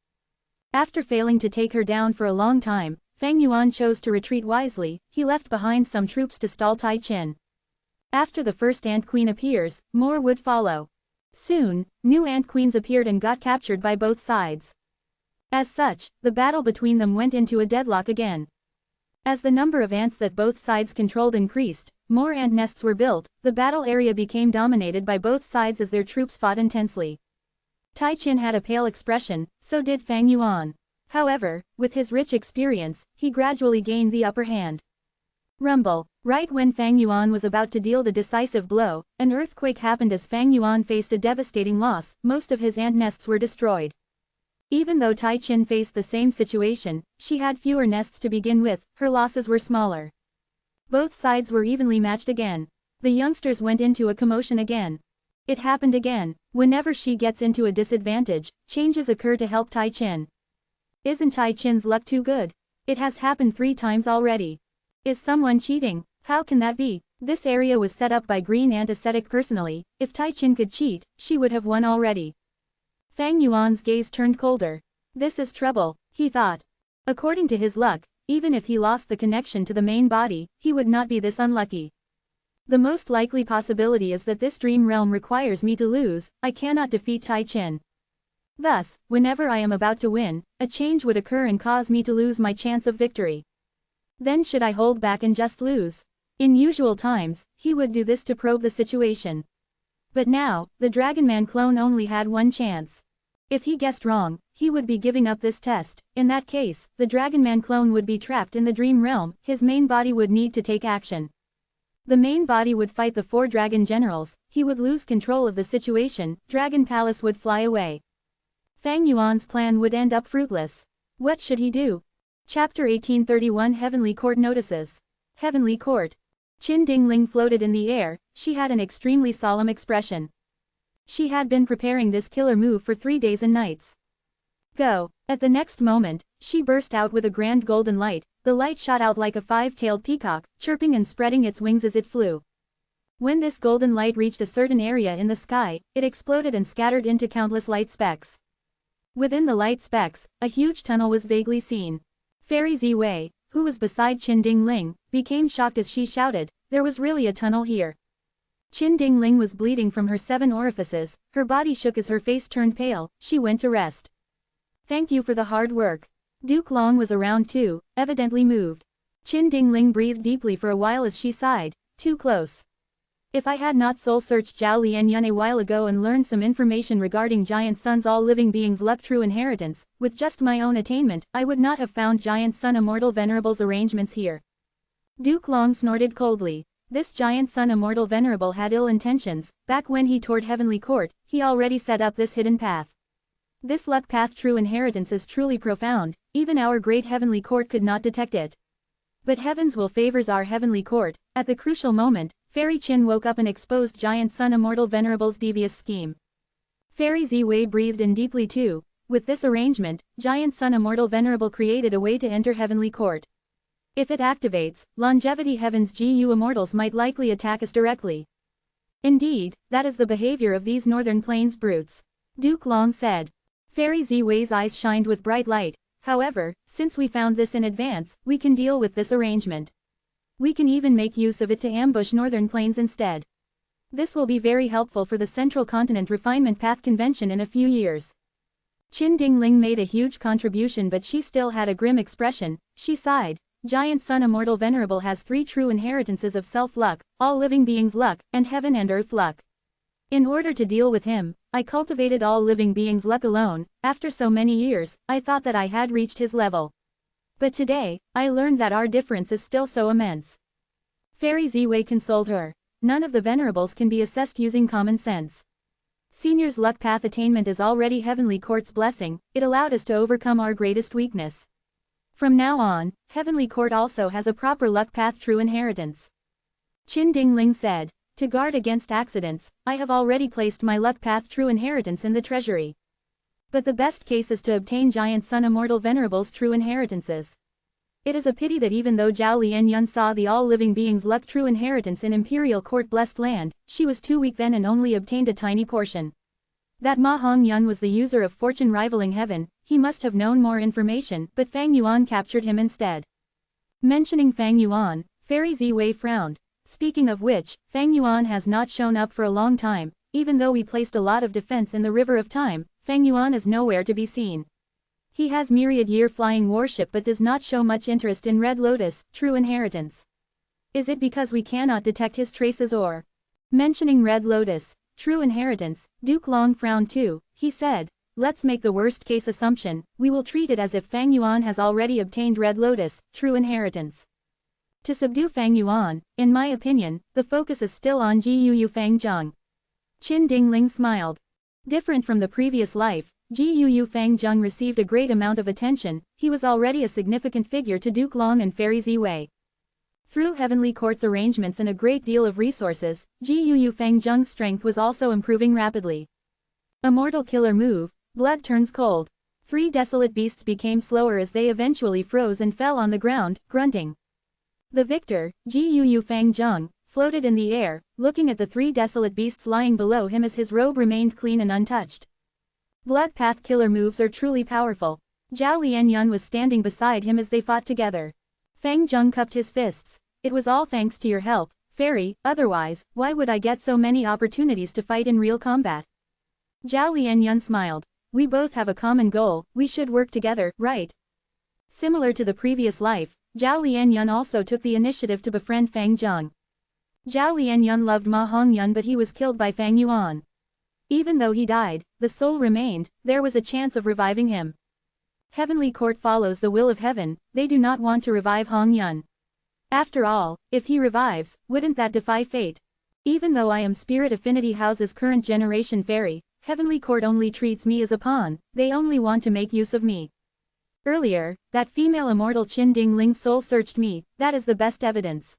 Speaker 1: After failing to take her down for a long time, Fang Yuan chose to retreat wisely. He left behind some troops to stall Tai Qin. After the first ant queen appears, more would follow. Soon, new ant queens appeared and got captured by both sides. As such, the battle between them went into a deadlock again. As the number of ants that both sides controlled increased, more ant nests were built. The battle area became dominated by both sides as their troops fought intensely. Tai Qin had a pale expression, so did Fang Yuan. However, with his rich experience, he gradually gained the upper hand. Rumble. Right when Fang Yuan was about to deal the decisive blow, an earthquake happened as Fang Yuan faced a devastating loss. Most of his ant nests were destroyed. Even though Tai Chin faced the same situation, she had fewer nests to begin with, her losses were smaller. Both sides were evenly matched again. The youngsters went into a commotion again. It happened again. Whenever she gets into a disadvantage, changes occur to help Tai Chin. Isn't Tai Chin's luck too good? It has happened 3 times already. Is someone cheating? How can that be? This area was set up by Green Ant Ascetic personally. If Tai Chin could cheat, she would have won already. Fang Yuan's gaze turned colder. This is trouble, he thought. According to his luck, even if he lost the connection to the main body, he would not be this unlucky. The most likely possibility is that this dream realm requires me to lose. I cannot defeat Tai Chin. Thus, whenever I am about to win, a change would occur and cause me to lose my chance of victory. Then should I hold back and just lose? In usual times, he would do this to probe the situation. But now, the Dragon Man clone only had one chance. If he guessed wrong, he would be giving up this test. In that case, the Dragon Man clone would be trapped in the dream realm, his main body would need to take action. The main body would fight the 4 dragon generals, he would lose control of the situation, Dragon Palace would fly away. Fang Yuan's plan would end up fruitless. What should he do? Chapter 1831 Heavenly Court Notices. Heavenly Court. Qin Dingling floated in the air, she had an extremely solemn expression. She had been preparing this killer move for 3 days and nights. Go. At the next moment, she burst out with a grand golden light, the light shot out like a 5-tailed peacock, chirping and spreading its wings as it flew. When this golden light reached a certain area in the sky, it exploded and scattered into countless light specks. Within the light specks, a huge tunnel was vaguely seen. Fairy Ziwei, who was beside Qin Dingling, became shocked as she shouted, there was really a tunnel here. Qin Dingling was bleeding from her 7 orifices, her body shook as her face turned pale, she went to rest. Thank you for the hard work. Duke Long was around too, evidently moved. Qin Dingling breathed deeply for a while as she sighed, too close. If I had not soul-searched Zhao Lian Yun a while ago and learned some information regarding Giant Sun's all living beings' luck true inheritance, with just my own attainment, I would not have found Giant Sun Immortal Venerable's arrangements here. Duke Long snorted coldly. This Giant Sun Immortal Venerable had ill intentions, back when he toured Heavenly Court, he already set up this hidden path. This luck path true inheritance is truly profound, even our great Heavenly Court could not detect it. But heavens will favors our Heavenly Court. At the crucial moment, Fairy Qin woke up and exposed Giant Sun Immortal Venerable's devious scheme. Fairy Ziwei breathed in deeply too. With this arrangement, Giant Sun Immortal Venerable created a way to enter Heavenly Court. If it activates, Longevity Heaven's GU Immortals might likely attack us directly. Indeed, that is the behavior of these Northern Plains brutes. Duke Long said. Fairy Ziwei's eyes shined with bright light. However, since we found this in advance, we can deal with this arrangement. We can even make use of it to ambush Northern Plains instead. This will be very helpful for the Central Continent Refinement Path Convention in a few years. Qin Dingling made a huge contribution, but she still had a grim expression. She sighed. Giant Sun Immortal Venerable has 3 true inheritances of self-luck, all living beings' luck, and heaven and earth luck. In order to deal with him, I cultivated all living beings' luck alone. After so many years, I thought that I had reached his level. But today, I learned that our difference is still so immense. Fairy Ziwei consoled her. None of the Venerables can be assessed using common sense. Senior's luck path attainment is already Heavenly Court's blessing, it allowed us to overcome our greatest weakness. From now on, Heavenly Court also has a proper luck path true inheritance. Qin Dingling said. To guard against accidents, I have already placed my luck path true inheritance in the treasury. But the best case is to obtain Giant Sun Immortal Venerable's true inheritances. It is a pity that even though Zhao Lian Yun saw the all-living beings' luck true inheritance in Imperial Court Blessed Land, she was too weak then and only obtained a tiny portion. That Ma Hong Yun was the user of fortune rivaling heaven, he must have known more information, but Fang Yuan captured him instead. Mentioning Fang Yuan, Fairy Ziwei frowned. Speaking of which, Fang Yuan has not shown up for a long time. Even though we placed a lot of defense in the River of Time, Fang Yuan is nowhere to be seen. He has myriad-year flying warship but does not show much interest in Red Lotus, true inheritance. Is it because we cannot detect his traces or? Mentioning Red Lotus, true inheritance, Duke Long frowned too. He said, let's make the worst-case assumption, we will treat it as if Fang Yuan has already obtained Red Lotus, true inheritance. To subdue Fang Yuan, in my opinion, the focus is still on Gu Fang Zheng. Qin Dingling smiled. Different from the previous life, Jiu Fang Zheng received a great amount of attention. He was already a significant figure to Duke Long and Fairy Ziwei. Through Heavenly Court's arrangements and a great deal of resources, Jiu Fang Zheng's strength was also improving rapidly. Immortal killer move, blood turns cold. 3 desolate beasts became slower as they eventually froze and fell on the ground, grunting. The victor, Jiu Fang Zheng, floated in the air, looking at the 3 desolate beasts lying below him as his robe remained clean and untouched. Blood path killer moves are truly powerful. Zhao Lianyun was standing beside him as they fought together. Fang Zheng cupped his fists. It was all thanks to your help, Fairy, otherwise, why would I get so many opportunities to fight in real combat? Zhao Lianyun smiled. We both have a common goal, we should work together, right? Similar to the previous life, Zhao Lianyun also took the initiative to befriend Fang Zheng. Zhao Lianyun loved Ma Hongyun but he was killed by Fang Yuan. Even though he died, the soul remained, there was a chance of reviving him. Heavenly Court follows the will of heaven, they do not want to revive Hongyun. After all, if he revives, wouldn't that defy fate? Even though I am Spirit Affinity House's current generation fairy, Heavenly Court only treats me as a pawn, they only want to make use of me. Earlier, that female immortal Qin Dingling's soul searched me, that is the best evidence.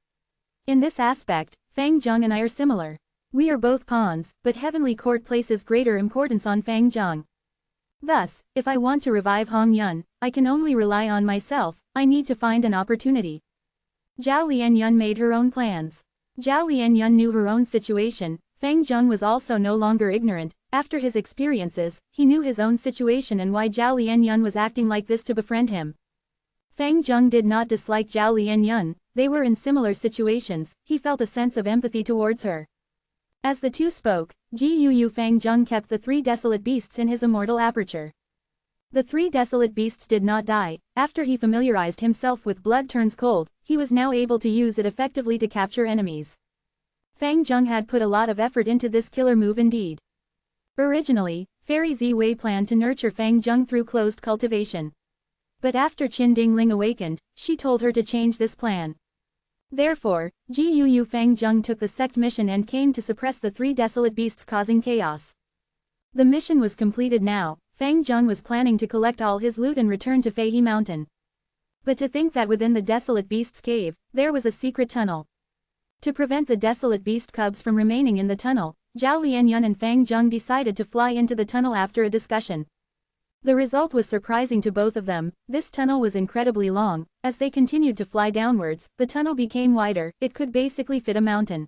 Speaker 1: In this aspect, Fang Zheng and I are similar. We are both pawns, but Heavenly Court places greater importance on Fang Zheng. Thus, if I want to revive Hongyun, I can only rely on myself, I need to find an opportunity. Zhao Lianyun made her own plans. Zhao Lianyun knew her own situation, Fang Zheng was also no longer ignorant. After his experiences, he knew his own situation and why Zhao Lianyun was acting like this to befriend him. Fang Zheng did not dislike Zhao Lianyun, they were in similar situations, he felt a sense of empathy towards her. As the two spoke, Jiu Fang Zheng kept the 3 desolate beasts in his immortal aperture. The 3 desolate beasts did not die. After he familiarized himself with blood turns cold, he was now able to use it effectively to capture enemies. Fang Zheng had put a lot of effort into this killer move indeed. Originally, Fairy Ziwei planned to nurture Fang Zheng through closed cultivation. But after Qin Dingling awakened, she told her to change this plan. Therefore, Jiu Fang Zheng took the sect mission and came to suppress the 3 desolate beasts causing chaos. The mission was completed now. Fang Zheng was planning to collect all his loot and return to Feihe Mountain. But to think that within the desolate beast's cave, there was a secret tunnel. To prevent the desolate beast cubs from remaining in the tunnel, Zhao Lianyun and Fang Zheng decided to fly into the tunnel after a discussion. The result was surprising to both of them. This tunnel was incredibly long. As they continued to fly downwards, the tunnel became wider, it could basically fit a mountain.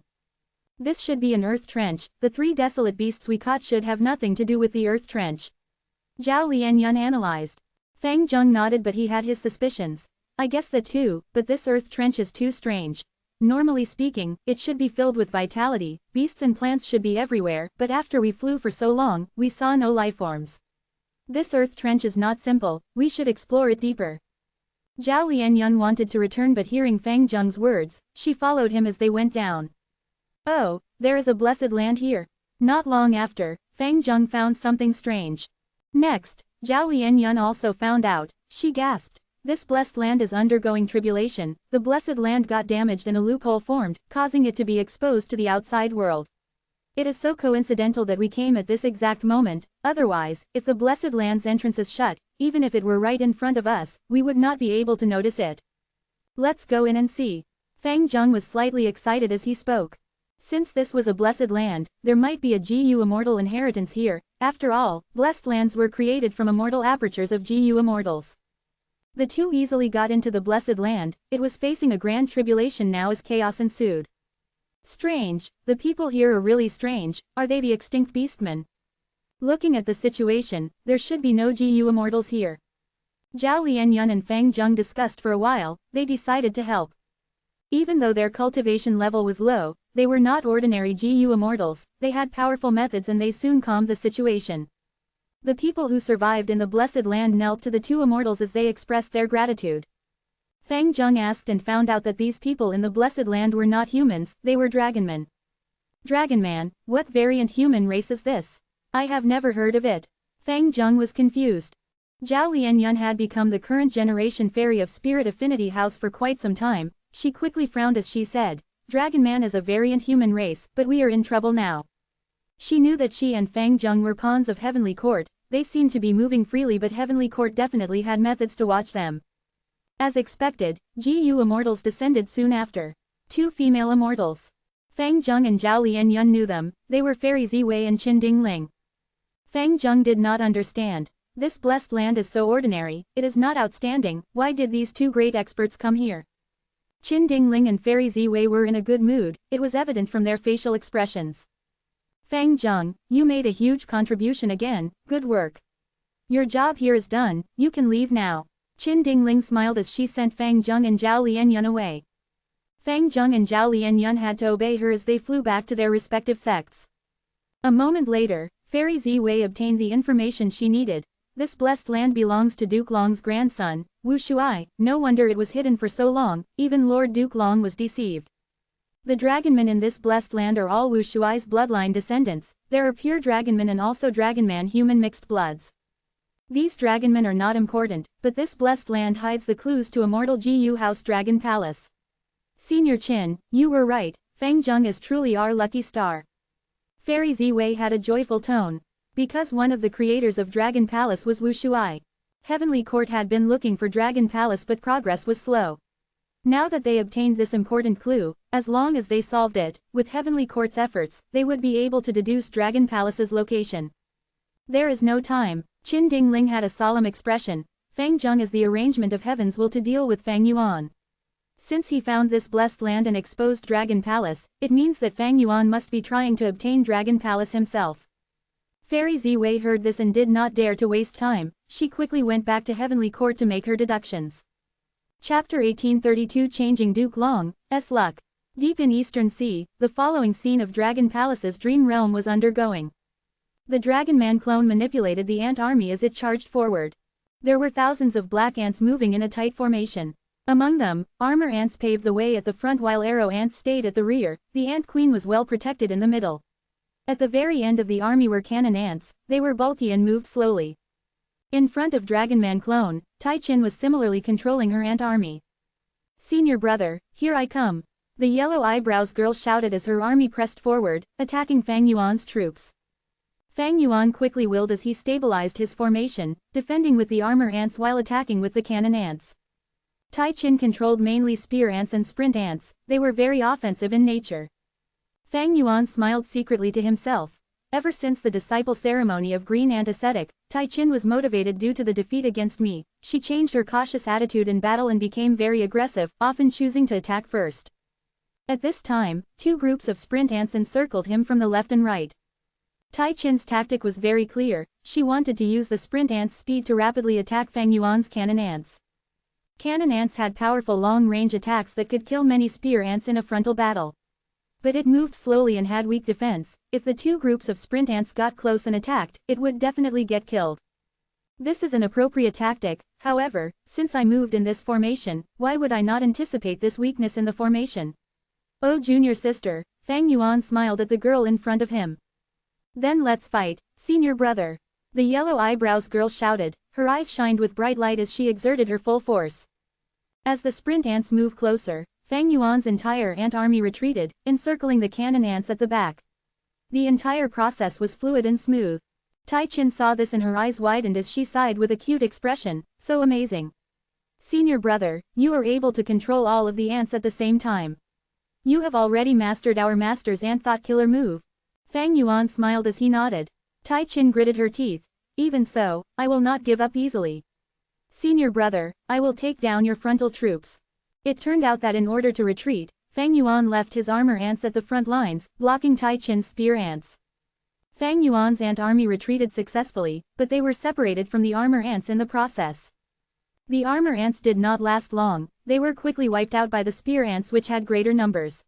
Speaker 1: This should be an earth trench, the 3 desolate beasts we caught should have nothing to do with the earth trench. Zhao Lianyun analyzed. Fang Zheng nodded but he had his suspicions. I guess that too, but this earth trench is too strange. Normally speaking, it should be filled with vitality, beasts and plants should be everywhere, but after we flew for so long, we saw no lifeforms. This earth trench is not simple, we should explore it deeper. Zhao Lianyun wanted to return but hearing Fang Zheng's words, she followed him as they went down. Oh, there is a blessed land here. Not long after, Fang Zheng found something strange. Next, Zhao Lianyun also found out, she gasped. This blessed land is undergoing tribulation, the blessed land got damaged and a loophole formed, causing it to be exposed to the outside world. It is so coincidental that we came at this exact moment, otherwise, if the blessed land's entrance is shut, even if it were right in front of us, we would not be able to notice it. Let's go in and see. Fang Zheng was slightly excited as he spoke. Since this was a blessed land, there might be a Jiu immortal inheritance here. After all, blessed lands were created from immortal apertures of Jiu immortals. The two easily got into the blessed land, it was facing a grand tribulation now as chaos ensued. Strange, the people here are really strange, are they the extinct beastmen? Looking at the situation, there should be no Jiu immortals here. Zhao Lianyun and Fang Zheng discussed for a while, they decided to help. Even though their cultivation level was low, they were not ordinary Jiu immortals, they had powerful methods and they soon calmed the situation. The people who survived in the blessed land knelt to the 2 immortals as they expressed their gratitude. Fang Zheng asked and found out that these people in the blessed land were not humans, they were dragonmen. Dragonman, what variant human race is this? I have never heard of it. Fang Zheng was confused. Zhao Lianyun had become the current generation fairy of Spirit Affinity House for quite some time. She quickly frowned as she said, Dragonman is a variant human race, but we are in trouble now. She knew that she and Fang Zheng were pawns of Heavenly Court, they seemed to be moving freely, but Heavenly Court definitely had methods to watch them. As expected, GU Immortals descended soon after. 2 female immortals. Fang Zheng and Zhao Lianyun knew them, they were Fairy Ziwei and Qin Dingling. Fang Zheng did not understand. This blessed land is so ordinary, it is not outstanding, why did these 2 great experts come here? Qin Dingling and Fairy Ziwei were in a good mood, it was evident from their facial expressions. Fang Zheng, you made a huge contribution again, good work. Your job here is done, you can leave now. Qin Dingling smiled as she sent Fang Zheng and Zhao Lianyun away. Fang Zheng and Zhao Lianyun had to obey her as they flew back to their respective sects. A moment later, Fairy Ziwei obtained the information she needed. This blessed land belongs to Duke Long's grandson, Wu Shuai, no wonder it was hidden for so long, even Lord Duke Long was deceived. The dragonmen in this blessed land are all Wu Shuai's bloodline descendants, there are pure dragonmen and also dragonman human mixed bloods. These dragonmen are not important, but this blessed land hides the clues to Immortal GU House Dragon Palace. Senior Qin, you were right, Fang Zheng is truly our lucky star. Fairy Ziwei had a joyful tone. Because one of the creators of Dragon Palace was Wu Shuai. Heavenly Court had been looking for Dragon Palace but progress was slow. Now that they obtained this important clue, as long as they solved it, with Heavenly Court's efforts, they would be able to deduce Dragon Palace's location. There is no time. Qin Dingling had a solemn expression. Fang Zheng is the arrangement of heavens will to deal with Fang Yuan. Since he found this blessed land and exposed Dragon Palace, it means that Fang Yuan must be trying to obtain Dragon Palace himself. Fairy Ziwei heard this and did not dare to waste time, she quickly went back to Heavenly Court to make her deductions. Chapter 1832 Changing Duke Long's Luck. Deep in Eastern Sea, the following scene of Dragon Palace's dream realm was undergoing. The Dragonman clone manipulated the ant army as it charged forward. There were thousands of black ants moving in a tight formation. Among them, armor ants paved the way at the front while arrow ants stayed at the rear, the ant queen was well protected in the middle. At the very end of the army were cannon ants, they were bulky and moved slowly. In front of Dragonman clone, Tai Qin was similarly controlling her ant army. Senior brother, here I come. The yellow eyebrows girl shouted as her army pressed forward, attacking Fang Yuan's troops. Fang Yuan quickly willed as he stabilized his formation, defending with the armor ants while attacking with the cannon ants. Tai Qin controlled mainly spear ants and sprint ants, they were very offensive in nature. Fang Yuan smiled secretly to himself. Ever since the disciple ceremony of Green Ant Ascetic, Tai Qin was motivated due to the defeat against me, she changed her cautious attitude in battle and became very aggressive, often choosing to attack first. At this time, 2 groups of sprint ants encircled him from the left and right. Tai Qin's tactic was very clear, she wanted to use the sprint ants' speed to rapidly attack Fang Yuan's cannon ants. Cannon ants had powerful long-range attacks that could kill many spear ants in a frontal battle. But it moved slowly and had weak defense, if the 2 groups of sprint ants got close and attacked, it would definitely get killed. This is an appropriate tactic, however, since I moved in this formation, why would I not anticipate this weakness in the formation? Oh junior sister, Fang Yuan smiled at the girl in front of him. Then let's fight, senior brother. The yellow eyebrows girl shouted, her eyes shined with bright light as she exerted her full force. As the sprint ants moved closer, Fang Yuan's entire ant army retreated, encircling the cannon ants at the back. The entire process was fluid and smooth. Tai Qin saw this and her eyes widened as she sighed with a cute expression, so amazing. Senior brother, you are able to control all of the ants at the same time. You have already mastered our master's ant thought killer move. Fang Yuan smiled as he nodded. Tai Qin gritted her teeth. Even so, I will not give up easily. Senior brother, I will take down your frontal troops. It turned out that in order to retreat, Fang Yuan left his armor ants at the front lines, blocking Tai Qin's spear ants. Fang Yuan's ant army retreated successfully, but they were separated from the armor ants in the process. The armor ants did not last long, they were quickly wiped out by the spear ants which had greater numbers.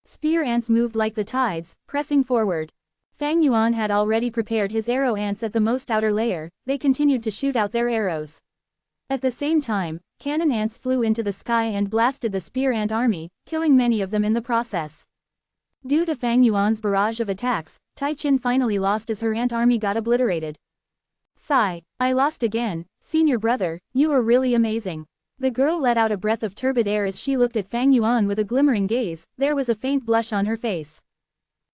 Speaker 1: Spear ants moved like the tides, pressing forward. Fang Yuan had already prepared his arrow ants at the most outer layer, they continued to shoot out their arrows. At the same time, cannon ants flew into the sky and blasted the spear ant army, killing many of them in the process. Due to Fang Yuan's barrage of attacks, Tai Qin finally lost as her ant army got obliterated. Sigh, I lost again, senior brother, you are really amazing. The girl let out a breath of turbid air as she looked at Fang Yuan with a glimmering gaze, there was a faint blush on her face.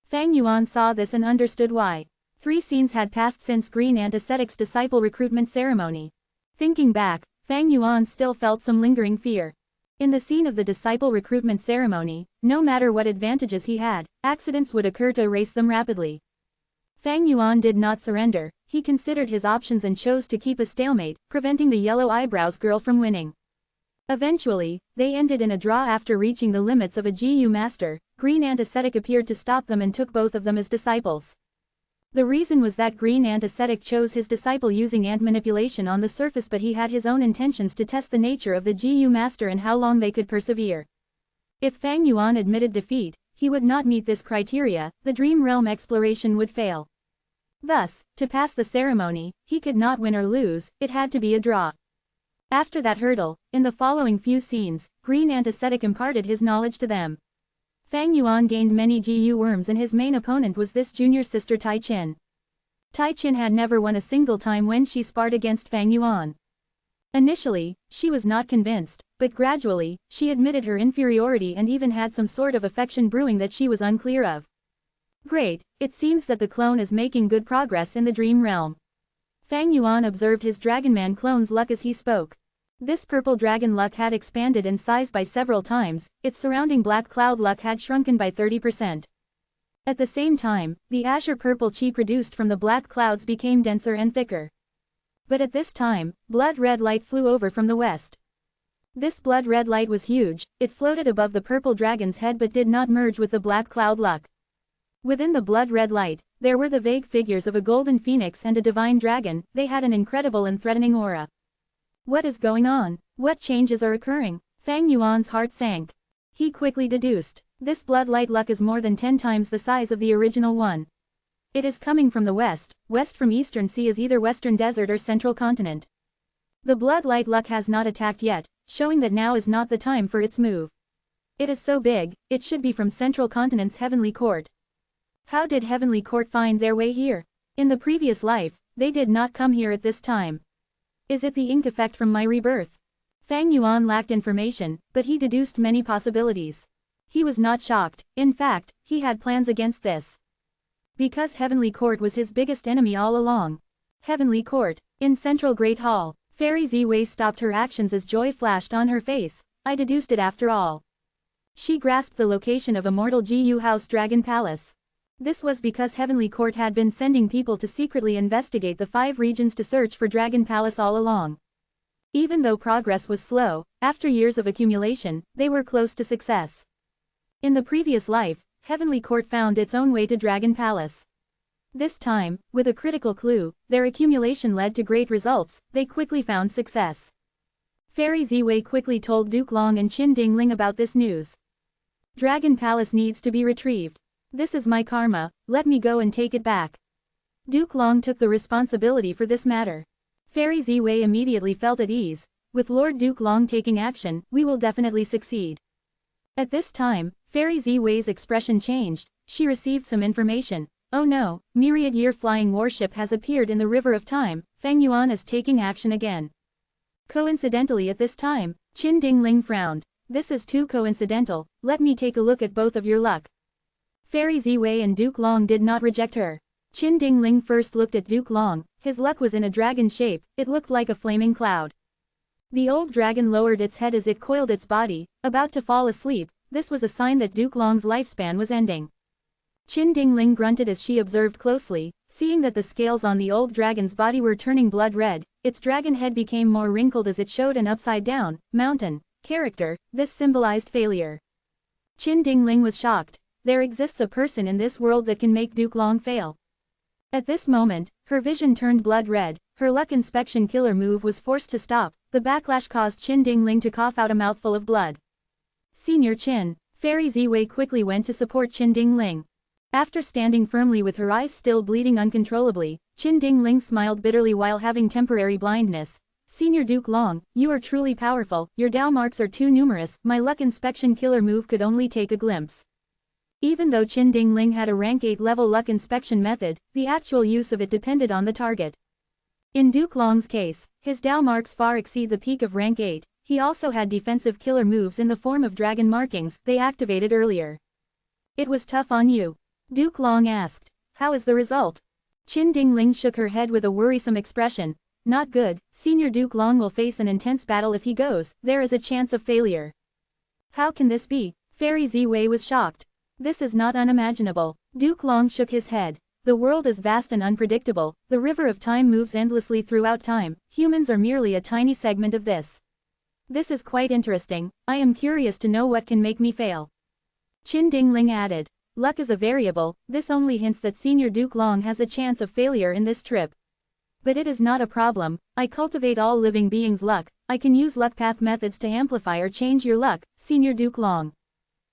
Speaker 1: Fang Yuan saw this and understood why. 3 scenes had passed since Green Ant Ascetic's disciple recruitment ceremony. Thinking back, Fang Yuan still felt some lingering fear. In the scene of the disciple recruitment ceremony, no matter what advantages he had, accidents would occur to erase them rapidly. Fang Yuan did not surrender. He considered his options and chose to keep a stalemate, preventing the yellow eyebrows girl from winning. Eventually, they ended in a draw after reaching the limits of a GU master. Green Ant Ascetic appeared to stop them and took both of them as disciples. The reason was that Green Ant Ascetic chose his disciple using ant manipulation on the surface, but he had his own intentions to test the nature of the GU master and how long they could persevere. If Fang Yuan admitted defeat, he would not meet this criteria, the dream realm exploration would fail. Thus, to pass the ceremony, he could not win or lose, it had to be a draw. After that hurdle, in the following few scenes, Green Ant Ascetic imparted his knowledge to them. Fang Yuan gained many GU worms and his main opponent was this junior sister Tai Qin. Tai Qin had never won a single time when she sparred against Fang Yuan. Initially, she was not convinced, but gradually, she admitted her inferiority and even had some sort of affection brewing that she was unclear of. Great, it seems that the clone is making good progress in the dream realm. Fang Yuan observed his Dragonman clone's luck as he spoke. This purple dragon luck had expanded in size by several times, its surrounding black cloud luck had shrunken by 30%. At the same time, the azure purple chi produced from the black clouds became denser and thicker. But at this time, blood red light flew over from the west. This blood red light was huge, it floated above the purple dragon's head but did not merge with the black cloud luck. Within the blood red light, there were the vague figures of a golden phoenix and a divine dragon. They had an incredible and threatening aura. What is going on? What changes are occurring? Fang Yuan's heart sank. He quickly deduced. This blood light luck is more than 10 times the size of the original one. It is coming from the west. West from Eastern Sea is either Western Desert or Central Continent. The blood light luck has not attacked yet, showing that now is not the time for its move. It is so big, it should be from Central Continent's Heavenly Court. How did Heavenly Court find their way here? In the previous life, they did not come here at this time. Is it the ink effect from my rebirth? Fang Yuan lacked information, but he deduced many possibilities. He was not shocked, in fact, he had plans against this. Because Heavenly Court was his biggest enemy all along. Heavenly Court, in Central Great Hall, Fairy Ziwei stopped her actions as joy flashed on her face. I deduced it after all. She grasped the location of Immortal GU House Dragon Palace. This was because Heavenly Court had been sending people to secretly investigate the 5 regions to search for Dragon Palace all along. Even though progress was slow, after years of accumulation, they were close to success. In the previous life, Heavenly Court found its own way to Dragon Palace. This time, with a critical clue, their accumulation led to great results. They quickly found success. Fairy Ziwei quickly told Duke Long and Qin Dingling about this news. Dragon Palace needs to be retrieved. This is my karma, let me go and take it back. Duke Long took the responsibility for this matter. Fairy Ziwei immediately felt at ease. With Lord Duke Long taking action, we will definitely succeed. At this time, Fairy Ziwei's expression changed. She received some information. Oh no, myriad-year flying warship has appeared in the River of Time. Fang Yuan is taking action again. Coincidentally at this time, Qin Dingling frowned. This is too coincidental, let me take a look at both of your luck. Fairy Ziwei and Duke Long did not reject her. Qin Dingling first looked at Duke Long. His luck was in a dragon shape, it looked like a flaming cloud. The old dragon lowered its head as it coiled its body, about to fall asleep. This was a sign that Duke Long's lifespan was ending. Qin Dingling grunted as she observed closely, seeing that the scales on the old dragon's body were turning blood red. Its dragon head became more wrinkled as it showed an upside-down mountain character. This symbolized failure. Qin Dingling was shocked. There exists a person in this world that can make Duke Long fail. At this moment, her vision turned blood red. Her luck inspection killer move was forced to stop. The backlash caused Qin Dingling to cough out a mouthful of blood. Senior Qin, Fairy Ziwei quickly went to support Qin Dingling. After standing firmly with her eyes still bleeding uncontrollably, Qin Dingling smiled bitterly while having temporary blindness. Senior Duke Long, you are truly powerful, your Dao marks are too numerous, my luck inspection killer move could only take a glimpse. Even though Qin Dingling had a rank 8 level luck inspection method, the actual use of it depended on the target. In Duke Long's case, his Dao marks far exceed the peak of rank 8, he also had defensive killer moves in the form of dragon markings they activated earlier. It was tough on you? Duke Long asked. How is the result? Qin Dingling shook her head with a worrisome expression. Not good, Senior Duke Long will face an intense battle if he goes, there is a chance of failure. How can this be? Fairy Ziwei was shocked. This is not unimaginable. Duke Long shook his head. The world is vast and unpredictable, the river of time moves endlessly throughout time, humans are merely a tiny segment of this. This is quite interesting, I am curious to know what can make me fail. Qin Dingling added. Luck is a variable, this only hints that Senior Duke Long has a chance of failure in this trip. But it is not a problem, I cultivate all living beings' luck, I can use luck path methods to amplify or change your luck, Senior Duke Long.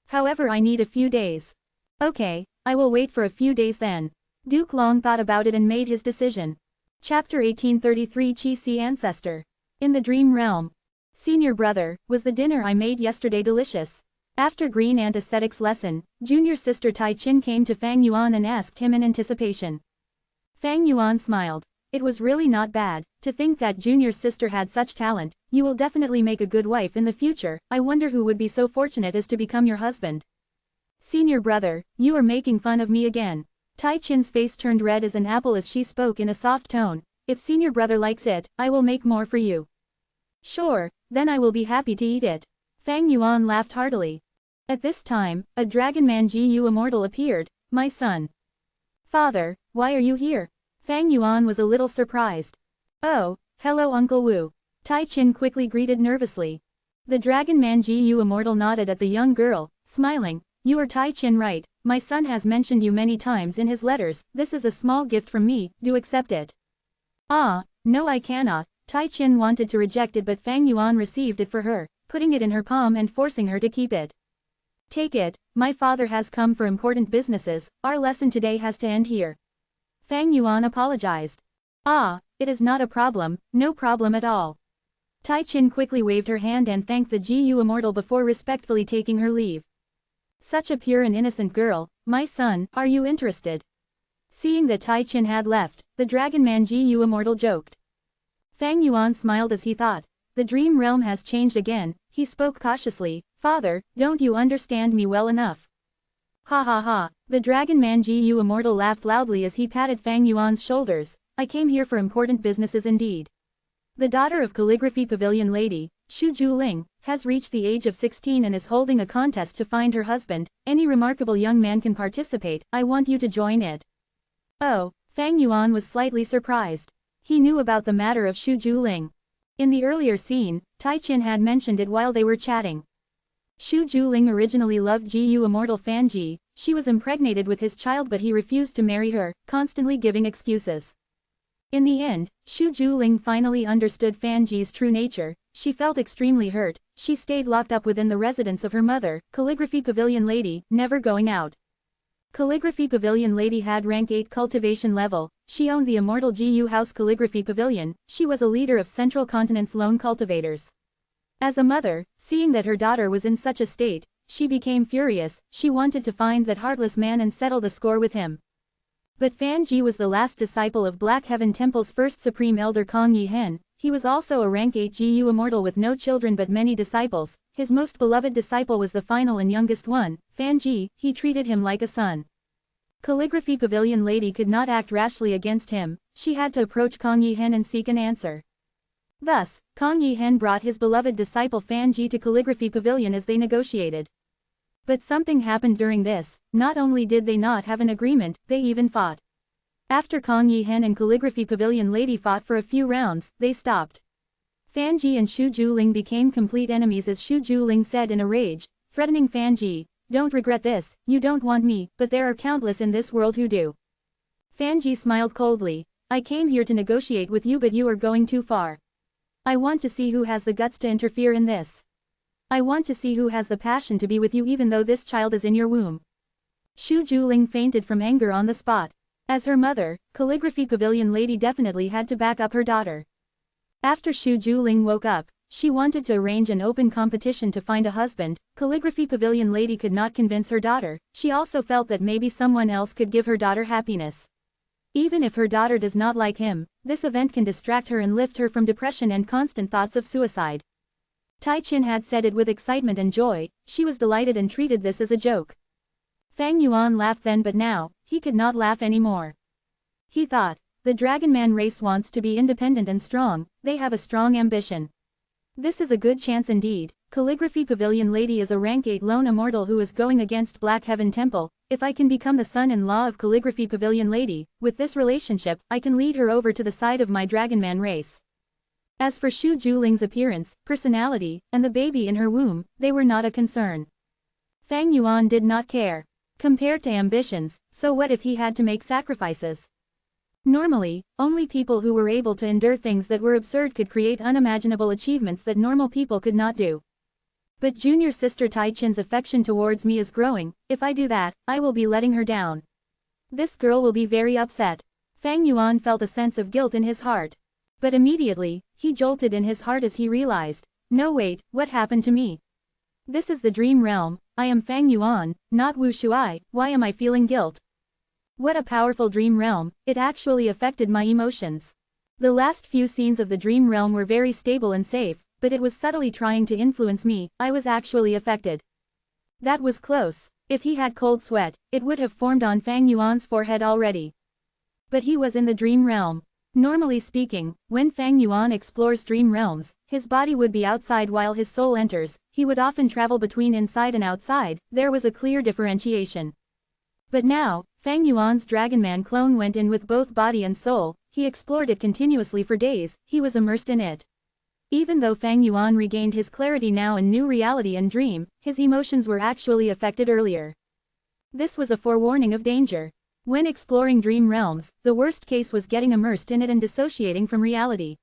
Speaker 1: However, I need a few days. Okay, I will wait for a few days then. Duke Long thought about it and made his decision. Chapter 1833 Chi Si Ancestor. In the Dream Realm. Senior brother, was the dinner I made yesterday delicious? After Green Ant Ascetics lesson, junior sister Tai Chin came to Fang Yuan and asked him in anticipation. Fang Yuan smiled. It was really not bad, to think that junior sister had such talent, you will definitely make a good wife in the future, I wonder who would be so fortunate as to become your husband. Senior brother, you are making fun of me again. Tai Chin's face turned red as an apple as she spoke in a soft tone. If senior brother likes it, I will make more for you. Sure, then I will be happy to eat it. Fang Yuan laughed heartily. At this time, a dragon man Gu Immortal appeared. My son. Father, why are you here? Fang Yuan was a little surprised. Oh, hello Uncle Wu. Tai Chin quickly greeted nervously. The dragon man Gu Immortal nodded at the young girl, smiling. You are Tai Chin, right? My son has mentioned you many times in his letters, this is a small gift from me, do accept it. Ah, no I cannot. Tai Chin wanted to reject it but Fang Yuan received it for her, putting it in her palm and forcing her to keep it. Take it, my father has come for important businesses, our lesson today has to end here. Fang Yuan apologized. Ah, it is not a problem, no problem at all. Tai Chin quickly waved her hand and thanked the Gu Immortal before respectfully taking her leave. Such a pure and innocent girl, my son, are you interested? Seeing that Tai Chin had left, the dragon man Gu Immortal joked. Fang Yuan smiled as he thought, the dream realm has changed again, he spoke cautiously, father, don't you understand me well enough? Ha ha ha, the dragon man Gu Immortal laughed loudly as he patted Fang Yuan's shoulders, I came here for important businesses indeed. The daughter of Calligraphy Pavilion Lady, Shu Juling, has reached the age of 16 and is holding a contest to find her husband, any remarkable young man can participate, I want you to join it. Oh, Fang Yuan was slightly surprised. He knew about the matter of Shu Juling. In the earlier scene, Tai Chin had mentioned it while they were chatting. Shu Juling originally loved Gu Immortal Fanji, she was impregnated with his child but he refused to marry her, constantly giving excuses. In the end, Shu Juling finally understood Fanji's true nature, she felt extremely hurt, she stayed locked up within the residence of her mother, Calligraphy Pavilion Lady, never going out. Calligraphy Pavilion Lady had rank 8 cultivation level, she owned the Immortal Gu House Calligraphy Pavilion, she was a leader of Central Continent's lone cultivators. As a mother, seeing that her daughter was in such a state, she became furious, she wanted to find that heartless man and settle the score with him. But Fan Ji was the last disciple of Black Heaven Temple's first Supreme Elder Kong Yi Hen, he was also a rank 8 Gu Immortal with no children but many disciples, his most beloved disciple was the final and youngest one, Fan Ji, he treated him like a son. Calligraphy Pavilion Lady could not act rashly against him, she had to approach Kong Yi Hen and seek an answer. Thus, Kong Yi Hen brought his beloved disciple Fan Ji to Calligraphy Pavilion as they negotiated. But something happened during this, not only did they not have an agreement, they even fought. After Kong Yi Hen and Calligraphy Pavilion Lady fought for a few rounds, they stopped. Fan Ji and Shu Juling became complete enemies as Shu Juling said in a rage, threatening Fan Ji, don't regret this, you don't want me, but there are countless in this world who do. Fan Ji smiled coldly, I came here to negotiate with you but you are going too far. I want to see who has the guts to interfere in this. I want to see who has the passion to be with you even though this child is in your womb. Shu Juling fainted from anger on the spot. As her mother, Calligraphy Pavilion Lady definitely had to back up her daughter. After Shu Juling woke up, she wanted to arrange an open competition to find a husband, Calligraphy Pavilion Lady could not convince her daughter, she also felt that maybe someone else could give her daughter happiness. Even if her daughter does not like him, this event can distract her and lift her from depression and constant thoughts of suicide. Tai Chin had said it with excitement and joy, she was delighted and treated this as a joke. Fang Yuan laughed then but now, he could not laugh anymore. He thought. The Dragon Man race wants to be independent and strong, they have a strong ambition. This is a good chance indeed. Calligraphy Pavilion Lady is a rank 8 lone immortal who is going against Black Heaven Temple. If I can become the son-in-law of Calligraphy Pavilion Lady, with this relationship, I can lead her over to the side of my Dragon Man race. As for Shu Juling's appearance, personality, and the baby in her womb, they were not a concern. Fang Yuan did not care. Compared to ambitions, so what if he had to make sacrifices? Normally, only people who were able to endure things that were absurd could create unimaginable achievements that normal people could not do. But junior sister Tai Chin's affection towards me is growing. If I do that, I will be letting her down. This girl will be very upset. Fang Yuan felt a sense of guilt in his heart. But immediately, he jolted in his heart as he realized, no wait, what happened to me? This is the dream realm, I am Fang Yuan, not Wu Shuai, why am I feeling guilt? What a powerful dream realm, it actually affected my emotions. The last few scenes of the dream realm were very stable and safe, but it was subtly trying to influence me, I was actually affected. That was close. If he had cold sweat, it would have formed on Fang Yuan's forehead already. But he was in the dream realm. Normally speaking, when Fang Yuan explores dream realms, his body would be outside while his soul enters, he would often travel between inside and outside, there was a clear differentiation. But now, Fang Yuan's Dragon Man clone went in with both body and soul, he explored it continuously for days, he was immersed in it. Even though Fang Yuan regained his clarity now in new reality and dream, his emotions were actually affected earlier. This was a forewarning of danger. When exploring dream realms, the worst case was getting immersed in it and dissociating from reality.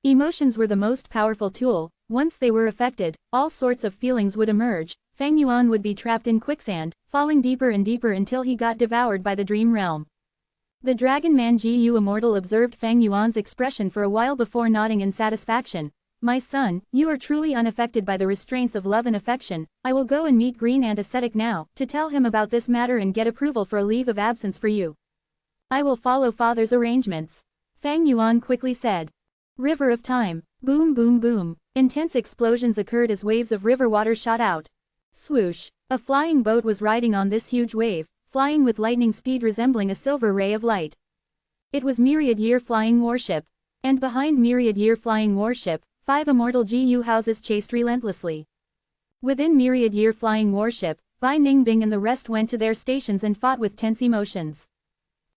Speaker 1: Emotions were the most powerful tool. Once they were affected, all sorts of feelings would emerge. Fang Yuan would be trapped in quicksand, falling deeper and deeper until he got devoured by the dream realm. The Dragon Man Gu Immortal observed Fang Yuan's expression for a while before nodding in satisfaction. My son, you are truly unaffected by the restraints of love and affection. I will go and meet Green Ant Ascetic now, to tell him about this matter and get approval for a leave of absence for you. I will follow father's arrangements. Fang Yuan quickly said. River of Time. Boom boom boom. Intense explosions occurred as waves of river water shot out. Swoosh. A flying boat was riding on this huge wave, flying with lightning speed resembling a silver ray of light. It was Myriad Year Flying Warship. And behind Myriad Year Flying Warship, 5 immortal GU houses chased relentlessly. Within Myriad Year Flying Warship, Bai Ningbing and the rest went to their stations and fought with tense emotions.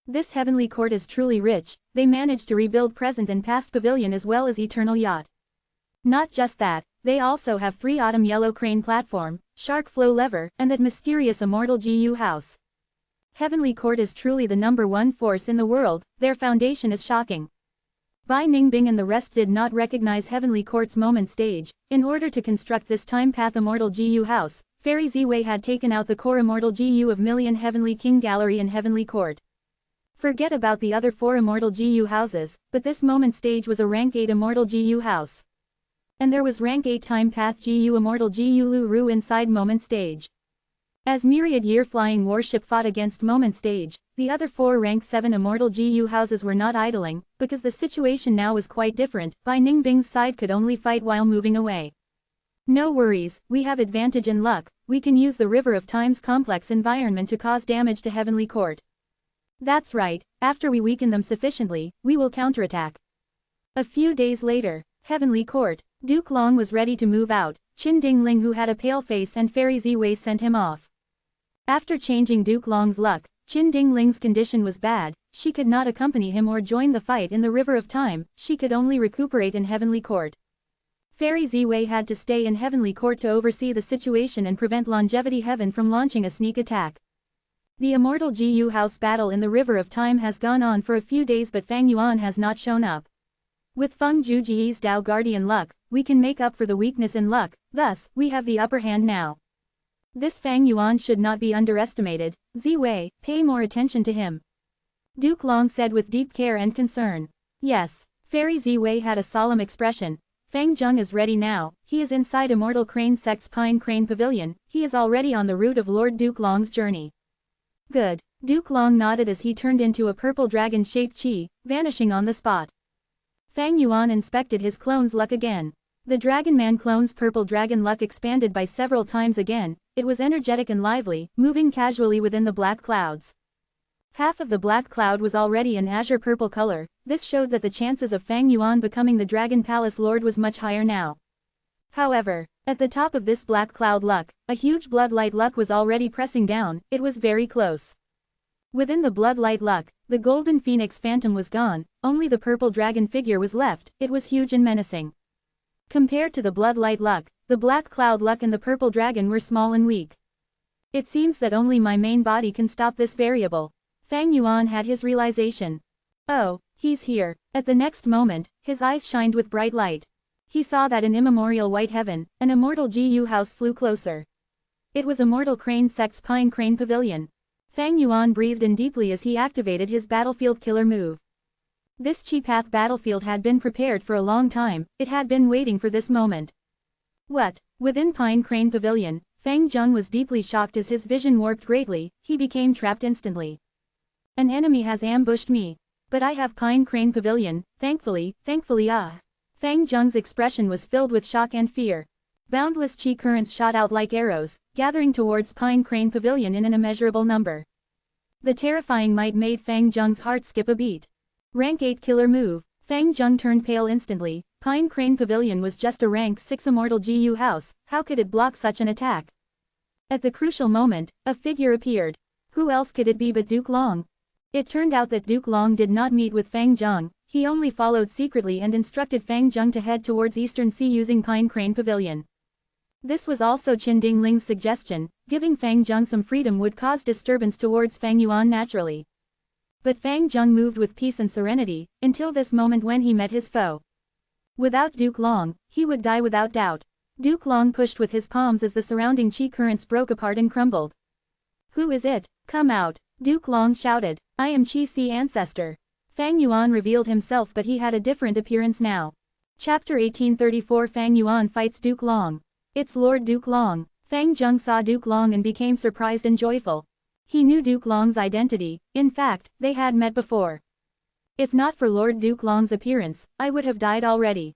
Speaker 1: This heavenly court is truly rich, they managed to rebuild present and past pavilion as well as eternal yacht. Not just that, they also have 3 autumn yellow crane platform, shark flow lever, and that mysterious immortal GU house. Heavenly court is truly the #1 force in the world, their foundation is shocking. Bai Ningbing and the rest did not recognize Heavenly Court's moment stage. In order to construct this time path immortal GU house, Fairy Ziwei had taken out the core immortal GU of Million Heavenly King Gallery and Heavenly Court. Forget about the other 4 immortal GU houses, but this moment stage was a rank 8 immortal GU house. And there was rank 8 time path GU immortal GU Lu Ru inside moment stage. As Myriad Year Flying Warship fought against moment stage, the other 4 rank 7 immortal GU houses were not idling, because the situation now was quite different. Bai Ningbing's side could only fight while moving away. No worries, we have advantage in luck, we can use the River of Time's complex environment to cause damage to Heavenly Court. That's right, after we weaken them sufficiently, we will counterattack. A few days later, Heavenly Court, Duke Long was ready to move out. Qin Dingling, who had a pale face, and Fairy Ziwei sent him off. After changing Duke Long's luck, Qin Dingling's condition was bad, she could not accompany him or join the fight in the River of Time, she could only recuperate in Heavenly Court. Fairy Ziwei had to stay in Heavenly Court to oversee the situation and prevent Longevity Heaven from launching a sneak attack. The Immortal GU House battle in the River of Time has gone on for a few days, but Fang Yuan has not shown up. With Feng Juji's Dao Guardian luck, we can make up for the weakness in luck, thus, we have the upper hand now. This Fang Yuan should not be underestimated. Ziwei, pay more attention to him. Duke Long said with deep care and concern. Yes. Fairy Ziwei had a solemn expression. Fang Zheng is ready now, he is inside Immortal Crane Sect's Pine Crane Pavilion, he is already on the route of Lord Duke Long's journey. Good. Duke Long nodded as he turned into a purple dragon-shaped chi, vanishing on the spot. Fang Yuan inspected his clone's luck again. The Dragon Man clone's purple dragon luck expanded by several times again, it was energetic and lively, moving casually within the black clouds. Half of the black cloud was already an azure-purple color. This showed that the chances of Fang Yuan becoming the Dragon Palace Lord was much higher now. However, at the top of this black cloud luck, a huge bloodlight luck was already pressing down. It was very close. Within the bloodlight luck, the golden phoenix phantom was gone, only the purple dragon figure was left. It was huge and menacing. Compared to the bloodlight luck, the black cloud luck and the purple dragon were small and weak. It seems that only my main body can stop this variable. Fang Yuan had his realization. Oh, he's here. At the next moment, his eyes shined with bright light. He saw that in immemorial white heaven, an immortal GU house flew closer. It was Immortal Crane Sect's Pine Crane Pavilion. Fang Yuan breathed in deeply as he activated his battlefield killer move. This Chi Path battlefield had been prepared for a long time. It had been waiting for this moment. What? Within Pine Crane Pavilion, Fang Zheng was deeply shocked as his vision warped greatly. He became trapped instantly. An enemy has ambushed me. But I have Pine Crane Pavilion, thankfully. Fang Zheng's expression was filled with shock and fear. Boundless chi currents shot out like arrows, gathering towards Pine Crane Pavilion in an immeasurable number. The terrifying might made Fang Zheng's heart skip a beat. Rank 8 killer move. Fang Zheng turned pale instantly. Pine Crane Pavilion was just a rank 6 immortal GU house. How could it block such an attack? At the crucial moment, a figure appeared. Who else could it be but Duke Long? It turned out that Duke Long did not meet with Fang Zheng. He only followed secretly and instructed Fang Zheng to head towards Eastern Sea using Pine Crane Pavilion. This was also Qin Dingling's suggestion. Giving Fang Zheng some freedom would cause disturbance towards Fang Yuan naturally. But Fang Zheng moved with peace and serenity, until this moment when he met his foe. Without Duke Long, he would die without doubt. Duke Long pushed with his palms as the surrounding chi currents broke apart and crumbled. Who is it? Come out! Duke Long shouted. I am Chi Si Ancestor. Fang Yuan revealed himself, but he had a different appearance now. Chapter 1834 Fang Yuan fights Duke Long. It's Lord Duke Long. Fang Zheng saw Duke Long and became surprised and joyful. He knew Duke Long's identity. In fact, they had met before. If not for Lord Duke Long's appearance, I would have died already.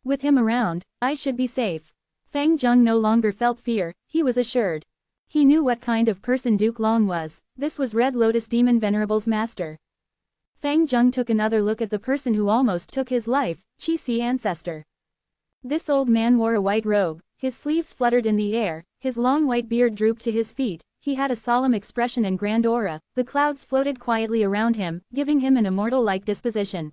Speaker 1: With him around, I should be safe. Fang Zheng no longer felt fear. He was assured. He knew what kind of person Duke Long was. This was Red Lotus Demon Venerable's master. Fang Zheng took another look at the person who almost took his life, Chi Si Ancestor. This old man wore a white robe, his sleeves fluttered in the air, his long white beard drooped to his feet, he had a solemn expression and grand aura, the clouds floated quietly around him, giving him an immortal-like disposition.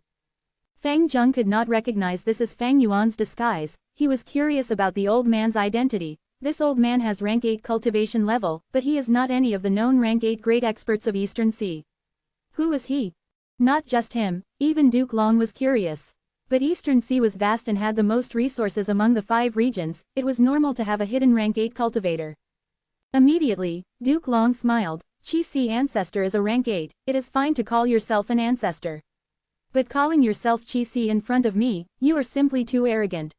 Speaker 1: Fang Zheng could not recognize this as Fang Yuan's disguise. He was curious about the old man's identity. This old man has rank 8 cultivation level, but he is not any of the known rank 8 great experts of Eastern Sea. Who is he? Not just him, even Duke Long was curious. But Eastern Sea was vast and had the most resources among the 5 regions. It was normal to have a hidden rank 8 cultivator. Immediately, Duke Long smiled. Chi Si Ancestor is a rank 8, it is fine to call yourself an ancestor. But calling yourself Chi Si in front of me, you are simply too arrogant.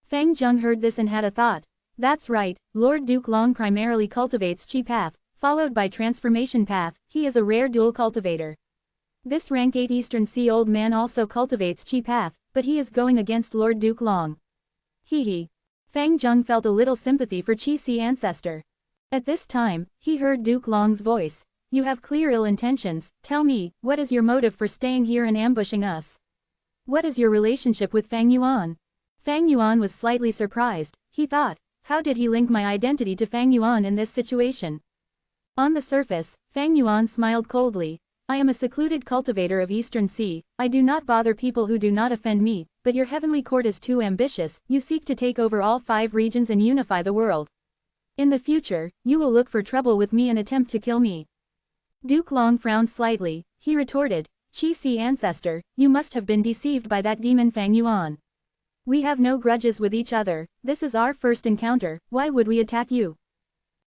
Speaker 1: Fang Zheng heard this and had a thought. That's right, Lord Duke Long primarily cultivates Chi Path, followed by Transformation Path. He is a rare dual cultivator. This rank 8 Eastern Sea old man also cultivates Chi Path, but he is going against Lord Duke Long. Hee. Fang Zheng felt a little sympathy for Chi Si Ancestor. At this time, he heard Duke Long's voice. You have clear ill intentions. Tell me, what is your motive for staying here and ambushing us? What is your relationship with Fang Yuan? Fang Yuan was slightly surprised. He thought, how did he link my identity to Fang Yuan in this situation? On the surface, Fang Yuan smiled coldly. I am a secluded cultivator of Eastern Sea. I do not bother people who do not offend me, but your heavenly court is too ambitious. You seek to take over all 5 regions and unify the world. In the future, you will look for trouble with me and attempt to kill me. Duke Long frowned slightly. He retorted, Chi Si Ancestor, you must have been deceived by that demon Fang Yuan. We have no grudges with each other. This is our first encounter. Why would we attack you?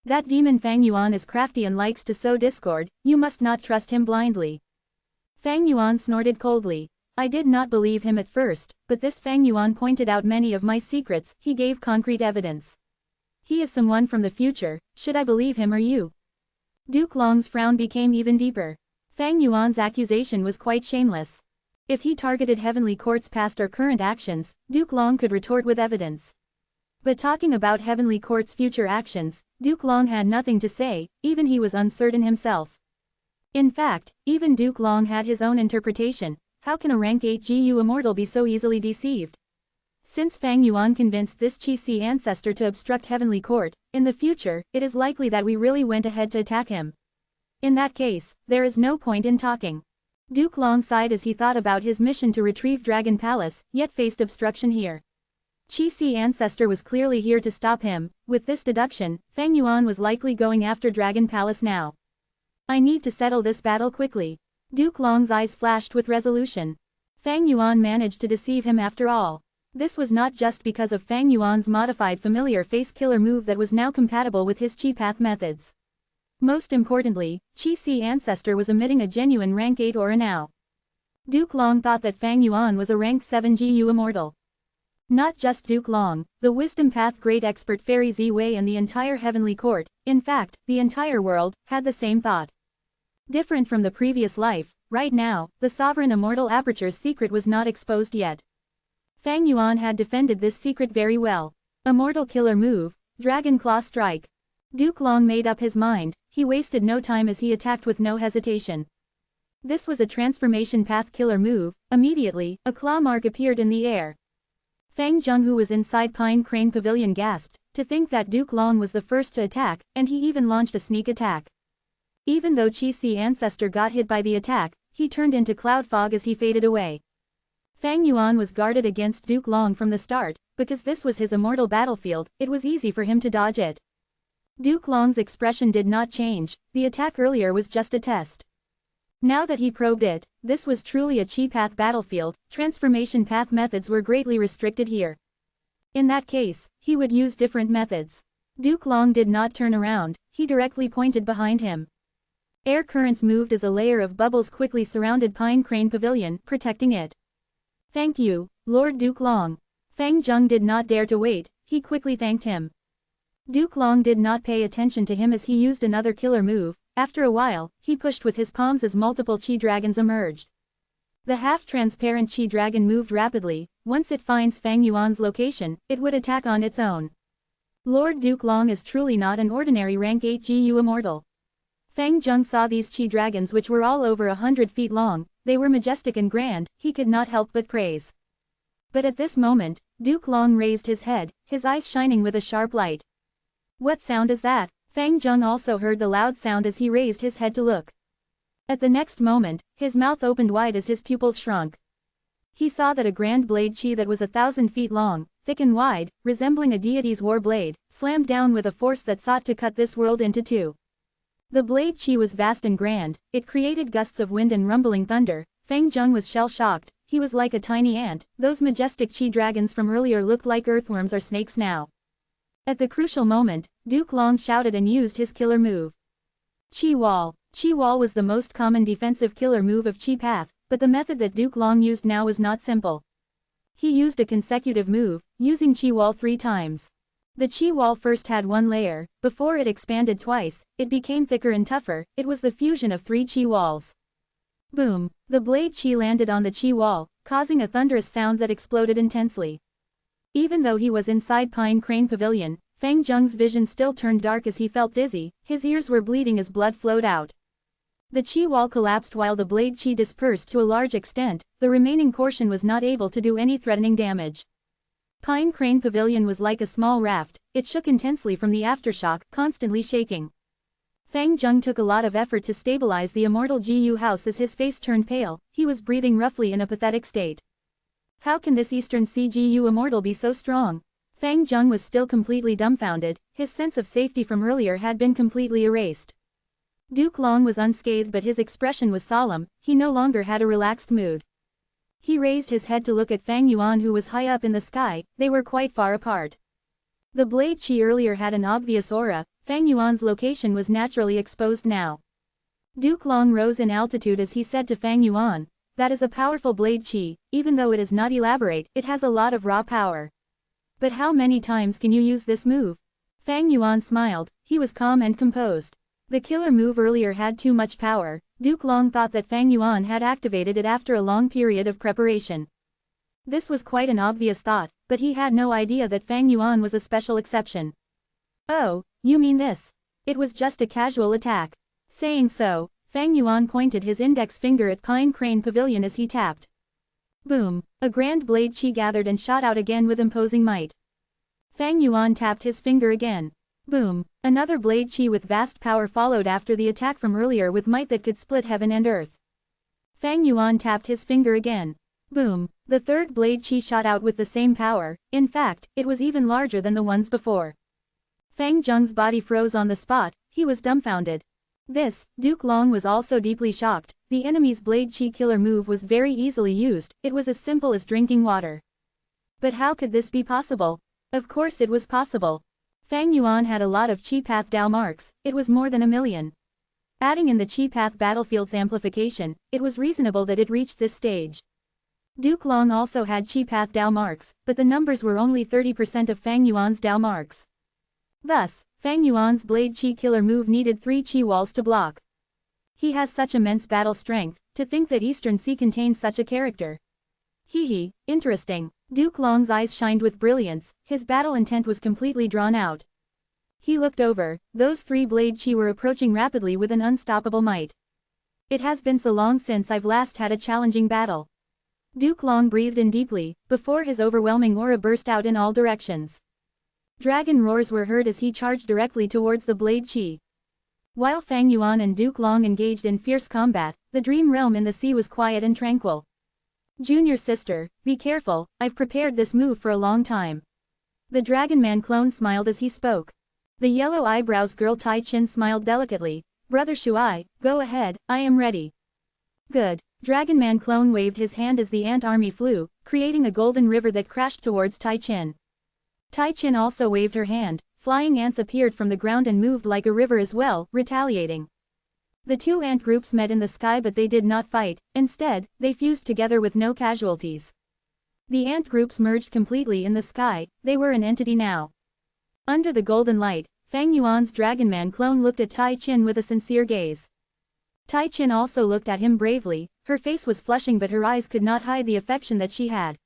Speaker 1: That demon Fang Yuan is crafty and likes to sow discord. You must not trust him blindly. Fang Yuan snorted coldly. I did not believe him at first, but this Fang Yuan pointed out many of my secrets. He gave concrete evidence. He is someone from the future. Should I believe him or you? Duke Long's frown became even deeper. Fang Yuan's accusation was quite shameless. If he targeted Heavenly Court's past or current actions, Duke Long could retort with evidence. But talking about Heavenly Court's future actions, Duke Long had nothing to say, even he was uncertain himself. In fact, even Duke Long had his own interpretation. How can a rank 8 GU immortal be so easily deceived? Since Fang Yuan convinced this Qi ancestor to obstruct Heavenly Court, in the future, it is likely that we really went ahead to attack him. In that case, there is no point in talking. Duke Long sighed as he thought about his mission to retrieve Dragon Palace, yet faced obstruction here. Qi ancestor was clearly here to stop him. With this deduction, Fang Yuan was likely going after Dragon Palace now. I need to settle this battle quickly. Duke Long's eyes flashed with resolution. Fang Yuan managed to deceive him after all. This was not just because of Fang Yuan's modified familiar face killer move that was now compatible with his Qi path methods. Most importantly, Qi ancestor was emitting a genuine rank 8 aura now. Duke Long thought that Fang Yuan was a rank 7 GU immortal. Not just Duke Long, the wisdom path great expert Fairy Ziwei and the entire Heavenly Court, in fact, the entire world, had the same thought. Different from the previous life, right now, the sovereign immortal aperture's secret was not exposed yet. Fang Yuan had defended this secret very well. Immortal killer move, Dragon Claw Strike. Duke Long made up his mind. He wasted no time as he attacked with no hesitation. This was a transformation path killer move. Immediately, a claw mark appeared in the air. Fang Zheng, who was inside Pine Crane Pavilion, gasped, to think that Duke Long was the first to attack, and he even launched a sneak attack. Even though Qi ancestor got hit by the attack, he turned into cloud fog as he faded away. Fang Yuan was guarded against Duke Long from the start, because this was his immortal battlefield, it was easy for him to dodge it. Duke Long's expression did not change. The attack earlier was just a test. Now that he probed it, this was truly a Qi path battlefield. Transformation path methods were greatly restricted here. In that case, he would use different methods. Duke Long did not turn around, he directly pointed behind him. Air currents moved as a layer of bubbles quickly surrounded Pine Crane Pavilion, protecting it. Thank you, Lord Duke Long. Fang Zheng did not dare to wait, he quickly thanked him. Duke Long did not pay attention to him as he used another killer move. After a while, he pushed with his palms as multiple Qi dragons emerged. The half-transparent Qi dragon moved rapidly. Once it finds Fang Yuan's location, it would attack on its own. Lord Duke Long is truly not an ordinary rank 8 GU immortal. Fang Zheng saw these Qi dragons, which were all over 100 feet long. They were majestic and grand, he could not help but praise. But at this moment, Duke Long raised his head, his eyes shining with a sharp light. What sound is that? Fang Zheng also heard the loud sound as he raised his head to look. At the next moment, his mouth opened wide as his pupils shrunk. He saw that a grand blade Qi that was 1,000 feet long, thick and wide, resembling a deity's war blade, slammed down with a force that sought to cut this world into two. The blade Qi was vast and grand, it created gusts of wind and rumbling thunder. Fang Zheng was shell-shocked, he was like a tiny ant. Those majestic Qi dragons from earlier looked like earthworms or snakes now. At the crucial moment, Duke Long shouted and used his killer move. Qi Wall. Qi Wall was the most common defensive killer move of Qi Path, but the method that Duke Long used now was not simple. He used a consecutive move, using Qi Wall 3 times. The Qi Wall first had one layer. Before it expanded twice, it became thicker and tougher. It was the fusion of 3 Qi Walls. Boom! The blade Qi landed on the Qi Wall, causing a thunderous sound that exploded intensely. Even though he was inside Pine Crane Pavilion, Fang Zheng's vision still turned dark as he felt dizzy, his ears were bleeding as blood flowed out. The Qi Wall collapsed while the blade Qi dispersed to a large extent. The remaining portion was not able to do any threatening damage. Pine Crane Pavilion was like a small raft, it shook intensely from the aftershock, constantly shaking. Fang Zheng took a lot of effort to stabilize the immortal GU house as his face turned pale, he was breathing roughly in a pathetic state. How can this Eastern CGU immortal be so strong? Fang Zheng was still completely dumbfounded, his sense of safety from earlier had been completely erased. Duke Long was unscathed, but his expression was solemn, he no longer had a relaxed mood. He raised his head to look at Fang Yuan, who was high up in the sky. They were quite far apart. The blade Qi earlier had an obvious aura. Fang Yuan's location was naturally exposed now. Duke Long rose in altitude as he said to Fang Yuan, "That is a powerful blade Qi, even though it is not elaborate, it has a lot of raw power. But how many times can you use this move?" Fang Yuan smiled, he was calm and composed. The killer move earlier had too much power. Duke Long thought that Fang Yuan had activated it after a long period of preparation. This was quite an obvious thought, but he had no idea that Fang Yuan was a special exception. "Oh, you mean this? It was just a casual attack." Saying so, Fang Yuan pointed his index finger at Pine Crane Pavilion as he tapped. Boom! A grand blade chi gathered and shot out again with imposing might. Fang Yuan tapped his finger again. Boom! Another blade chi with vast power followed after the attack from earlier with might that could split heaven and earth. Fang Yuan tapped his finger again. Boom! The third blade chi shot out with the same power, in fact, it was even larger than the ones before. Fang Zheng's body froze on the spot, he was dumbfounded. Duke Long was also deeply shocked. The enemy's blade chi killer move was very easily used, it was as simple as drinking water. But how could this be possible? Of course it was possible. Fang Yuan had a lot of Chi Path Dao marks, it was more than 1,000,000. Adding in the Chi Path Battlefield's amplification, it was reasonable that it reached this stage. Duke Long also had Chi Path Dao marks, but the numbers were only 30% of Fang Yuan's Dao marks. Thus, Fang Yuan's blade chi killer move needed 3 chi walls to block. He has such immense battle strength, to think that Eastern Sea contains such a character. Hee, interesting. Duke Long's eyes shined with brilliance, his battle intent was completely drawn out. He looked over, those 3 blade chi were approaching rapidly with an unstoppable might. It has been so long since I've last had a challenging battle. Duke Long breathed in deeply, before his overwhelming aura burst out in all directions. Dragon roars were heard as he charged directly towards the blade chi. While Fang Yuan and Duke Long engaged in fierce combat, the dream realm in the sea was quiet and tranquil. Junior sister, be careful, I've prepared this move for a long time. The Dragon Man clone smiled as he spoke. The yellow eyebrows girl Tai Chin smiled delicately. Brother Shuai, go ahead, I am ready. Good. Dragon Man clone waved his hand as the ant army flew, creating a golden river that crashed towards Tai Chin. Tai Chin also waved her hand, flying ants appeared from the ground and moved like a river as well, retaliating. The 2 ant groups met in the sky but they did not fight, instead, they fused together with no casualties. The ant groups merged completely in the sky, they were an entity now. Under the golden light, Fang Yuan's Dragon Man clone looked at Tai Chin with a sincere gaze. Tai Chin also looked at him bravely, her face was flushing but her eyes could not hide the affection that she had.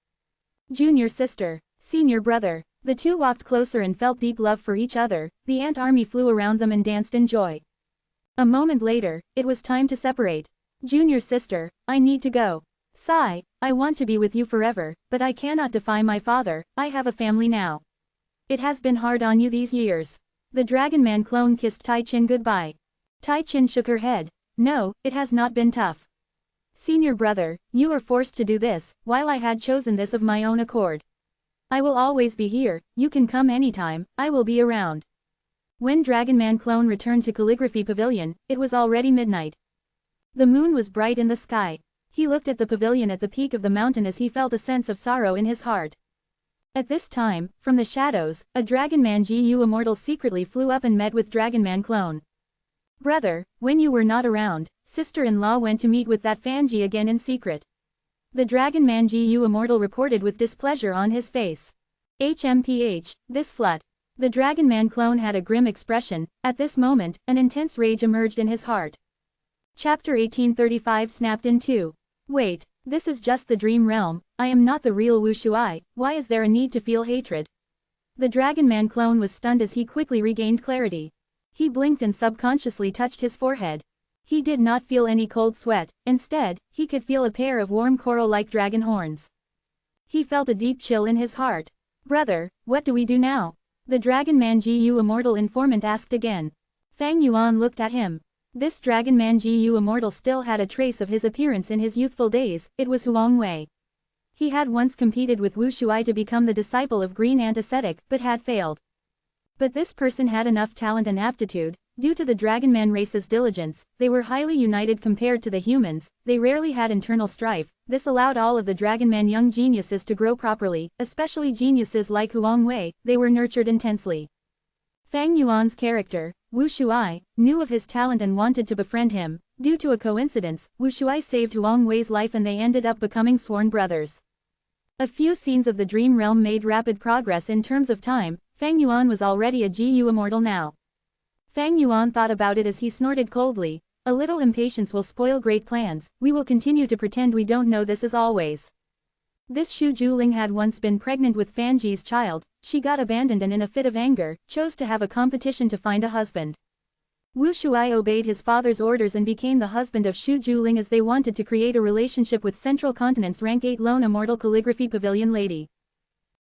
Speaker 1: Junior sister, senior brother. The 2 walked closer and felt deep love for each other, the ant army flew around them and danced in joy. A moment later, it was time to separate. Junior sister, I need to go. Sigh, I want to be with you forever, but I cannot defy my father, I have a family now. It has been hard on you these years. The Dragon Man clone kissed Tai Chin goodbye. Tai Chin shook her head. No, it has not been tough. Senior brother, you were forced to do this, while I had chosen this of my own accord. I will always be here, you can come anytime, I will be around. When Dragon Man clone returned to Calligraphy Pavilion, it was already midnight. The moon was bright in the sky. He looked at the pavilion at the peak of the mountain as he felt a sense of sorrow in his heart. At this time, from the shadows, a Dragon Man Gu Immortal secretly flew up and met with Dragon Man clone. Brother, when you were not around, sister-in-law went to meet with that Fanji again in secret. The Dragon Man Gu Immortal reported with displeasure on his face. HMPH, this slut. The Dragon Man clone had a grim expression. At this moment, an intense rage emerged in his heart. Chapter 1835 snapped in two. Wait, this is just the dream realm, I am not the real Wu Shuai, why is there a need to feel hatred? The Dragon Man clone was stunned as he quickly regained clarity. He blinked and subconsciously touched his forehead. He did not feel any cold sweat, instead, he could feel a pair of warm coral-like dragon horns. He felt a deep chill in his heart. Brother, what do we do now? The Dragon Man Gu Immortal informant asked again. Fang Yuan looked at him. This Dragon Man Gu Immortal still had a trace of his appearance in his youthful days, it was Huang Wei. He had once competed with Wu Shuai to become the disciple of Green Ant Ascetic, but had failed. But this person had enough talent and aptitude. Due to the Dragon Man race's diligence, they were highly united compared to the humans, they rarely had internal strife, this allowed all of the Dragon Man young geniuses to grow properly, especially geniuses like Huang Wei, they were nurtured intensely. Fang Yuan's character, Wu Shuai, knew of his talent and wanted to befriend him. Due to a coincidence, Wu Shuai saved Huang Wei's life and they ended up becoming sworn brothers. A few scenes of the dream realm made rapid progress in terms of time. Fang Yuan was already a Gu Immortal now. Fang Yuan thought about it as he snorted coldly. A little impatience will spoil great plans, we will continue to pretend we don't know this as always. This Xu Juling had once been pregnant with Fanji's child, she got abandoned and in a fit of anger, chose to have a competition to find a husband. Wu Shuai obeyed his father's orders and became the husband of Shu Juling as they wanted to create a relationship with Central Continent's rank 8 lone immortal calligraphy pavilion lady.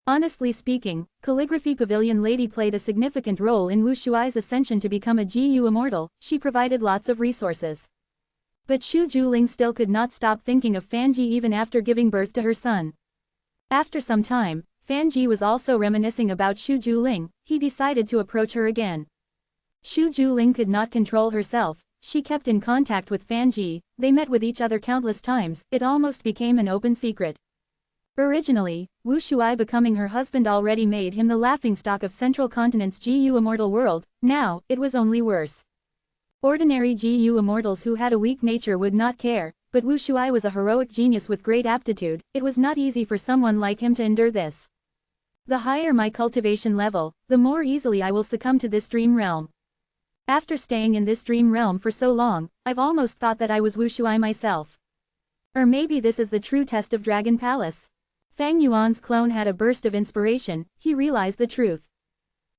Speaker 1: Honestly speaking, calligraphy pavilion lady played a significant role in Wu Shuai's ascension to become a GU immortal. She provided lots of resources. But Shu Juling still could not stop thinking of Fanji even after giving birth to her son. After some time, Fanji was also reminiscing about Shu Juling. He decided to approach her again. Shu Juling could not control herself. She kept in contact with Fanji. They met with each other countless times. It almost became an open secret. Originally, Wu Shuai becoming her husband already made him the laughingstock of Central Continent's GU immortal world. Now, it was only worse. Ordinary GU immortals who had a weak nature would not care, but Wu Shuai was a heroic genius with great aptitude. It was not easy for someone like him to endure this. The higher my cultivation level, the more easily I will succumb to this dream realm. After staying in this dream realm for so long, I've almost thought that I was Wu Shuai myself. Or maybe this is the true test of Dragon Palace. Fang Yuan's clone had a burst of inspiration. He realized the truth.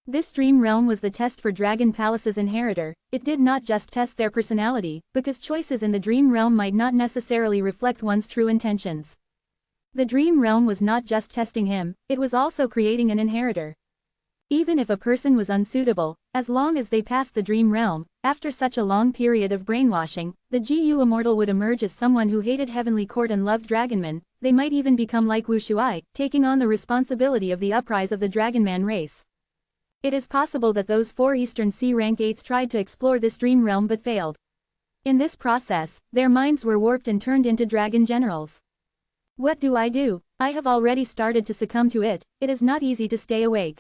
Speaker 1: This dream realm was the test for Dragon Palace's inheritor. It did not just test their personality, because choices in the dream realm might not necessarily reflect one's true intentions. The dream realm was not just testing him, it was also creating an inheritor. Even if a person was unsuitable, as long as they passed the dream realm, after such a long period of brainwashing, the GU immortal would emerge as someone who hated Heavenly Court and loved Dragonmen. They might even become like Wu Shuai, taking on the responsibility of the uprise of the Dragonman race. It is possible that those 4 Eastern Sea rank 8s tried to explore this dream realm but failed. In this process, their minds were warped and turned into dragon generals. What do? I have already started to succumb to it. It is not easy to stay awake.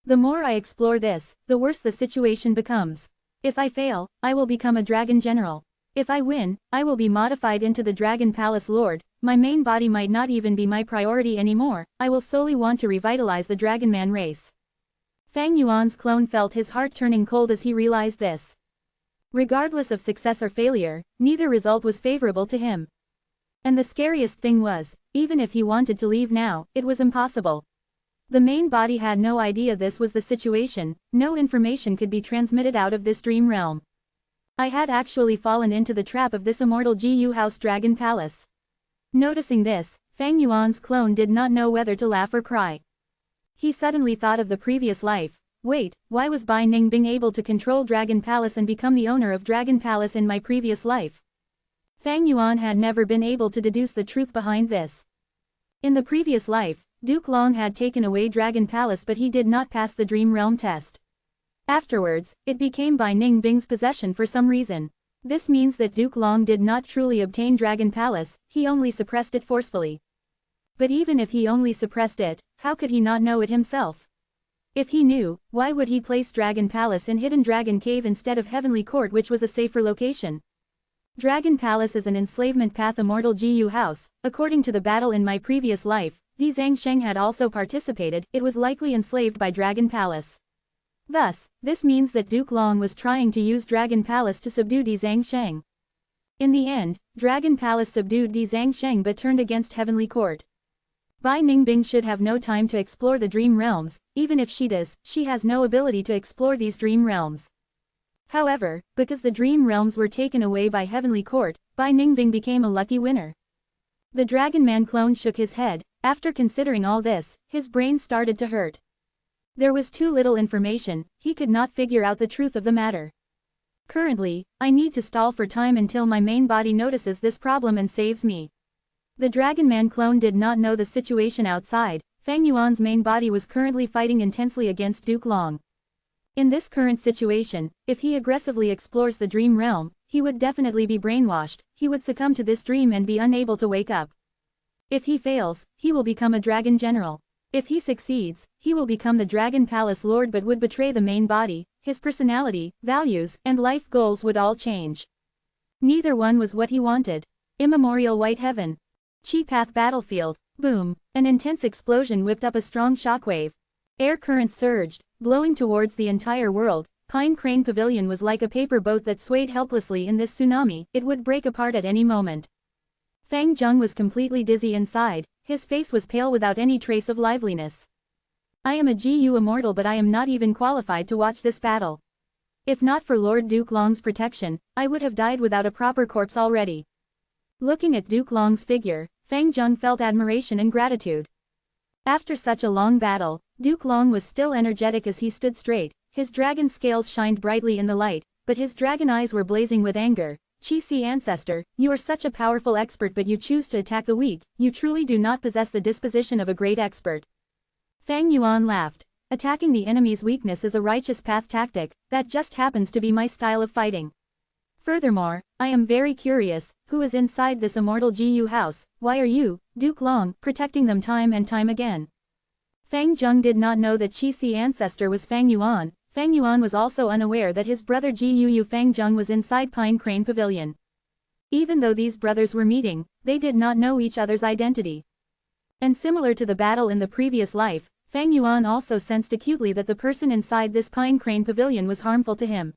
Speaker 1: The more I explore this, the worse the situation becomes. If I fail, I will become a dragon general. If I win, I will be modified into the Dragon Palace Lord. My main body might not even be my priority anymore. I will solely want to revitalize the Dragonman race. Fang Yuan's clone felt his heart turning cold as he realized this. Regardless of success or failure, neither result was favorable to him. And the scariest thing was, even if he wanted to leave now, it was impossible. The main body had no idea this was the situation. No information could be transmitted out of this dream realm. I had actually fallen into the trap of this immortal GU House Dragon Palace. Noticing this, Fang Yuan's clone did not know whether to laugh or cry. He suddenly thought of the previous life. Wait, why was Bai Ningbing able to control Dragon Palace and become the owner of Dragon Palace in my previous life? Fang Yuan had never been able to deduce the truth behind this. In the previous life, Duke Long had taken away Dragon Palace but he did not pass the Dream Realm test. Afterwards, it became Bai Ningbing's possession for some reason. This means that Duke Long did not truly obtain Dragon Palace, he only suppressed it forcefully. But even if he only suppressed it, how could he not know it himself? If he knew, why would he place Dragon Palace in Hidden Dragon Cave instead of Heavenly Court, which was a safer location? Dragon Palace is an enslavement path immortal GU house. According to the battle in my previous life, Di Zhangsheng had also participated. It was likely enslaved by Dragon Palace. Thus, this means that Duke Long was trying to use Dragon Palace to subdue Di Zhangsheng. In the end, Dragon Palace subdued Di Zhangsheng but turned against Heavenly Court. Bai Ningbing should have no time to explore the dream realms. Even if she does, she has no ability to explore these dream realms. However, because the dream realms were taken away by Heavenly Court, Bai Ningbing became a lucky winner. The Dragonman clone shook his head. After considering all this, his brain started to hurt. There was too little information. He could not figure out the truth of the matter. Currently, I need to stall for time until my main body notices this problem and saves me. The Dragonman clone did not know the situation outside. Fang Yuan's main body was currently fighting intensely against Duke Long. In this current situation, if he aggressively explores the dream realm, he would definitely be brainwashed. He would succumb to this dream and be unable to wake up. If he fails, he will become a dragon general. If he succeeds, he will become the Dragon Palace Lord but would betray the main body. His personality, values, and life goals would all change. Neither one was what he wanted. Immemorial White Heaven. Chi Path Battlefield. Boom. An intense explosion whipped up a strong shockwave. Air currents surged, blowing towards the entire world. Pine Crane Pavilion was like a paper boat that swayed helplessly in this tsunami. It would break apart at any moment. Fang Zheng was completely dizzy inside. His face was pale without any trace of liveliness. I am a GU immortal but I am not even qualified to watch this battle. If not for Lord Duke Long's protection, I would have died without a proper corpse already. Looking at Duke Long's figure, Fang Zheng felt admiration and gratitude. After such a long battle, Duke Long was still energetic as he stood straight, his dragon scales shined brightly in the light, but his dragon eyes were blazing with anger. Qi ancestor, you are such a powerful expert but you choose to attack the weak, you truly do not possess the disposition of a great expert. Fang Yuan laughed. Attacking the enemy's weakness is a righteous path tactic, that just happens to be my style of fighting. Furthermore, I am very curious, who is inside this immortal GU house, why are you, Duke Long, protecting them time and time again? Fang Zheng did not know that Qi ancestor was Fang Yuan. Fang Yuan was also unaware that his brother Gu Fang Zheng was inside Pine Crane Pavilion. Even though these brothers were meeting, they did not know each other's identity. And similar to the battle in the previous life, Fang Yuan also sensed acutely that the person inside this Pine Crane Pavilion was harmful to him.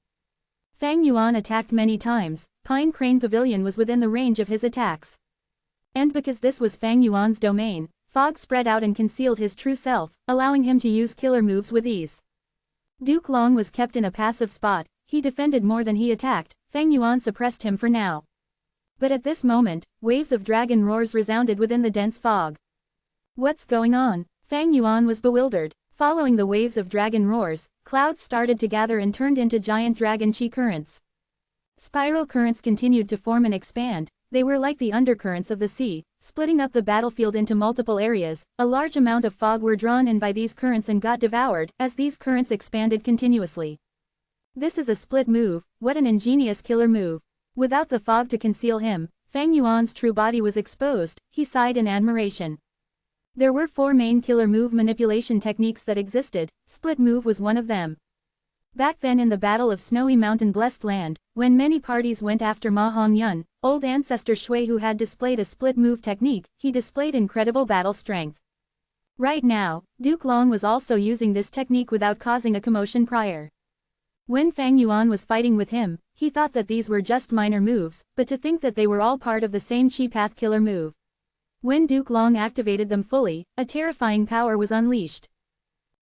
Speaker 1: Fang Yuan attacked many times, Pine Crane Pavilion was within the range of his attacks. And because this was Fang Yuan's domain, fog spread out and concealed his true self, allowing him to use killer moves with ease. Duke Long was kept in a passive spot, he defended more than he attacked, Fang Yuan suppressed him for now. But at this moment, waves of dragon roars resounded within the dense fog. What's going on? Fang Yuan was bewildered. Following the waves of dragon roars, clouds started to gather and turned into giant dragon chi currents. Spiral currents continued to form and expand, they were like the undercurrents of the sea, splitting up the battlefield into multiple areas. A large amount of fog were drawn in by these currents and got devoured as these currents expanded continuously. This is a split move, what an ingenious killer move. Without the fog to conceal him, Fang Yuan's true body was exposed, he sighed in admiration. There were 4 main killer move manipulation techniques that existed, split move was one of them. Back then in the Battle of Snowy Mountain Blessed Land, when many parties went after Ma Hongyun, old ancestor Shui who had displayed a split move technique, he displayed incredible battle strength. Right now, Duke Long was also using this technique without causing a commotion prior. When Fang Yuan was fighting with him, he thought that these were just minor moves, but to think that they were all part of the same Chi Path killer move. When Duke Long activated them fully, a terrifying power was unleashed.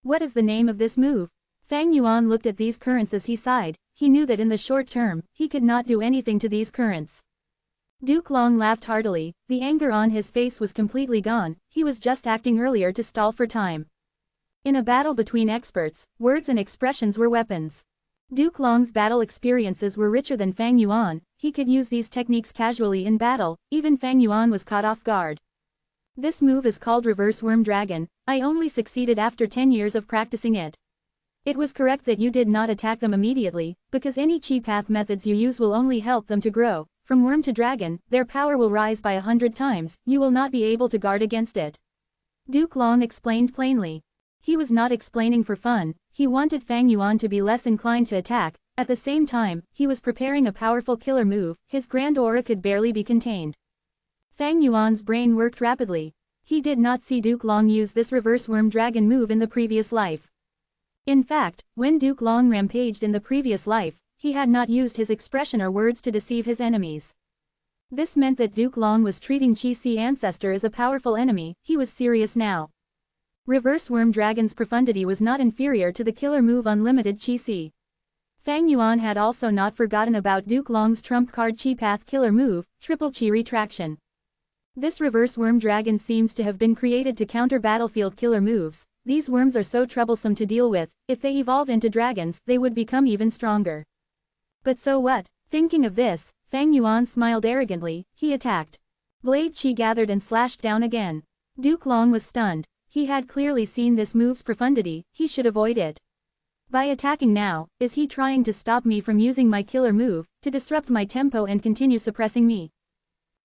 Speaker 1: What is the name of this move? Fang Yuan looked at these currents as he sighed, he knew that in the short term, he could not do anything to these currents. Duke Long laughed heartily, the anger on his face was completely gone, he was just acting earlier to stall for time. In a battle between experts, words and expressions were weapons. Duke Long's battle experiences were richer than Fang Yuan, he could use these techniques casually in battle, even Fang Yuan was caught off guard. This move is called Reverse Worm Dragon, I only succeeded after 10 years of practicing it. It was correct that you did not attack them immediately, because any Chi Path methods you use will only help them to grow. From worm to dragon, their power will rise by 100 times, you will not be able to guard against it. Duke Long explained plainly. He was not explaining for fun, he wanted Fang Yuan to be less inclined to attack, at the same time, he was preparing a powerful killer move, his grand aura could barely be contained. Fang Yuan's brain worked rapidly. He did not see Duke Long use this reverse worm dragon move in the previous life. In fact, when Duke Long rampaged in the previous life, he had not used his expression or words to deceive his enemies. This meant that Duke Long was treating Qi ancestor as a powerful enemy, he was serious now. Reverse worm dragon's profundity was not inferior to the killer move unlimited Qi. Fang Yuan had also not forgotten about Duke Long's trump card Chi Path killer move, triple Chi retraction. This reverse worm dragon seems to have been created to counter battlefield killer moves. These worms are so troublesome to deal with, if they evolve into dragons, they would become even stronger. But so what? Thinking of this, Fang Yuan smiled arrogantly, he attacked. Blade Chi gathered and slashed down again. Duke Long was stunned. He had clearly seen this move's profundity, he should avoid it. By attacking now, is he trying to stop me from using my killer move, to disrupt my tempo and continue suppressing me?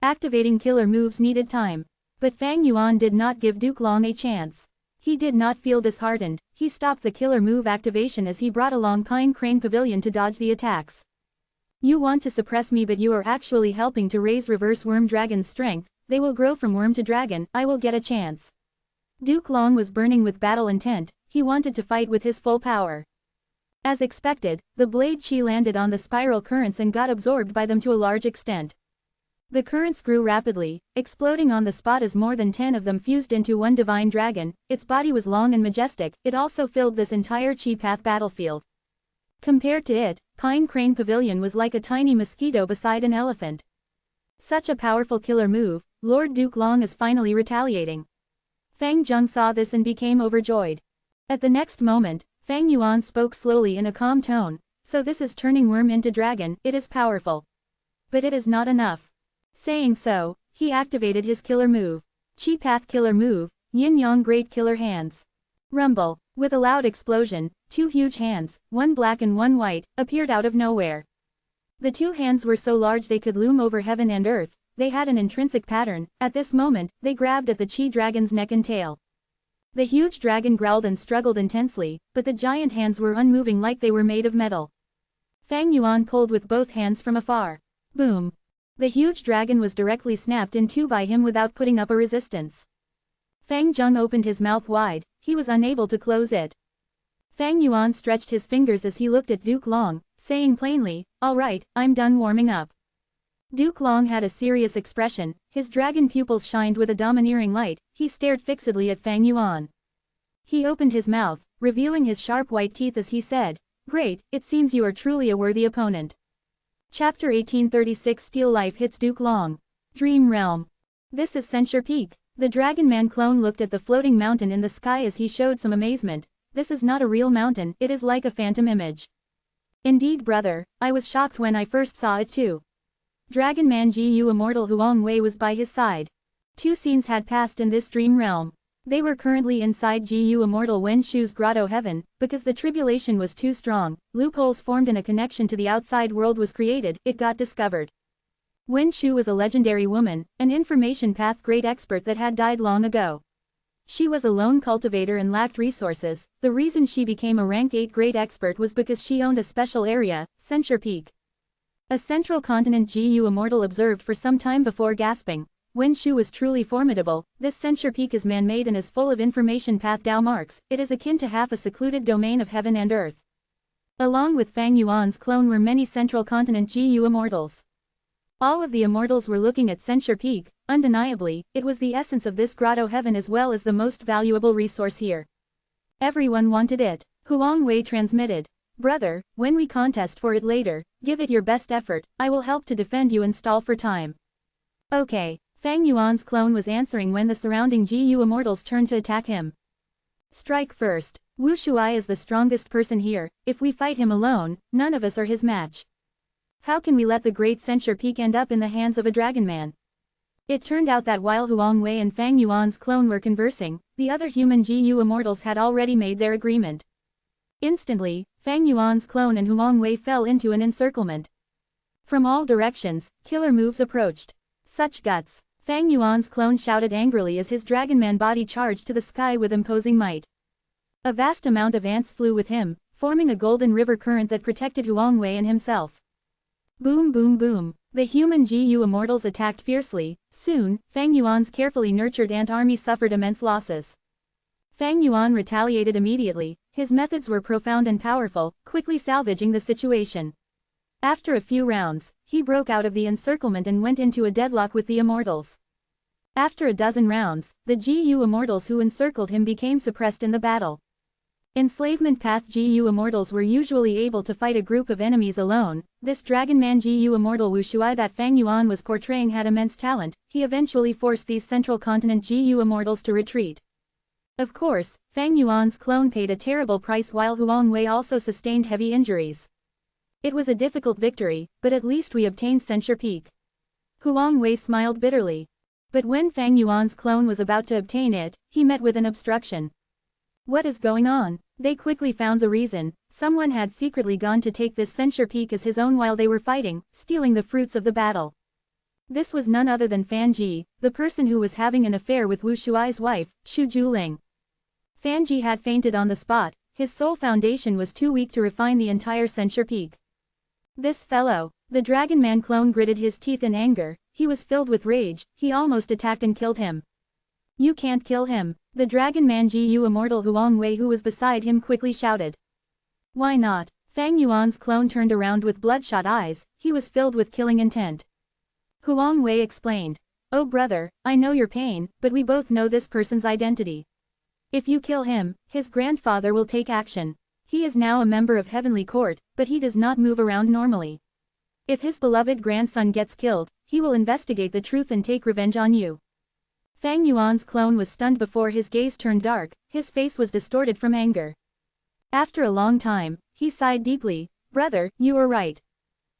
Speaker 1: Activating killer moves needed time. But Fang Yuan did not give Duke Long a chance. He did not feel disheartened, he stopped the killer move activation as he brought along Pine Crane Pavilion to dodge the attacks. You want to suppress me but you are actually helping to raise reverse worm dragon's strength, they will grow from worm to dragon, I will get a chance. Duke Long was burning with battle intent, he wanted to fight with his full power. As expected, the blade Chi landed on the spiral currents and got absorbed by them to a large extent. The currents grew rapidly, exploding on the spot as more than 10 of them fused into one divine dragon. Its body was long and majestic, it also filled this entire Chi Path battlefield. Compared to it, Pine Crane Pavilion was like a tiny mosquito beside an elephant. Such a powerful killer move, Lord Duke Long is finally retaliating. Fang Zheng saw this and became overjoyed. At the next moment, Fang Yuan spoke slowly in a calm tone, so this is turning worm into dragon, it is powerful. But it is not enough. Saying so, he activated his killer move. Chi Path killer move, Yin Yang Great Killer Hands. Rumble. With a loud explosion, two huge hands, one black and one white, appeared out of nowhere. The two hands were so large they could loom over heaven and earth, they had an intrinsic pattern. At this moment, they grabbed at the Chi Dragon's neck and tail. The huge dragon growled and struggled intensely, but the giant hands were unmoving like they were made of metal. Fang Yuan pulled with both hands from afar. Boom. The huge dragon was directly snapped in two by him without putting up a resistance. Fang Zheng opened his mouth wide, he was unable to close it. Fang Yuan stretched his fingers as he looked at Duke Long, saying plainly, "All right, I'm done warming up." Duke Long had a serious expression, his dragon pupils shined with a domineering light, he stared fixedly at Fang Yuan. He opened his mouth, revealing his sharp white teeth as he said, "Great, it seems you are truly a worthy opponent." Chapter 1836 Steel Life hits Duke Long. Dream Realm. This is Censure Peak. The Dragon Man clone looked at the floating mountain in the sky as he showed some amazement. This is not a real mountain, it is like a phantom image. Indeed, brother, I was shocked when I first saw it too. Dragon Man Gu Immortal Huang Wei was by his side. Two scenes had passed in this dream realm. They were currently inside Gu Immortal Wen Shu's grotto heaven, because the tribulation was too strong, loopholes formed and a connection to the outside world was created, it got discovered. Wen Shu was a legendary woman, an information path great expert that had died long ago. She was a lone cultivator and lacked resources. The reason she became a rank 8 great expert was because she owned a special area, Censure Peak. A central continent Gu Immortal observed for some time before gasping. Wen Shu was truly formidable. This Censure Peak is man-made and is full of information path Dao marks. It is akin to half a secluded domain of heaven and earth. Along with Fang Yuan's clone were many central continent Gu Immortals. All of the immortals were looking at Censure Peak. Undeniably, it was the essence of this grotto heaven as well as the most valuable resource here. Everyone wanted it. Huang Wei transmitted. "Brother, when we contest for it later, give it your best effort, I will help to defend you and stall for time." Okay. Fang Yuan's clone was answering when the surrounding Gu Immortals turned to attack him. "Strike first. Wu Shuai is the strongest person here, if we fight him alone, none of us are his match. How can we let the great Censure Peak end up in the hands of a dragon man?" It turned out that while Huang Wei and Fang Yuan's clone were conversing, the other human Gu Immortals had already made their agreement. Instantly, Fang Yuan's clone and Huang Wei fell into an encirclement. From all directions, killer moves approached. Such guts! Fang Yuan's clone shouted angrily as his dragonman body charged to the sky with imposing might. A vast amount of ants flew with him, forming a golden river current that protected Huang Wei and himself. Boom boom boom. The human Gu Immortals attacked fiercely. Soon, Fang Yuan's carefully nurtured ant army suffered immense losses. Fang Yuan retaliated immediately. His methods were profound and powerful, quickly salvaging the situation. After a few rounds, he broke out of the encirclement and went into a deadlock with the immortals. After a dozen rounds, the Gu Immortals who encircled him became suppressed in the battle. Enslavement path Gu Immortals were usually able to fight a group of enemies alone. This Dragon Man Gu Immortal Wu Shuai that Fang Yuan was portraying had immense talent. He eventually forced these central continent Gu Immortals to retreat. Of course, Fang Yuan's clone paid a terrible price while Huang Wei also sustained heavy injuries. It was a difficult victory, but at least we obtained Censure Peak. Huang Wei smiled bitterly. But when Fang Yuan's clone was about to obtain it, he met with an obstruction. What is going on? They quickly found the reason. Someone had secretly gone to take this Censure Peak as his own while they were fighting, stealing the fruits of the battle. This was none other than Fan Ji, the person who was having an affair with Wu Shuai's wife, Xu Juling. Fan Ji had fainted on the spot. His soul foundation was too weak to refine the entire Censure Peak. This fellow, the Dragon Man clone gritted his teeth in anger. He was filled with rage. He almost attacked and killed him. "You can't kill him." The Dragon Man Gu Immortal Huang Wei who was beside him quickly shouted. "Why not?" Fang Yuan's clone turned around with bloodshot eyes. He was filled with killing intent. Huang Wei explained. "Oh brother, I know your pain, but we both know this person's identity. If you kill him, his grandfather will take action. He is now a member of Heavenly Court, but he does not move around normally. If his beloved grandson gets killed, he will investigate the truth and take revenge on you. Fang Yuan's clone was stunned before his gaze turned dark, his face was distorted from anger. After a long time, he sighed deeply, "Brother, you are right.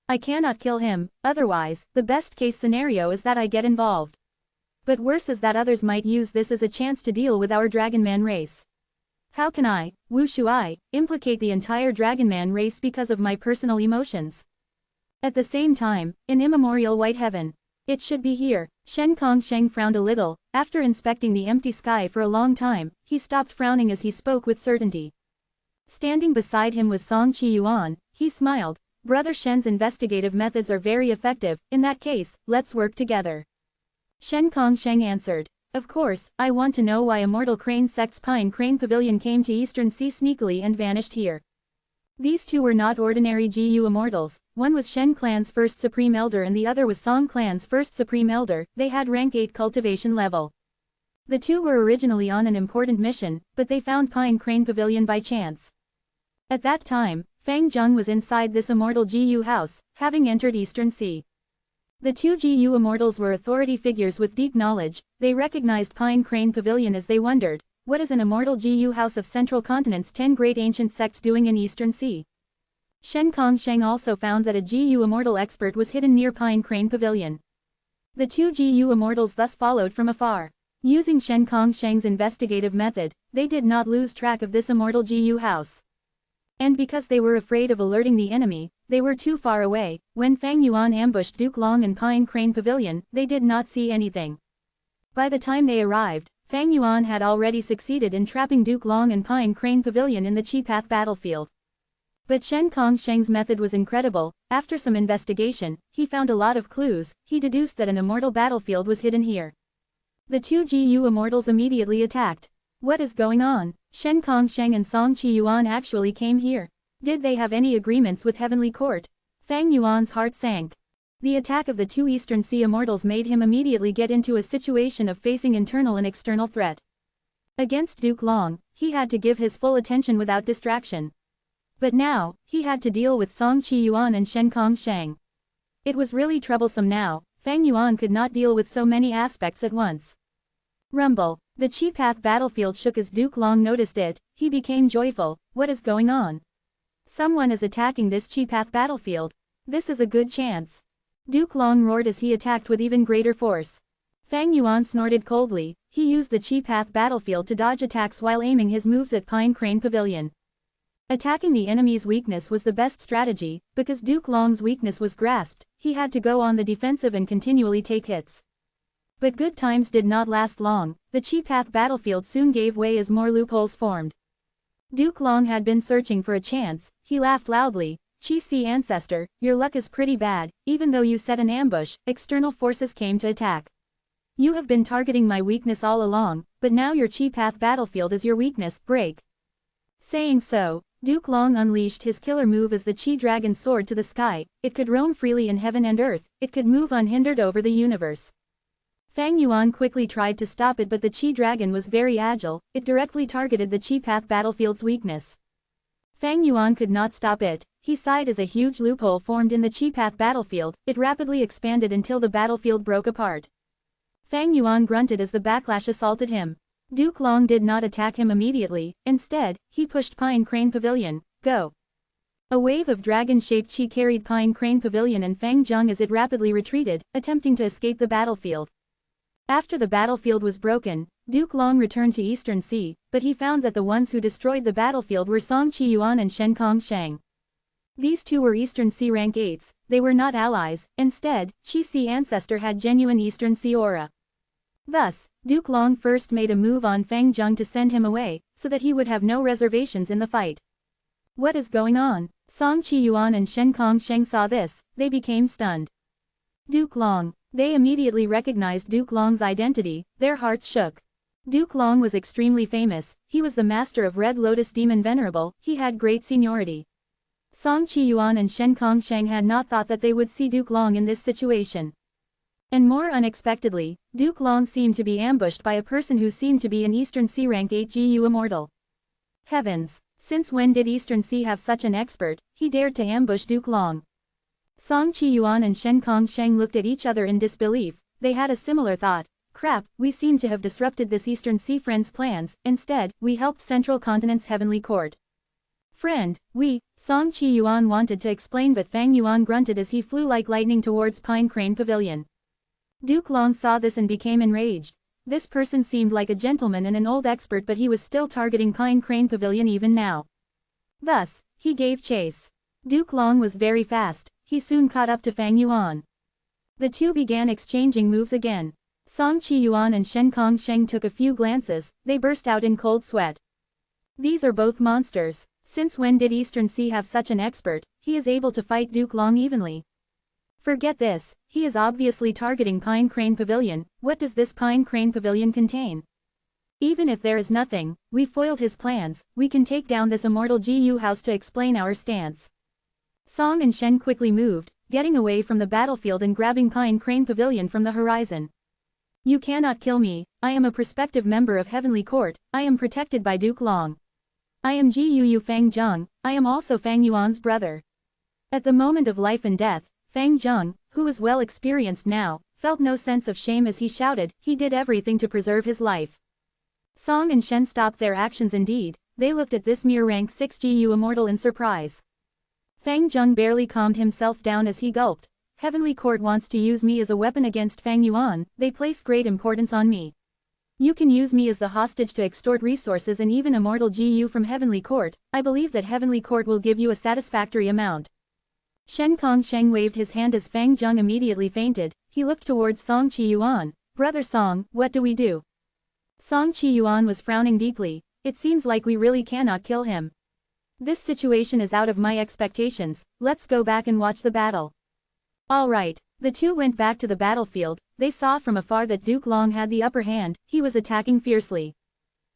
Speaker 1: I cannot kill him, otherwise, the best case scenario is that I get involved. But worse is that others might use this as a chance to deal with our Dragonman race. How can I, Wu Shuai, implicate the entire Dragonman race because of my personal emotions? At the same time, in immemorial white heaven. It should be here." Shen Kongsheng frowned a little. After inspecting the empty sky for a long time, he stopped frowning as he spoke with certainty. Standing beside him was Song Qiyuan. He smiled. "Brother Shen's investigative methods are very effective. In that case, let's work together." Shen Kongsheng answered. "Of course, I want to know why Immortal Crane Sect's Pine Crane Pavilion came to Eastern Sea sneakily and vanished here." These two were not ordinary GU Immortals. One was Shen Clan's first Supreme Elder and the other was Song Clan's first Supreme Elder. They had rank 8 cultivation level. The two were originally on an important mission, but they found Pine Crane Pavilion by chance. At that time, Fang Zheng was inside this Immortal GU house, having entered Eastern Sea. The two GU Immortals were authority figures with deep knowledge. They recognized Pine Crane Pavilion as they wondered, what is an Immortal GU House of Central Continent's 10 great ancient sects doing in Eastern Sea? Shen Kongsheng also found that a GU Immortal expert was hidden near Pine Crane Pavilion. The two GU Immortals thus followed from afar. Using Shen Kongsheng's investigative method, they did not lose track of this Immortal GU house. And because they were afraid of alerting the enemy, they were too far away. When Fang Yuan ambushed Duke Long in Pine Crane Pavilion, they did not see anything. By the time they arrived, Fang Yuan had already succeeded in trapping Duke Long and Pine Crane Pavilion in the Chi Path battlefield. But Shen Kongsheng's method was incredible. After some investigation, he found a lot of clues. He deduced that an immortal battlefield was hidden here. The two GU Immortals immediately attacked. What is going on? Shen Kongsheng and Song Qiyuan actually came here. Did they have any agreements with Heavenly Court? Fang Yuan's heart sank. The attack of the two Eastern Sea Immortals made him immediately get into a situation of facing internal and external threat. Against Duke Long, he had to give his full attention without distraction. But now, he had to deal with Song Qiyuan and Shen Kongsheng. It was really troublesome now. Fang Yuan could not deal with so many aspects at once. Rumble. The Chi Path battlefield shook as Duke Long noticed it. He became joyful. What is going on? Someone is attacking this Chi Path battlefield. This is a good chance. Duke Long roared as he attacked with even greater force. Fang Yuan snorted coldly. He used the Chi Path battlefield to dodge attacks while aiming his moves at Pine Crane Pavilion. Attacking the enemy's weakness was the best strategy, because Duke Long's weakness was grasped. He had to go on the defensive and continually take hits. But good times did not last long. The Chi Path battlefield soon gave way as more loopholes formed. Duke Long had been searching for a chance. He laughed loudly. Chi Si ancestor, your luck is pretty bad. Even though you set an ambush, external forces came to attack. You have been targeting my weakness all along, but now your Chi Path battlefield is your weakness. Break. Saying so, Duke Long unleashed his killer move as the Chi Dragon soared to the sky. It could roam freely in heaven and earth. It could move unhindered over the universe. Fang Yuan quickly tried to stop it, but the Chi Dragon was very agile. It directly targeted the Chi Path battlefield's weakness. Fang Yuan could not stop it. He sighed as a huge loophole formed in the Chi Path battlefield. It rapidly expanded until the battlefield broke apart. Fang Yuan grunted as the backlash assaulted him. Duke Long did not attack him immediately. Instead, he pushed Pine Crane Pavilion. Go. A wave of dragon-shaped chi carried Pine Crane Pavilion and Fang Zheng as it rapidly retreated, attempting to escape the battlefield. After the battlefield was broken, Duke Long returned to Eastern Sea, but he found that the ones who destroyed the battlefield were Song Qiyuan and Shen Kongsheng. These two were Eastern Sea rank 8s, they were not allies. Instead, Chi Si ancestor had genuine Eastern Sea aura. Thus, Duke Long first made a move on Fang Zheng to send him away, so that he would have no reservations in the fight. What is going on? Song Qiyuan and Shen Kongsheng saw this. They became stunned. Duke Long. They immediately recognized Duke Long's identity. Their hearts shook. Duke Long was extremely famous. He was the master of Red Lotus Demon Venerable. He had great seniority. Song Qiyuan and Shen Kongsheng had not thought that they would see Duke Long in this situation. And more unexpectedly, Duke Long seemed to be ambushed by a person who seemed to be an Eastern Sea rank 8 GU Immortal. Heavens! Since when did Eastern Sea have such an expert? He dared to ambush Duke Long. Song Qiyuan and Shen Kongsheng looked at each other in disbelief. They had a similar thought. Crap, we seem to have disrupted this Eastern Sea friend's plans. Instead, we helped Central Continent's Heavenly Court. Friend, Song Qiyuan wanted to explain, but Fang Yuan grunted as he flew like lightning towards Pine Crane Pavilion. Duke Long saw this and became enraged. This person seemed like a gentleman and an old expert, but he was still targeting Pine Crane Pavilion even now. Thus, he gave chase. Duke Long was very fast. He soon caught up to Fang Yuan. The two began exchanging moves again. Song Qiyuan and Shen Kongsheng took a few glances. They burst out in cold sweat. These are both monsters. Since when did Eastern Sea have such an expert? He is able to fight Duke Long evenly. Forget this, he is obviously targeting Pine Crane Pavilion. What does this Pine Crane Pavilion contain? Even if there is nothing, we foiled his plans. We can take down this Immortal GU house to explain our stance. Song and Shen quickly moved, getting away from the battlefield and grabbing Pine Crane Pavilion from the horizon. You cannot kill me. I am a prospective member of Heavenly Court. I am protected by Duke Long. I am Gu Fang Zheng. I am also Fang Yuan's brother. At the moment of life and death, Fang Zheng, who was well experienced now, felt no sense of shame as he shouted. He did everything to preserve his life. Song and Shen stopped their actions indeed. They looked at this mere rank 6 GU Immortal in surprise. Fang Zheng barely calmed himself down as he gulped. Heavenly Court wants to use me as a weapon against Fang Yuan. They place great importance on me. You can use me as the hostage to extort resources and even Immortal GU from Heavenly Court. I believe that Heavenly Court will give you a satisfactory amount. Shen Kongsheng waved his hand as Fang Zheng immediately fainted. He looked towards Song Qiyuan. Brother Song, what do we do? Song Qiyuan was frowning deeply. It seems like we really cannot kill him. This situation is out of my expectations. Let's go back and watch the battle. Alright. The two went back to the battlefield. They saw from afar that Duke Long had the upper hand. He was attacking fiercely.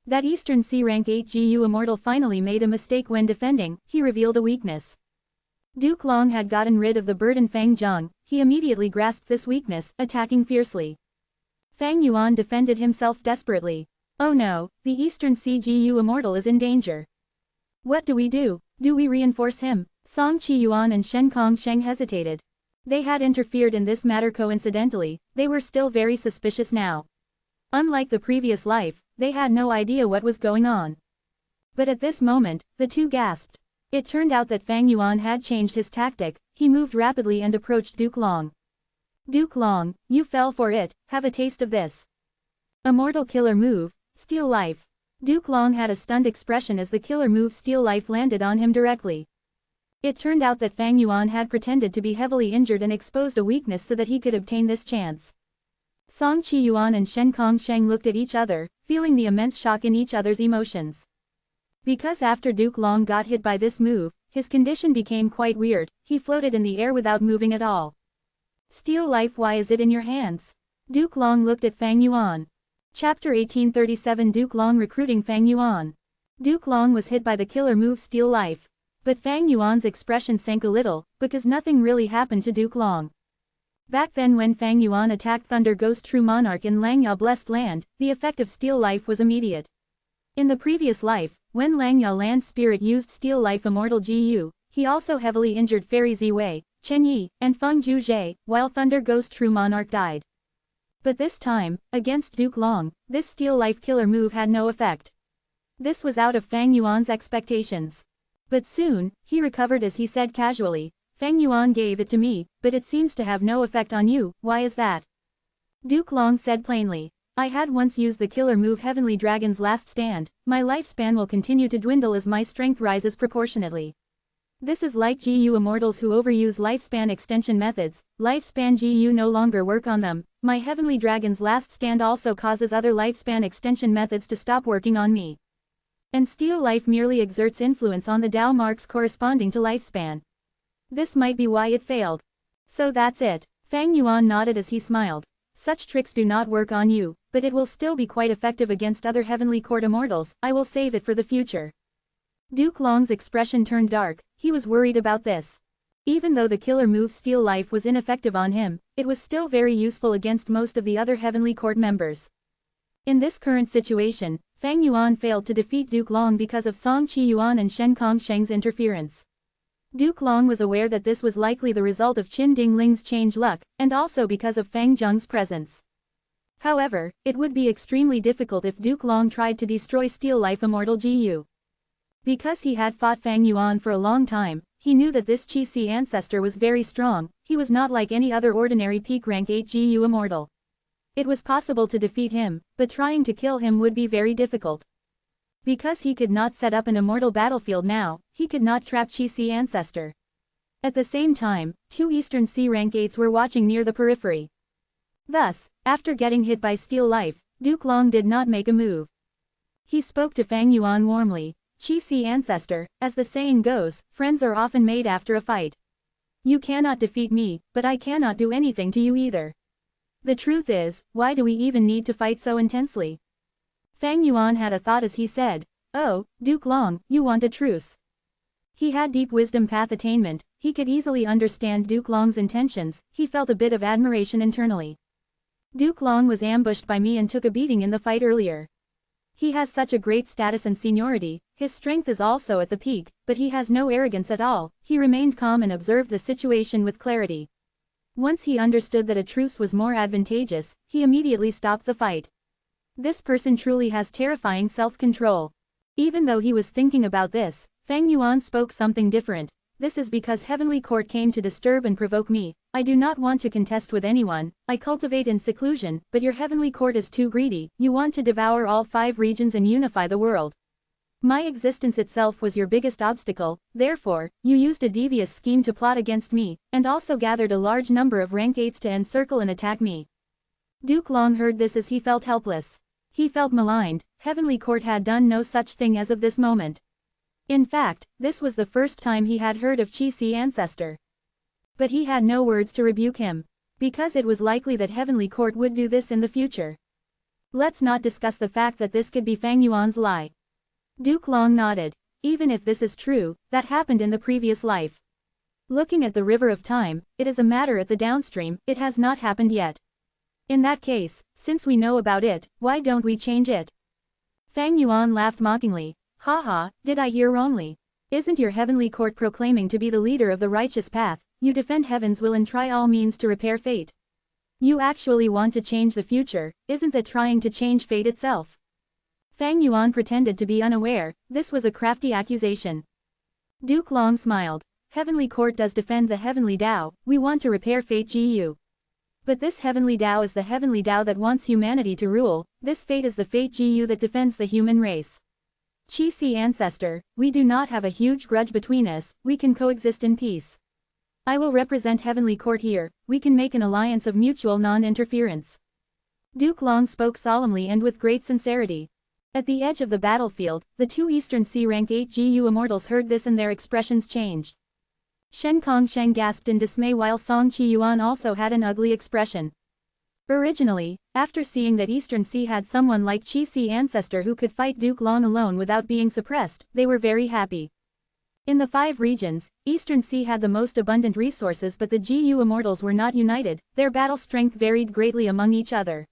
Speaker 1: That Eastern Sea rank 8 GU Immortal finally made a mistake when defending. He revealed a weakness. Duke Long had gotten rid of the burden Fang Zheng. He immediately grasped this weakness, attacking fiercely. Fang Yuan defended himself desperately. Oh no, the Eastern Sea GU Immortal is in danger. What do we do? Do we reinforce him? Song Qiyuan and Shen Kongsheng hesitated. They had interfered in this matter coincidentally. They were still very suspicious now. Unlike the previous life, they had no idea what was going on. But at this moment, the two gasped. It turned out that Fang Yuan had changed his tactic. He moved rapidly and approached Duke Long. Duke Long, you fell for it. Have a taste of this. Immortal killer move, Steal Life. Duke Long had a stunned expression as the killer move Steal Life landed on him directly. It turned out that Fang Yuan had pretended to be heavily injured and exposed a weakness so that he could obtain this chance. Song Qiyuan and Shen Kongsheng looked at each other, feeling the immense shock in each other's emotions. Because after Duke Long got hit by this move, his condition became quite weird. He floated in the air without moving at all. Steal Life, why is it in your hands? Duke Long looked at Fang Yuan. Chapter 1837 Duke Long recruiting Fang Yuan. Duke Long was hit by the killer move Steal Life. But Fang Yuan's expression sank a little, because nothing really happened to Duke Long. Back then when Fang Yuan attacked Thunder Ghost True Monarch in Langya Blessed Land, the effect of Steal Life was immediate. In the previous life, when Langya Land Spirit used Steal Life Immortal GU, he also heavily injured Fairy Ziwei, Chen Yi, and Feng Zhuzhe, while Thunder Ghost True Monarch died. But this time, against Duke Long, this Steal Life killer move had no effect. This was out of Fang Yuan's expectations. But soon, he recovered as he said casually, Fang Yuan gave it to me, but it seems to have no effect on you. Why is that? Duke Long said plainly, I had once used the killer move Heavenly Dragon's Last Stand. My lifespan will continue to dwindle as my strength rises proportionately. This is like GU Immortals who overuse lifespan extension methods. Lifespan GU no longer work on them. My Heavenly Dragon's Last Stand also causes other lifespan extension methods to stop working on me. And Steal Life merely exerts influence on the Dao marks corresponding to lifespan. This might be why it failed. So that's it. Fang Yuan nodded as he smiled. Such tricks do not work on you, but it will still be quite effective against other Heavenly Court Immortals. I will save it for the future. Duke Long's expression turned dark. He was worried about this. Even though the killer move Steal Life was ineffective on him, it was still very useful against most of the other Heavenly Court members. In this current situation, Fang Yuan failed to defeat Duke Long because of Song Qiyuan and Shen Kongsheng's interference. Duke Long was aware that this was likely the result of Qin Dingling's change luck, and also because of Fang Zheng's presence. However, it would be extremely difficult if Duke Long tried to destroy Steel Life Immortal Jiyu. Because he had fought Fang Yuan for a long time, he knew that this Qi Si ancestor was very strong. He was not like any other ordinary peak rank 8 Jiyu immortal. It was possible to defeat him, but trying to kill him would be very difficult. Because he could not set up an immortal battlefield now, he could not trap Qi Si ancestor. At the same time, 2 Eastern Sea rank 8s were watching near the periphery. Thus, after getting hit by Steel Life, Duke Long did not make a move. He spoke to Fang Yuan warmly. Qi Si ancestor, as the saying goes, friends are often made after a fight. You cannot defeat me, but I cannot do anything to you either. The truth is, why do we even need to fight so intensely? Fang Yuan had a thought as he said, "Oh, Duke Long, you want a truce." He had deep wisdom path attainment, he could easily understand Duke Long's intentions, he felt a bit of admiration internally. Duke Long was ambushed by me and took a beating in the fight earlier. He has such a great status and seniority, his strength is also at the peak, but he has no arrogance at all. He remained calm and observed the situation with clarity. Once he understood that a truce was more advantageous, he immediately stopped the fight. This person truly has terrifying self-control. Even though he was thinking about this, Fang Yuan spoke something different. This is because Heavenly Court came to disturb and provoke me. I do not want to contest with anyone, I cultivate in seclusion, but your Heavenly Court is too greedy, you want to devour all 5 regions and unify the world. My existence itself was your biggest obstacle, therefore, you used a devious scheme to plot against me, and also gathered a large number of rank 8s to encircle and attack me. Duke Long heard this as he felt helpless. He felt maligned. Heavenly Court had done no such thing as of this moment. In fact, this was the first time he had heard of Qi Si ancestor. But he had no words to rebuke him, because it was likely that Heavenly Court would do this in the future. Let's not discuss the fact that this could be Fang Yuan's lie. Duke Long nodded. Even if this is true, that happened in the previous life. Looking at the river of time, it is a matter at the downstream, it has not happened yet. In that case, since we know about it, why don't we change it? Fang Yuan laughed mockingly. Haha, did I hear wrongly? Isn't your Heavenly Court proclaiming to be the leader of the righteous path? You defend heaven's will and try all means to repair fate. You actually want to change the future, isn't that trying to change fate itself? Fang Yuan pretended to be unaware, this was a crafty accusation. Duke Long smiled. Heavenly Court does defend the Heavenly Tao, we want to repair fate Gu. But this Heavenly Tao is the Heavenly Tao that wants humanity to rule, this fate is the fate Gu that defends the human race. Qi Si ancestor, we do not have a huge grudge between us, we can coexist in peace. I will represent Heavenly Court here, we can make an alliance of mutual non-interference. Duke Long spoke solemnly and with great sincerity. At the edge of the battlefield, the 2 Eastern Sea rank 8 Gu immortals heard this and their expressions changed. Shen Kongsheng gasped in dismay while Song Qiyuan also had an ugly expression. Originally, after seeing that Eastern Sea had someone like Qi Si ancestor who could fight Duke Long alone without being suppressed, they were very happy. In the 5 regions, Eastern Sea had the most abundant resources but the Gu immortals were not united, their battle strength varied greatly among each other.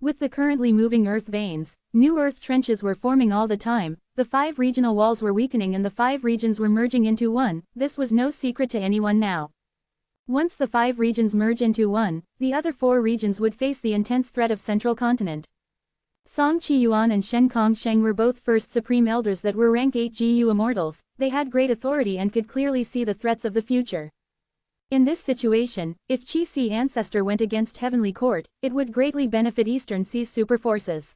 Speaker 1: With the currently moving earth veins, new earth trenches were forming all the time, the 5 regional walls were weakening and the 5 regions were merging into one, this was no secret to anyone now. Once the 5 regions merge into one, the other 4 regions would face the intense threat of Central Continent. Song Qiyuan and Shen Kongsheng were both first supreme elders that were rank 8 Gu immortals, they had great authority and could clearly see the threats of the future. In this situation, if Qi Si ancestor went against Heavenly Court, it would greatly benefit Eastern Sea's super forces.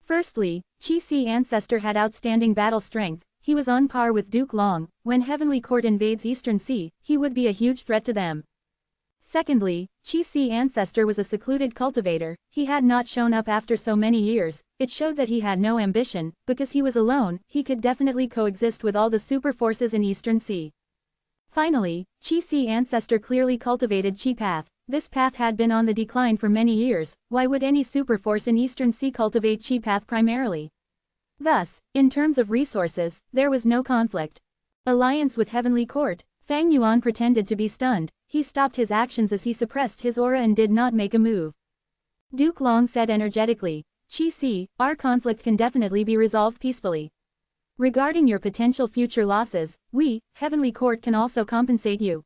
Speaker 1: Firstly, Qi Si ancestor had outstanding battle strength, he was on par with Duke Long, when Heavenly Court invades Eastern Sea, he would be a huge threat to them. Secondly, Qi Si ancestor was a secluded cultivator, he had not shown up after so many years, it showed that he had no ambition, because he was alone, he could definitely coexist with all the super forces in Eastern Sea. Finally, Qi Si ancestor clearly cultivated Qi path, this path had been on the decline for many years, why would any super force in Eastern Sea cultivate Qi path primarily? Thus, in terms of resources, there was no conflict. Alliance with Heavenly Court, Fang Yuan pretended to be stunned, he stopped his actions as he suppressed his aura and did not make a move. Duke Long said energetically, Qi, our conflict can definitely be resolved peacefully. Regarding your potential future losses, we, Heavenly Court, can also compensate you.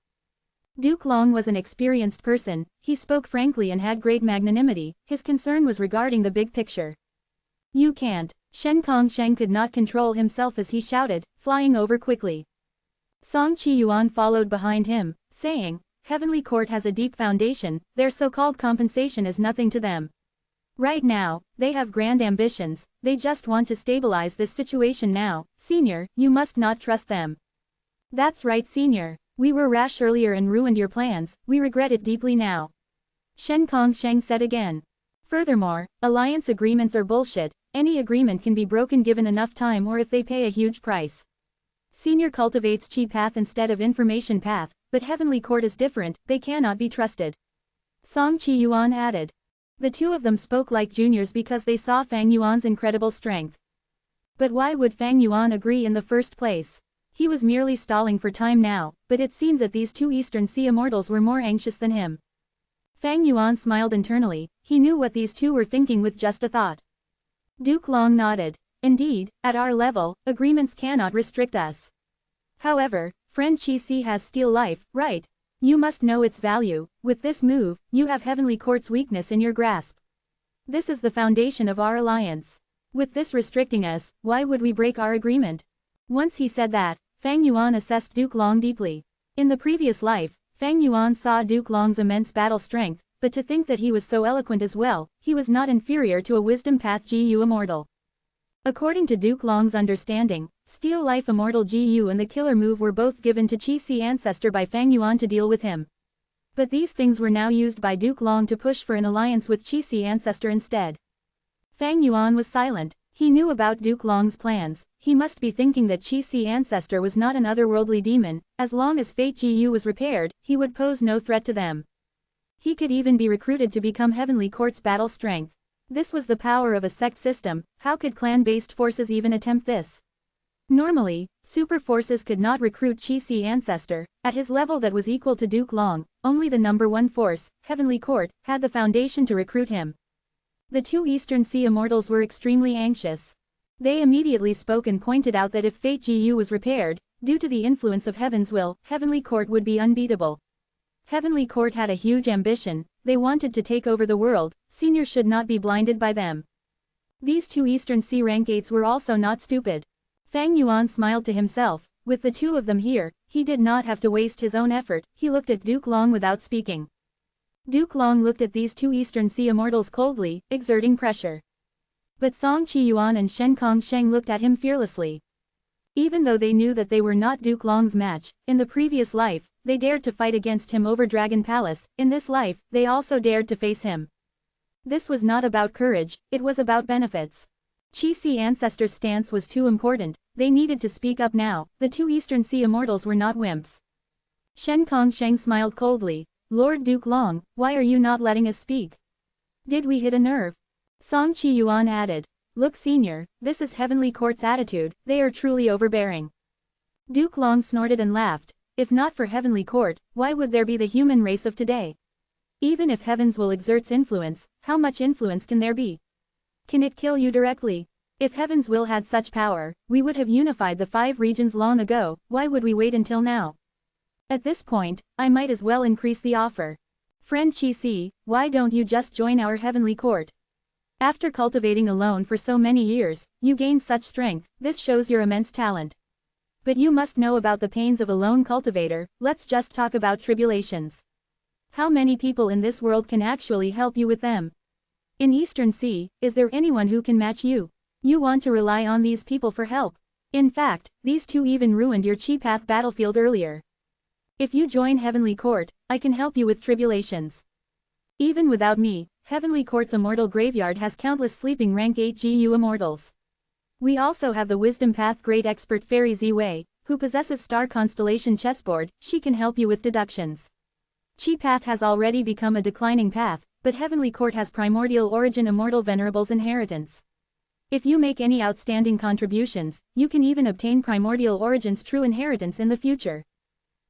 Speaker 1: Duke Long was an experienced person, he spoke frankly and had great magnanimity, his concern was regarding the big picture. You can't. Shen Kongsheng could not control himself as he shouted, flying over quickly. Song Qiyuan followed behind him, saying, Heavenly Court has a deep foundation, their so-called compensation is nothing to them. Right now, they have grand ambitions, they just want to stabilize this situation now. Senior, you must not trust them. That's right, Senior. We were rash earlier and ruined your plans, we regret it deeply now. Shen Kongsheng said again. Furthermore, alliance agreements are bullshit, any agreement can be broken given enough time or if they pay a huge price. Senior cultivates Qi path instead of information path, but Heavenly Court is different, they cannot be trusted. Song Qiyuan added. The two of them spoke like juniors because they saw Fang Yuan's incredible strength. But why would Fang Yuan agree in the first place? He was merely stalling for time now, but it seemed that these two Eastern Sea immortals were more anxious than him. Fang Yuan smiled internally, he knew what these two were thinking with just a thought. Duke Long nodded. Indeed, at our level, agreements cannot restrict us. However, friend Qi has steel life, right? You must know its value, with this move, you have Heavenly Court's weakness in your grasp. This is the foundation of our alliance. With this restricting us, why would we break our agreement? Once he said that, Fang Yuan assessed Duke Long deeply. In the previous life, Fang Yuan saw Duke Long's immense battle strength, but to think that he was so eloquent as well, he was not inferior to a wisdom path Gu immortal. According to Duke Long's understanding, Steel Life Immortal Gu and the killer move were both given to Qi ancestor by Fang Yuan to deal with him. But these things were now used by Duke Long to push for an alliance with Qi ancestor instead. Fang Yuan was silent. He knew about Duke Long's plans, he must be thinking that Qi ancestor was not an otherworldly demon, as long as Fate Gu was repaired, he would pose no threat to them. He could even be recruited to become Heavenly Court's battle strength. This was the power of a sect system, how could clan-based forces even attempt this? Normally, super forces could not recruit Qi ancestor, at his level that was equal to Duke Long, only the number one force, Heavenly Court, had the foundation to recruit him. The two Eastern Sea immortals were extremely anxious. They immediately spoke and pointed out that if Fate Gu was repaired, due to the influence of Heaven's will, Heavenly Court would be unbeatable. Heavenly Court had a huge ambition, they wanted to take over the world, Senior should not be blinded by them. These two Eastern Sea rank 8s were also not stupid. Fang Yuan smiled to himself, with the two of them here, he did not have to waste his own effort, he looked at Duke Long without speaking. Duke Long looked at these two Eastern Sea immortals coldly, exerting pressure. But Song Qiyuan and Shen Kongsheng looked at him fearlessly. Even though they knew that they were not Duke Long's match, in the previous life, they dared to fight against him over Dragon Palace, in this life, they also dared to face him. This was not about courage, it was about benefits. Qi ancestor's stance was too important, they needed to speak up now, the two Eastern Sea immortals were not wimps. Shen Kongsheng smiled coldly. Lord Duke Long, why are you not letting us speak? Did we hit a nerve? Song Qiyuan added. Look Senior, this is Heavenly Court's attitude, they are truly overbearing. Duke Long snorted and laughed. If not for Heavenly Court, why would there be the human race of today? Even if Heaven's will exerts influence, how much influence can there be? Can it kill you directly? If Heaven's will had such power, we would have unified the 5 regions long ago, why would we wait until now? At this point, I might as well increase the offer. Friend Qi, why don't you just join our Heavenly Court? After cultivating alone for so many years, you gain such strength, this shows your immense talent. But you must know about the pains of a lone cultivator, let's just talk about tribulations. How many people in this world can actually help you with them? In Eastern Sea, is there anyone who can match you? You want to rely on these people for help. In fact, these two even ruined your Qi Path battlefield earlier. If you join Heavenly Court, I can help you with tribulations. Even without me, Heavenly Court's immortal graveyard has countless sleeping rank 8 Gu immortals. We also have the Wisdom Path great expert Fairy Ziwei, who possesses star constellation chessboard, she can help you with deductions. Qi Path has already become a declining path, but Heavenly Court has primordial origin Immortal Venerable's inheritance. If you make any outstanding contributions, you can even obtain primordial origin's true inheritance in the future.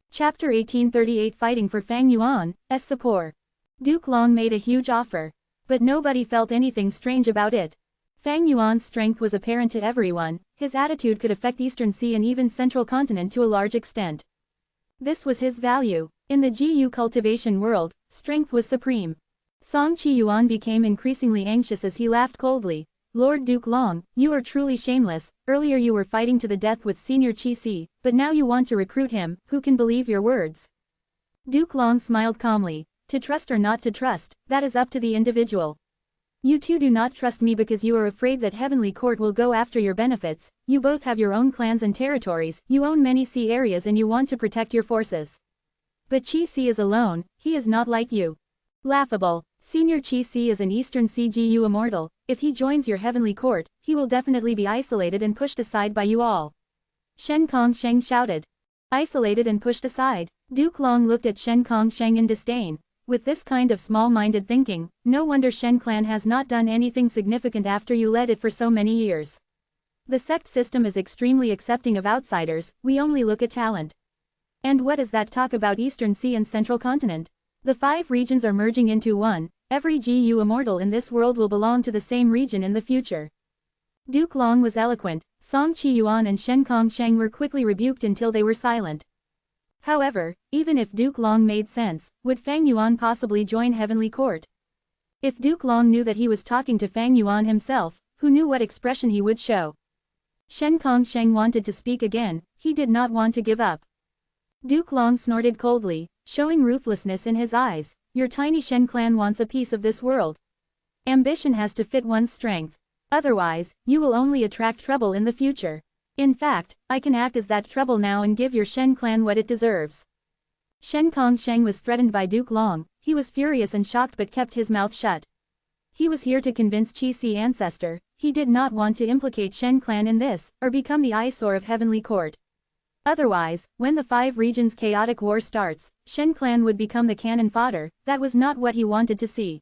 Speaker 1: Chapter 1838 Fighting for Fang Yuan's support. Duke Long made a huge offer. But nobody felt anything strange about it. Fang Yuan's strength was apparent to everyone, his attitude could affect Eastern Sea and even Central Continent to a large extent. This was his value. In the Gu cultivation world, strength was supreme. Song Qiyuan became increasingly anxious as he laughed coldly. Lord Duke Long, you are truly shameless. Earlier you were fighting to the death with Senior Qi Si, but now you want to recruit him. Who can believe your words? Duke Long smiled calmly. To trust or not to trust, that is up to the individual. You two do not trust me because you are afraid that Heavenly Court will go after your benefits. You both have your own clans and territories, you own many sea areas and you want to protect your forces. But Qi Si is alone, he is not like you. Laughable. Senior Qi Si is an Eastern Sea Gu Immortal. If he joins your Heavenly Court, he will definitely be isolated and pushed aside by you all. Shen Kongsheng shouted. Isolated and pushed aside. Duke Long looked at Shen Kongsheng in disdain. With this kind of small-minded thinking, no wonder Shen clan has not done anything significant after you led it for so many years. The sect system is extremely accepting of outsiders, we only look at talent. And what is that talk about Eastern Sea and Central Continent? The 5 regions are merging into one, every Gu Immortal in this world will belong to the same region in the future. Duke Long was eloquent, Song Qiyuan and Shen Kongsheng were quickly rebuked until they were silent. However, even if Duke Long made sense, would Fang Yuan possibly join Heavenly Court? If Duke Long knew that he was talking to Fang Yuan himself, who knew what expression he would show? Shen Kongsheng wanted to speak again, he did not want to give up. Duke Long snorted coldly, showing ruthlessness in his eyes. Your tiny Shen clan wants a piece of this world. Ambition has to fit one's strength. Otherwise, you will only attract trouble in the future. In fact, I can act as that trouble now and give your Shen clan what it deserves. Shen Kongsheng was threatened by Duke Long, he was furious and shocked but kept his mouth shut. He was here to convince Qi Si ancestor, he did not want to implicate Shen clan in this, or become the eyesore of Heavenly Court. Otherwise, when the 5 regions chaotic war starts, Shen clan would become the cannon fodder, that was not what he wanted to see.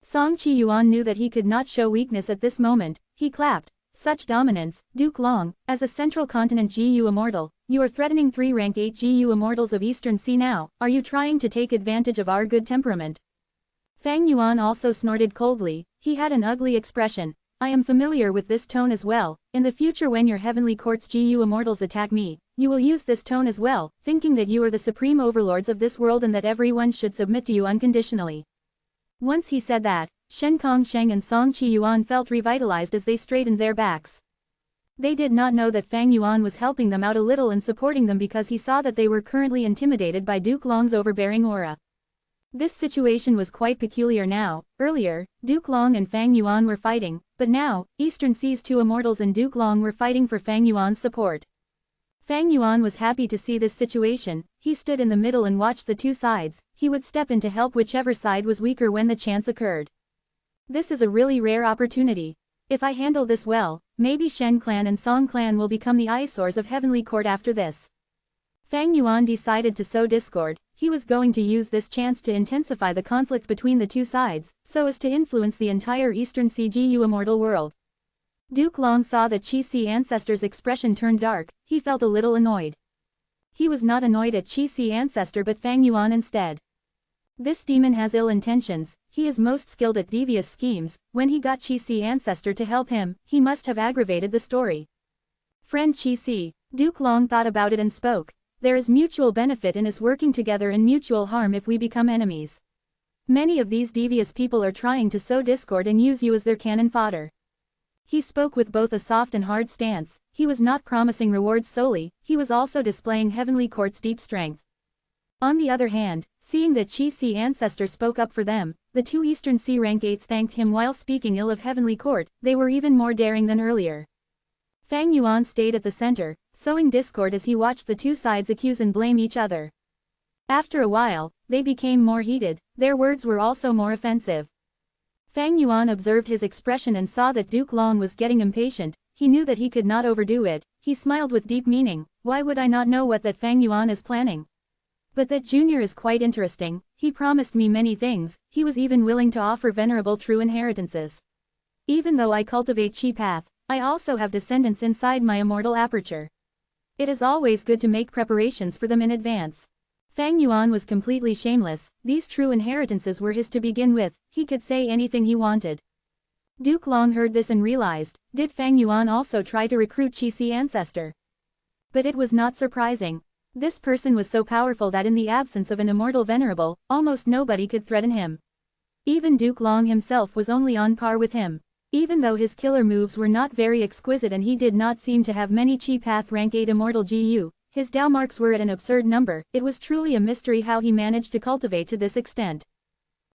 Speaker 1: Song Qiyuan knew that he could not show weakness at this moment, he clapped. Such dominance, Duke Long, as a Central Continent Gu Immortal, you are threatening 3 rank 8 Gu Immortals of Eastern Sea now, are you trying to take advantage of our good temperament? Fang Yuan also snorted coldly, he had an ugly expression. I am familiar with this tone as well, in the future when your Heavenly Court's Gu Immortals attack me, you will use this tone as well, thinking that you are the supreme overlords of this world and that everyone should submit to you unconditionally. Once he said that, Shen Kongsheng and Song Qiyuan felt revitalized as they straightened their backs. They did not know that Fang Yuan was helping them out a little and supporting them because he saw that they were currently intimidated by Duke Long's overbearing aura. This situation was quite peculiar now. Earlier, Duke Long and Fang Yuan were fighting, but now, Eastern Sea's 2 immortals and Duke Long were fighting for Fang Yuan's support. Fang Yuan was happy to see this situation, he stood in the middle and watched the 2 sides, he would step in to help whichever side was weaker when the chance occurred. This is a really rare opportunity. If I handle this well, maybe Shen clan and Song clan will become the eyesores of Heavenly Court after this. Fang Yuan decided to sow discord, he was going to use this chance to intensify the conflict between the 2 sides, so as to influence the entire Eastern Sea Gu Immortal world. Duke Long saw that Qi Si ancestor's expression turned dark, he felt a little annoyed. He was not annoyed at Qi Si ancestor but Fang Yuan instead. This demon has ill intentions, he is most skilled at devious schemes, when he got Qi Si ancestor to help him, he must have aggravated the story. Friend Qi Si, Duke Long thought about it and spoke, there is mutual benefit in us working together and mutual harm if we become enemies. Many of these devious people are trying to sow discord and use you as their cannon fodder. He spoke with both a soft and hard stance, he was not promising rewards solely, he was also displaying Heavenly Court's deep strength. On the other hand, seeing that Qi Si ancestor spoke up for them, the 2 Eastern Sea rank 8s thanked him while speaking ill of Heavenly Court, they were even more daring than earlier. Fang Yuan stayed at the center, sowing discord as he watched the 2 sides accuse and blame each other. After a while, they became more heated, their words were also more offensive. Fang Yuan observed his expression and saw that Duke Long was getting impatient, he knew that he could not overdo it, he smiled with deep meaning, why would I not know what that Fang Yuan is planning? But that junior is quite interesting, he promised me many things, he was even willing to offer Venerable true inheritances. Even though I cultivate Qi path, I also have descendants inside my immortal aperture. It is always good to make preparations for them in advance. Fang Yuan was completely shameless, these true inheritances were his to begin with, he could say anything he wanted. Duke Long heard this and realized, did Fang Yuan also try to recruit Qi ancestor? But it was not surprising. This person was so powerful that in the absence of an immortal venerable, almost nobody could threaten him. Even Duke Long himself was only on par with him. Even though his killer moves were not very exquisite and he did not seem to have many Qi Path rank 8 immortal GU, his Dao marks were at an absurd number. It was truly a mystery how he managed to cultivate to this extent.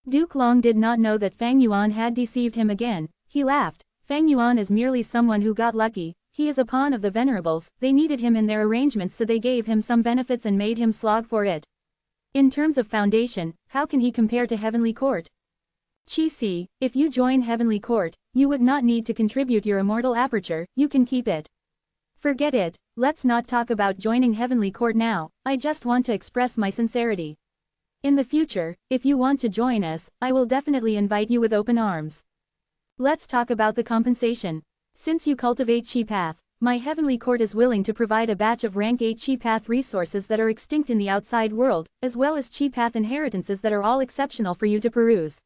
Speaker 1: Duke Long did not know that Fang Yuan had deceived him again. He laughed. Fang Yuan is merely someone who got lucky. He is a pawn of the Venerables. They needed him in their arrangements, so they gave him some benefits and made him slog for it. In terms of foundation, how can he compare to Heavenly Court? Qi, if you join Heavenly Court, you would not need to contribute your immortal aperture, you can keep it. Forget it, let's not talk about joining Heavenly Court now, I just want to express my sincerity. In the future, if you want to join us, I will definitely invite you with open arms. Let's talk about the compensation. Since you cultivate Qi Path, my Heavenly Court is willing to provide a batch of rank 8 Qi Path resources that are extinct in the outside world, as well as Qi Path inheritances that are all exceptional for you to peruse.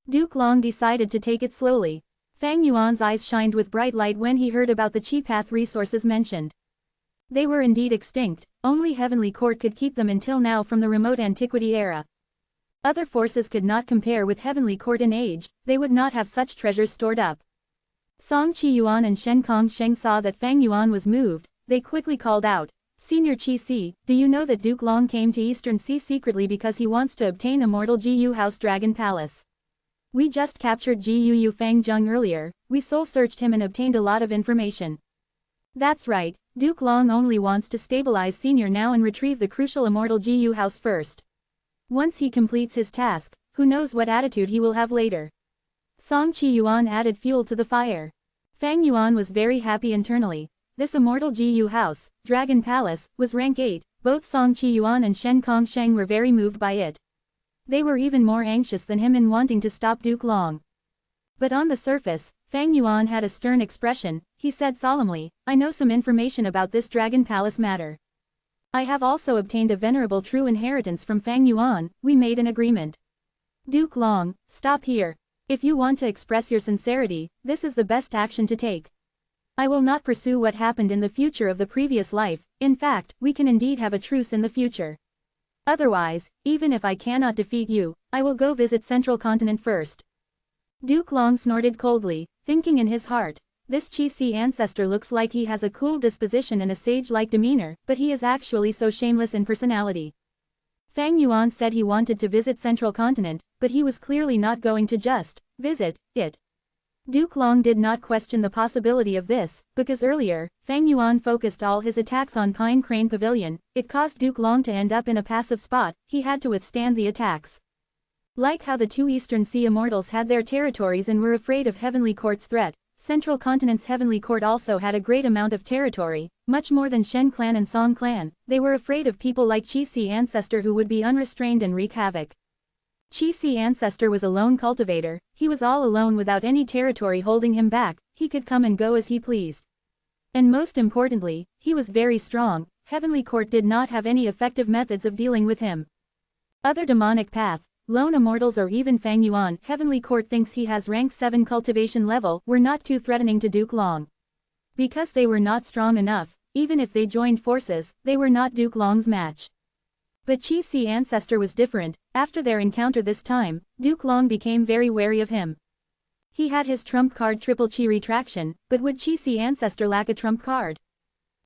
Speaker 1: Duke Long decided to take it slowly. Fang Yuan's eyes shined with bright light when he heard about the Qi Path resources mentioned. They were indeed extinct, only Heavenly Court could keep them until now from the remote antiquity era. Other forces could not compare with Heavenly Court in age, they would not have such treasures stored up. Song Qi Yuan and Shen Kong Sheng saw that Fang Yuan was moved, they quickly called out, Senior Qi, do you know that Duke Long came to Eastern Sea secretly because he wants to obtain Immortal GU House Dragon Palace? We just captured GU Fang Zheng earlier, we soul searched him and obtained a lot of information. That's right, Duke Long only wants to stabilize Senior now and retrieve the crucial Immortal GU House first. Once he completes his task, who knows what attitude he will have later. Song Qi Yuan added fuel to the fire. Fang Yuan was very happy internally. This Immortal GU House, Dragon Palace, was rank 8, both Song Qi Yuan and Shen Kong Sheng were very moved by it. They were even more anxious than him in wanting to stop Duke Long. But on the surface, Fang Yuan had a stern expression. He said solemnly, I know some information about this Dragon Palace matter. I have also obtained a venerable true inheritance from Fang Yuan, we made an agreement. Duke Long, stop here. If you want to express your sincerity, this is the best action to take. I will not pursue what happened in the future of the previous life, in fact, we can indeed have a truce in the future. Otherwise, even if I cannot defeat you, I will go visit Central Continent first. Duke Long snorted coldly, thinking in his heart, this Qi ancestor looks like he has a cool disposition and a sage-like demeanor, but he is actually so shameless in personality. Fang Yuan said he wanted to visit Central Continent, but he was clearly not going to just visit it. Duke Long did not question the possibility of this, because earlier, Fang Yuan focused all his attacks on Pine Crane Pavilion. It caused Duke Long to end up in a passive spot, he had to withstand the attacks. Like how the two Eastern Sea Immortals had their territories and were afraid of Heavenly Court's threat, Central Continent's Heavenly Court also had a great amount of territory, much more than Shen Clan and Song Clan. They were afraid of people like Qi ancestor who would be unrestrained and wreak havoc. Qi ancestor was a lone cultivator, he was all alone without any territory holding him back, he could come and go as he pleased. And most importantly, he was very strong, Heavenly Court did not have any effective methods of dealing with him. Other demonic path, lone immortals or even Fang Yuan, Heavenly Court thinks he has rank 7 cultivation level, were not too threatening to Duke Long. Because they were not strong enough, even if they joined forces, they were not Duke Long's match. But Qi ancestor was different. After their encounter this time, Duke Long became very wary of him. He had his trump card triple Qi retraction, but would Qi ancestor lack a trump card?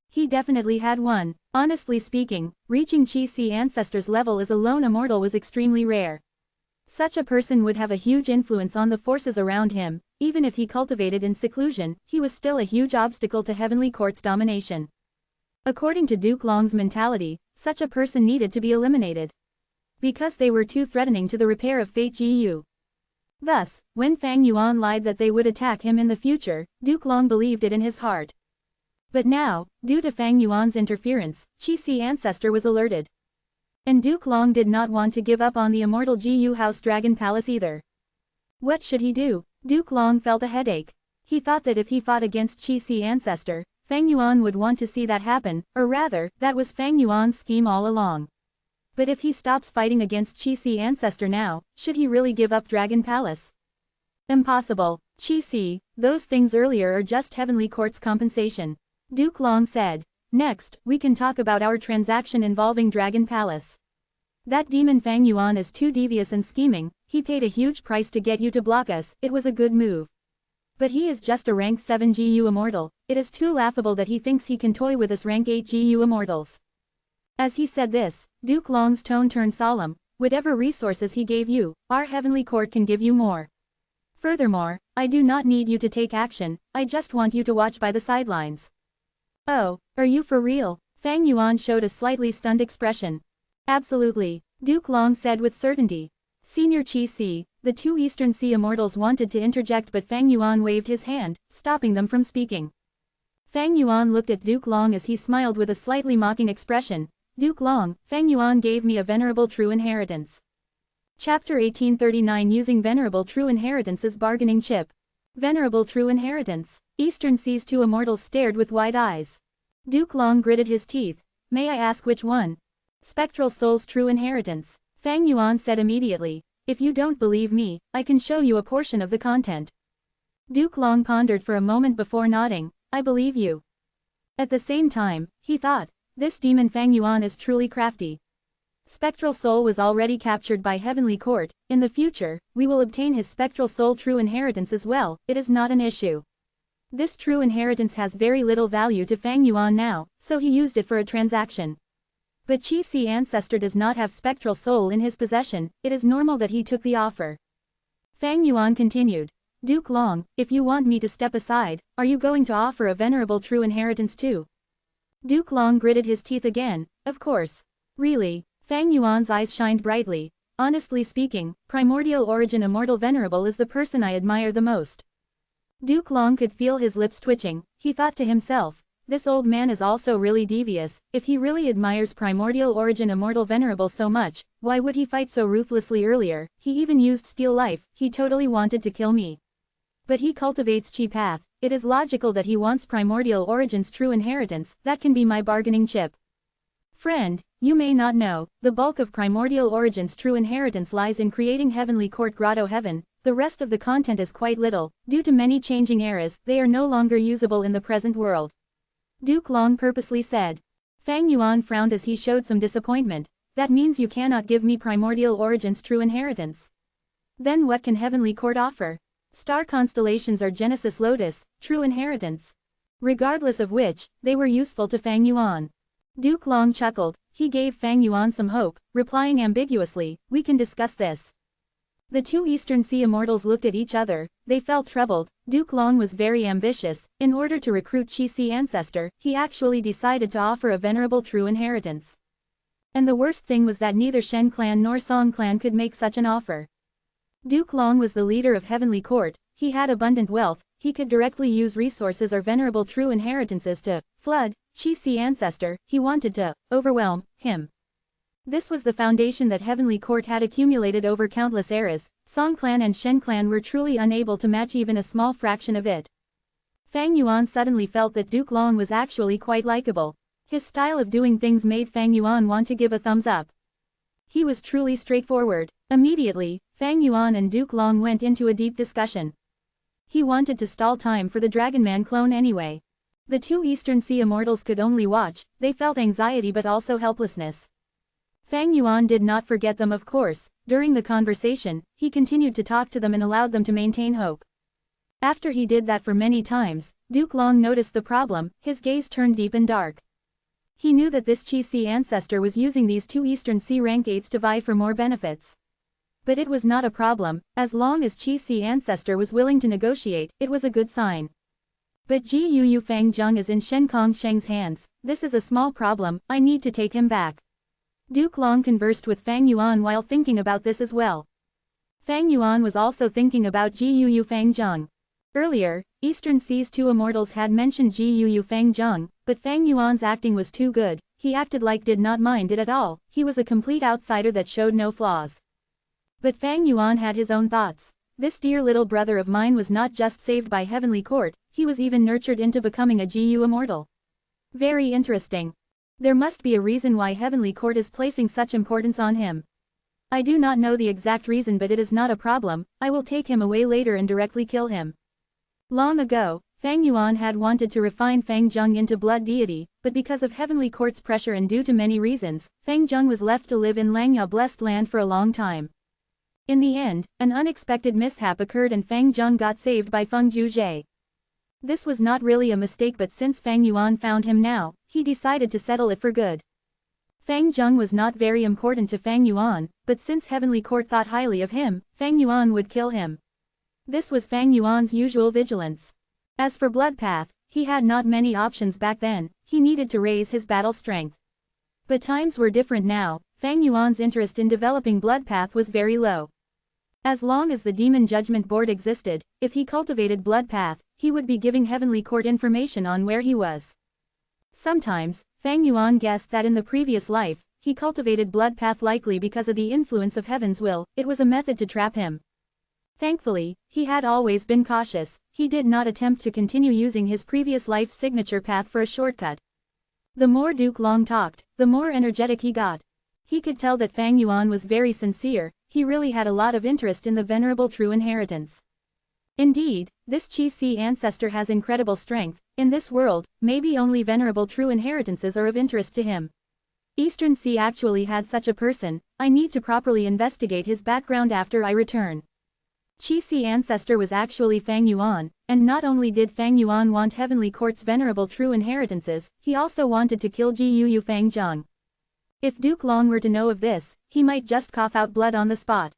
Speaker 1: He definitely had one. Honestly speaking, reaching Qi ancestor's level as a lone immortal was extremely rare. Such a person would have a huge influence on the forces around him. Even if he cultivated in seclusion, he was still a huge obstacle to Heavenly Court's domination. According to Duke Long's mentality, such a person needed to be eliminated. Because they were too threatening to the repair of Fate GU. Thus, when Fang Yuan lied that they would attack him in the future, Duke Long believed it in his heart. But now, due to Fang Yuan's interference, Qi ancestor was alerted. And Duke Long did not want to give up on the Immortal GU House Dragon Palace either. What should he do? Duke Long felt a headache. He thought that if he fought against Qi ancestor, Fang Yuan would want to see that happen, or rather, that was Fang Yuan's scheme all along. But if he stops fighting against Qi ancestor now, should he really give up Dragon Palace? Impossible, Qi, those things earlier are just Heavenly Court's compensation. Duke Long said. Next, we can talk about our transaction involving Dragon Palace. That demon Fang Yuan is too devious and scheming, he paid a huge price to get you to block us, it was a good move. But he is just a rank 7 GU immortal, it is too laughable that he thinks he can toy with us rank 8 GU immortals. As he said this, Duke Long's tone turned solemn, whatever resources he gave you, our Heavenly Court can give you more. Furthermore, I do not need you to take action, I just want you to watch by the sidelines. Oh, are you for real? Fang Yuan showed a slightly stunned expression. Absolutely, Duke Long said with certainty. Senior Qi, the two Eastern Sea Immortals wanted to interject but Fang Yuan waved his hand, stopping them from speaking. Fang Yuan looked at Duke Long as he smiled with a slightly mocking expression. Duke Long, Fang Yuan gave me a venerable true inheritance. Chapter 1839 Using Venerable True Inheritance as Bargaining Chip. Venerable True Inheritance. Eastern Sea's two immortals stared with wide eyes. Duke Long gritted his teeth. May I ask which one? Spectral Soul's True Inheritance. Fang Yuan said immediately. If you don't believe me, I can show you a portion of the content. Duke Long pondered for a moment before nodding. I believe you. At the same time, he thought, this demon Fang Yuan is truly crafty. Spectral Soul was already captured by Heavenly Court, in the future, we will obtain his Spectral Soul True Inheritance as well, it is not an issue. This true inheritance has very little value to Fang Yuan now, so he used it for a transaction. But Qi ancestor does not have Spectral Soul in his possession, it is normal that he took the offer. Fang Yuan continued. Duke Long, if you want me to step aside, are you going to offer a venerable true inheritance too? Duke Long gritted his teeth again, of course. Really? Fang Yuan's eyes shined brightly. Honestly speaking, Primordial Origin Immortal Venerable is the person I admire the most. Duke Long could feel his lips twitching, he thought to himself, this old man is also really devious, if he really admires Primordial Origin Immortal Venerable so much, why would he fight so ruthlessly earlier, he even used Steel Life, he totally wanted to kill me. But he cultivates Qi Path, it is logical that he wants Primordial Origin's true inheritance, that can be my bargaining chip. Friend, you may not know, the bulk of Primordial Origin's true inheritance lies in creating Heavenly Court Grotto Heaven, the rest of the content is quite little, due to many changing eras, they are no longer usable in the present world. Duke Long purposely said. Fang Yuan frowned as he showed some disappointment, that means you cannot give me Primordial Origin's true inheritance. Then what can Heavenly Court offer? Star constellations are Genesis Lotus, true inheritance. Regardless of which, they were useful to Fang Yuan. Duke Long chuckled, he gave Fang Yuan some hope, replying ambiguously, we can discuss this. The two Eastern Sea Immortals looked at each other, they felt troubled, Duke Long was very ambitious, in order to recruit Qi ancestor, he actually decided to offer a venerable true inheritance. And the worst thing was that neither Shen clan nor Song clan could make such an offer. Duke Long was the leader of Heavenly Court, he had abundant wealth, he could directly use resources or venerable true inheritances to flood Qi ancestor, he wanted to overwhelm him. This was the foundation that Heavenly Court had accumulated over countless eras, Song clan and Shen clan were truly unable to match even a small fraction of it. Fang Yuan suddenly felt that Duke Long was actually quite likable. His style of doing things made Fang Yuan want to give a thumbs up. He was truly straightforward. Immediately, Fang Yuan and Duke Long went into a deep discussion. He wanted to stall time for the Dragonman clone anyway. The two Eastern Sea Immortals could only watch, they felt anxiety but also helplessness. Fang Yuan did not forget them of course, during the conversation, he continued to talk to them and allowed them to maintain hope. After he did that for many times, Duke Long noticed the problem, his gaze turned deep and dark. He knew that this Qi ancestor was using these two Eastern Sea rank 8s to vie for more benefits. But it was not a problem, as long as Qi ancestor was willing to negotiate, it was a good sign. But Ji Yu Fang Zheng is in Shen Kong Sheng's hands, this is a small problem, I need to take him back. Duke Long conversed with Fang Yuan while thinking about this as well. Fang Yuan was also thinking about Ji Yu Fang Zheng. Earlier, Eastern Sea's two immortals had mentioned Ji Yu Fang Zheng, but Fang Yuan's acting was too good, he acted like did not mind it at all, he was a complete outsider that showed no flaws. But Fang Yuan had his own thoughts. This dear little brother of mine was not just saved by Heavenly Court, he was even nurtured into becoming a GU immortal. Very interesting. There must be a reason why Heavenly Court is placing such importance on him. I do not know the exact reason, but it is not a problem. I will take him away later and directly kill him. Long ago, Fang Yuan had wanted to refine Fang Zheng into blood deity, but because of Heavenly Court's pressure and due to many reasons, Fang Zheng was left to live in Langya blessed land for a long time. In the end, an unexpected mishap occurred and Fang Zheng got saved by Feng Juzhe. This was not really a mistake, but since Fang Yuan found him now, he decided to settle it for good. Fang Zheng was not very important to Fang Yuan, but since Heavenly Court thought highly of him, Fang Yuan would kill him. This was Fang Yuan's usual vigilance. As for Blood Path, he had not many options back then, he needed to raise his battle strength. But times were different now, Fang Yuan's interest in developing Blood Path was very low. As long as the Demon Judgment Board existed, if he cultivated Blood Path, he would be giving Heavenly Court information on where he was. Sometimes, Fang Yuan guessed that in the previous life, he cultivated Blood Path likely because of the influence of Heaven's will, it was a method to trap him. Thankfully, he had always been cautious, he did not attempt to continue using his previous life's signature path for a shortcut. The more Duke Long talked, the more energetic he got. He could tell that Fang Yuan was very sincere, he really had a lot of interest in the Venerable True Inheritance. Indeed, this Qi Si ancestor has incredible strength, in this world, maybe only Venerable True Inheritances are of interest to him. Eastern Sea actually had such a person, I need to properly investigate his background after I return. Qi Si ancestor was actually Fang Yuan, and not only did Fang Yuan want Heavenly Court's Venerable True Inheritances, he also wanted to kill Jiu Fang Zheng. If Duke Long were to know of this, he might just cough out blood on the spot.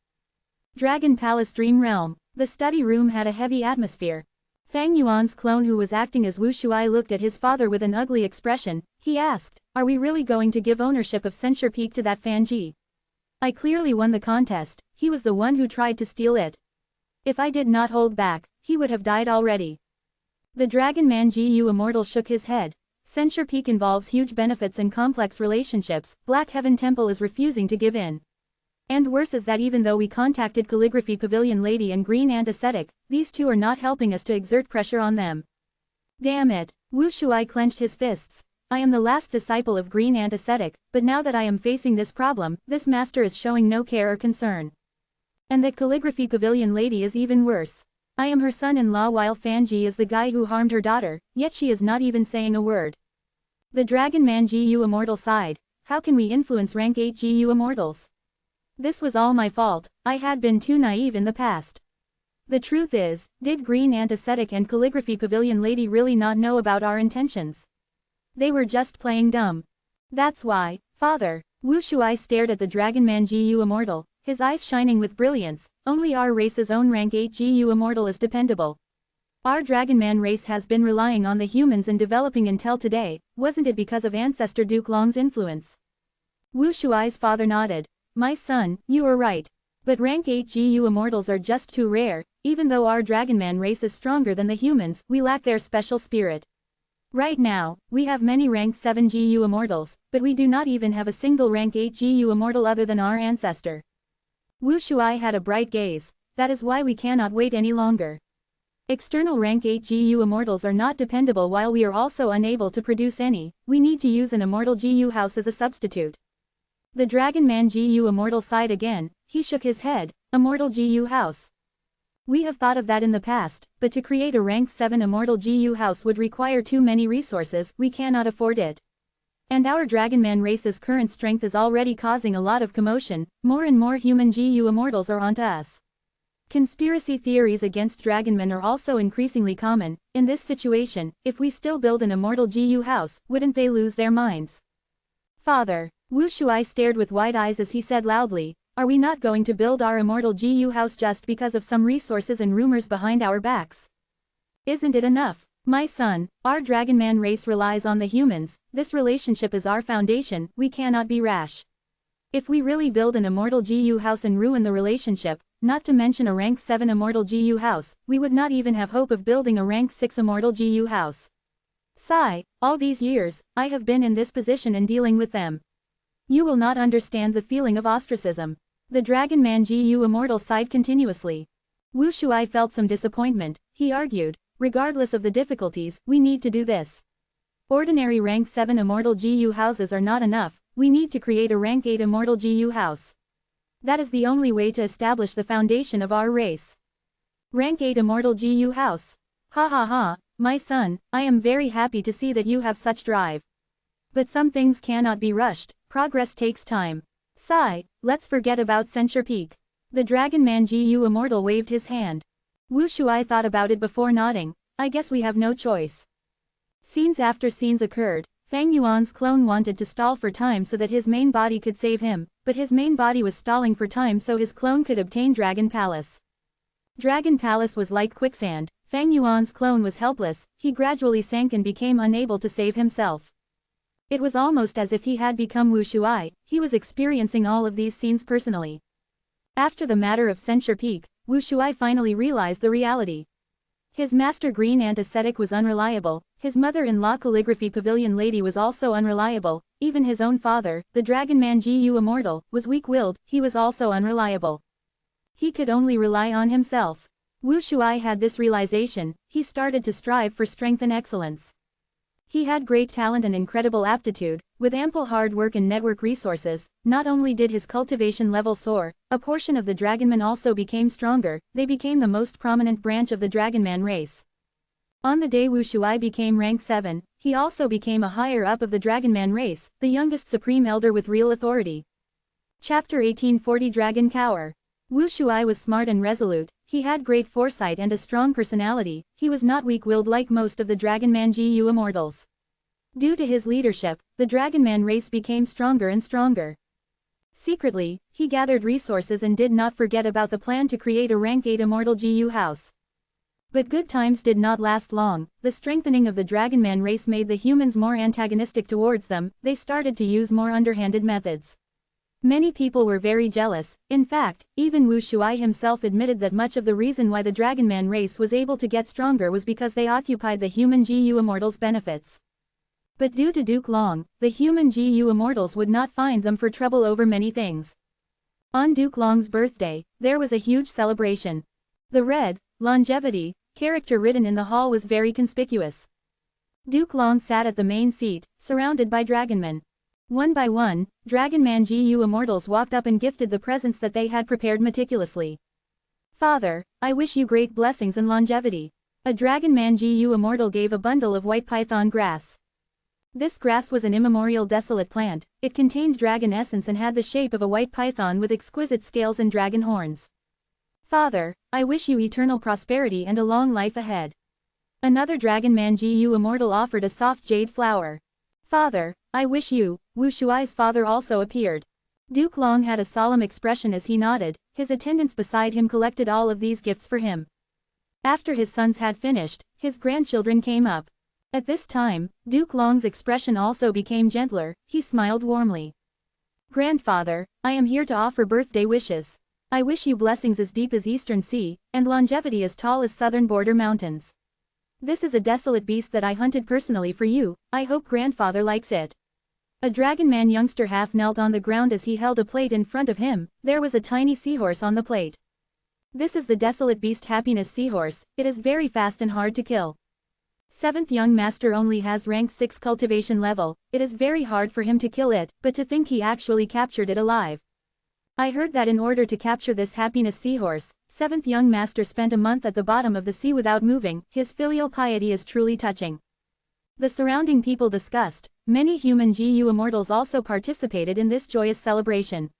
Speaker 1: Dragon Palace Dream Realm. The study room had a heavy atmosphere. Fang Yuan's clone who was acting as Wu Shuai looked at his father with an ugly expression. He asked, "Are we really going to give ownership of Censure Peak to that Fan Ji? I clearly won the contest, he was the one who tried to steal it. If I did not hold back, he would have died already." The Dragon Man Gu Immortal shook his head. Censure Peak involves huge benefits and complex relationships, Black Heaven Temple is refusing to give in. And worse is that even though we contacted Calligraphy Pavilion Lady and Green Ant Ascetic, these two are not helping us to exert pressure on them. Damn it, Wu Shuai clenched his fists. I am the last disciple of Green Ant Ascetic, but now that I am facing this problem, this master is showing no care or concern. And that Calligraphy Pavilion Lady is even worse. I am her son-in-law while Fan Ji is the guy who harmed her daughter, yet she is not even saying a word. The Dragon Man Gu Immortal sighed. How can we influence rank 8 Gu Immortals? This was all my fault, I had been too naive in the past. The truth is, did Green Ant Ascetic and Calligraphy Pavilion Lady really not know about our intentions? They were just playing dumb. That's why, father. Wu Shuai stared at the Dragon Man Gu Immortal, his eyes shining with brilliance. Only our race's own rank 8 Gu Immortal is dependable. Our Dragon Man race has been relying on the humans and developing until today, wasn't it because of ancestor Duke Long's influence? Wu Shuai's father nodded. My son, you are right. But rank 8 Gu Immortals are just too rare, even though our Dragon Man race is stronger than the humans, we lack their special spirit. Right now, we have many rank 7 Gu Immortals, but we do not even have a single rank 8 Gu Immortal other than our ancestor. Wu Shuai had a bright gaze. That is why we cannot wait any longer. External rank 8 Gu Immortals are not dependable while we are also unable to produce any, we need to use an Immortal Gu house as a substitute. The Dragon Man Gu Immortal sighed again, he shook his head, Immortal Gu house. We have thought of that in the past, but to create a rank 7 Immortal Gu house would require too many resources, we cannot afford it. And our Dragon Man race's current strength is already causing a lot of commotion, more and more human Gu Immortals are onto us. Conspiracy theories against Dragonmen are also increasingly common. In this situation, if we still build an Immortal Gu house, wouldn't they lose their minds? Father. Wu Shuai stared with wide eyes as he said loudly, are we not going to build our Immortal Gu house just because of some resources and rumors behind our backs? Isn't it enough? My son, our Dragon Man race relies on the humans, this relationship is our foundation, we cannot be rash. If we really build an Immortal Gu house and ruin the relationship, not to mention a rank 7 Immortal Gu house, we would not even have hope of building a rank 6 Immortal Gu house. Sigh, all these years, I have been in this position and dealing with them. You will not understand the feeling of ostracism. The Dragon Man Gu Immortal sighed continuously. Wu Shuai felt some disappointment, he argued, regardless of the difficulties, we need to do this. Ordinary rank 7 Immortal Gu houses are not enough, we need to create a rank 8 Immortal Gu house. That is the only way to establish the foundation of our race. Rank 8 Immortal GU House. Ha ha ha, my son, I am very happy to see that you have such drive. But some things cannot be rushed, progress takes time. Sigh, let's forget about Censure Peak. The Dragon Man GU Immortal waved his hand. Wu Shuai thought about it before nodding. I guess we have no choice. Scenes after scenes occurred. Fang Yuan's clone wanted to stall for time so that his main body could save him, but his main body was stalling for time so his clone could obtain Dragon Palace. Dragon Palace was like quicksand. Fang Yuan's clone was helpless, he gradually sank and became unable to save himself. It was almost as if he had become Wu Shuai, he was experiencing all of these scenes personally. After the matter of Censure Peak, Wu Shuai finally realized the reality. His master Green Ant ascetic was unreliable, his mother-in-law Calligraphy Pavilion Lady was also unreliable, even his own father, the Dragon Man GU Immortal, was weak-willed, he was also unreliable. He could only rely on himself. Wu Shuai had this realization, he started to strive for strength and excellence. He had great talent and incredible aptitude, with ample hard work and network resources. Not only did his cultivation level soar, a portion of the Dragonmen also became stronger, they became the most prominent branch of the Dragonman race. On the day Wu Shuai became rank 7, he also became a higher up of the Dragonman race, the youngest supreme elder with real authority. Chapter 1840 Dragon Cower. Wu Shuai was smart and resolute, he had great foresight and a strong personality, he was not weak-willed like most of the Dragonman GU Immortals. Due to his leadership, the Dragonman race became stronger and stronger. Secretly, he gathered resources and did not forget about the plan to create a rank 8 Immortal GU house. But good times did not last long, the strengthening of the Dragonman race made the humans more antagonistic towards them, they started to use more underhanded methods. Many people were very jealous, in fact, even Wu Shuai himself admitted that much of the reason why the Dragonman race was able to get stronger was because they occupied the human GU Immortals' benefits. But due to Duke Long, the human GU Immortals would not find them for trouble over many things. On Duke Long's birthday, there was a huge celebration. The red, longevity, character written in the hall was very conspicuous. Duke Long sat at the main seat, surrounded by Dragonmen. One by one, Dragonman GU Immortals walked up and gifted the presents that they had prepared meticulously. Father, I wish you great blessings and longevity. A Dragonman GU Immortal gave a bundle of white python grass. This grass was an immemorial desolate plant, it contained dragon essence and had the shape of a white python with exquisite scales and dragon horns. Father, I wish you eternal prosperity and a long life ahead. Another Dragonman GU Immortal offered a soft jade flower. Father, I wish you. Wu Shuai's father also appeared. Duke Long had a solemn expression as he nodded, his attendants beside him collected all of these gifts for him. After his sons had finished, his grandchildren came up. At this time, Duke Long's expression also became gentler, he smiled warmly. Grandfather, I am here to offer birthday wishes. I wish you blessings as deep as Eastern Sea, and longevity as tall as southern border mountains. This is a desolate beast that I hunted personally for you, I hope grandfather likes it. A Dragonman youngster half knelt on the ground as he held a plate in front of him, there was a tiny seahorse on the plate. This is the desolate beast Happiness Seahorse, it is very fast and hard to kill. 7th young master only has rank 6 cultivation level, it is very hard for him to kill it, but to think he actually captured it alive. I heard that in order to capture this Happiness Seahorse, 7th young master spent a month at the bottom of the sea without moving, his filial piety is truly touching. The surrounding people discussed, many human GU Immortals also participated in this joyous celebration.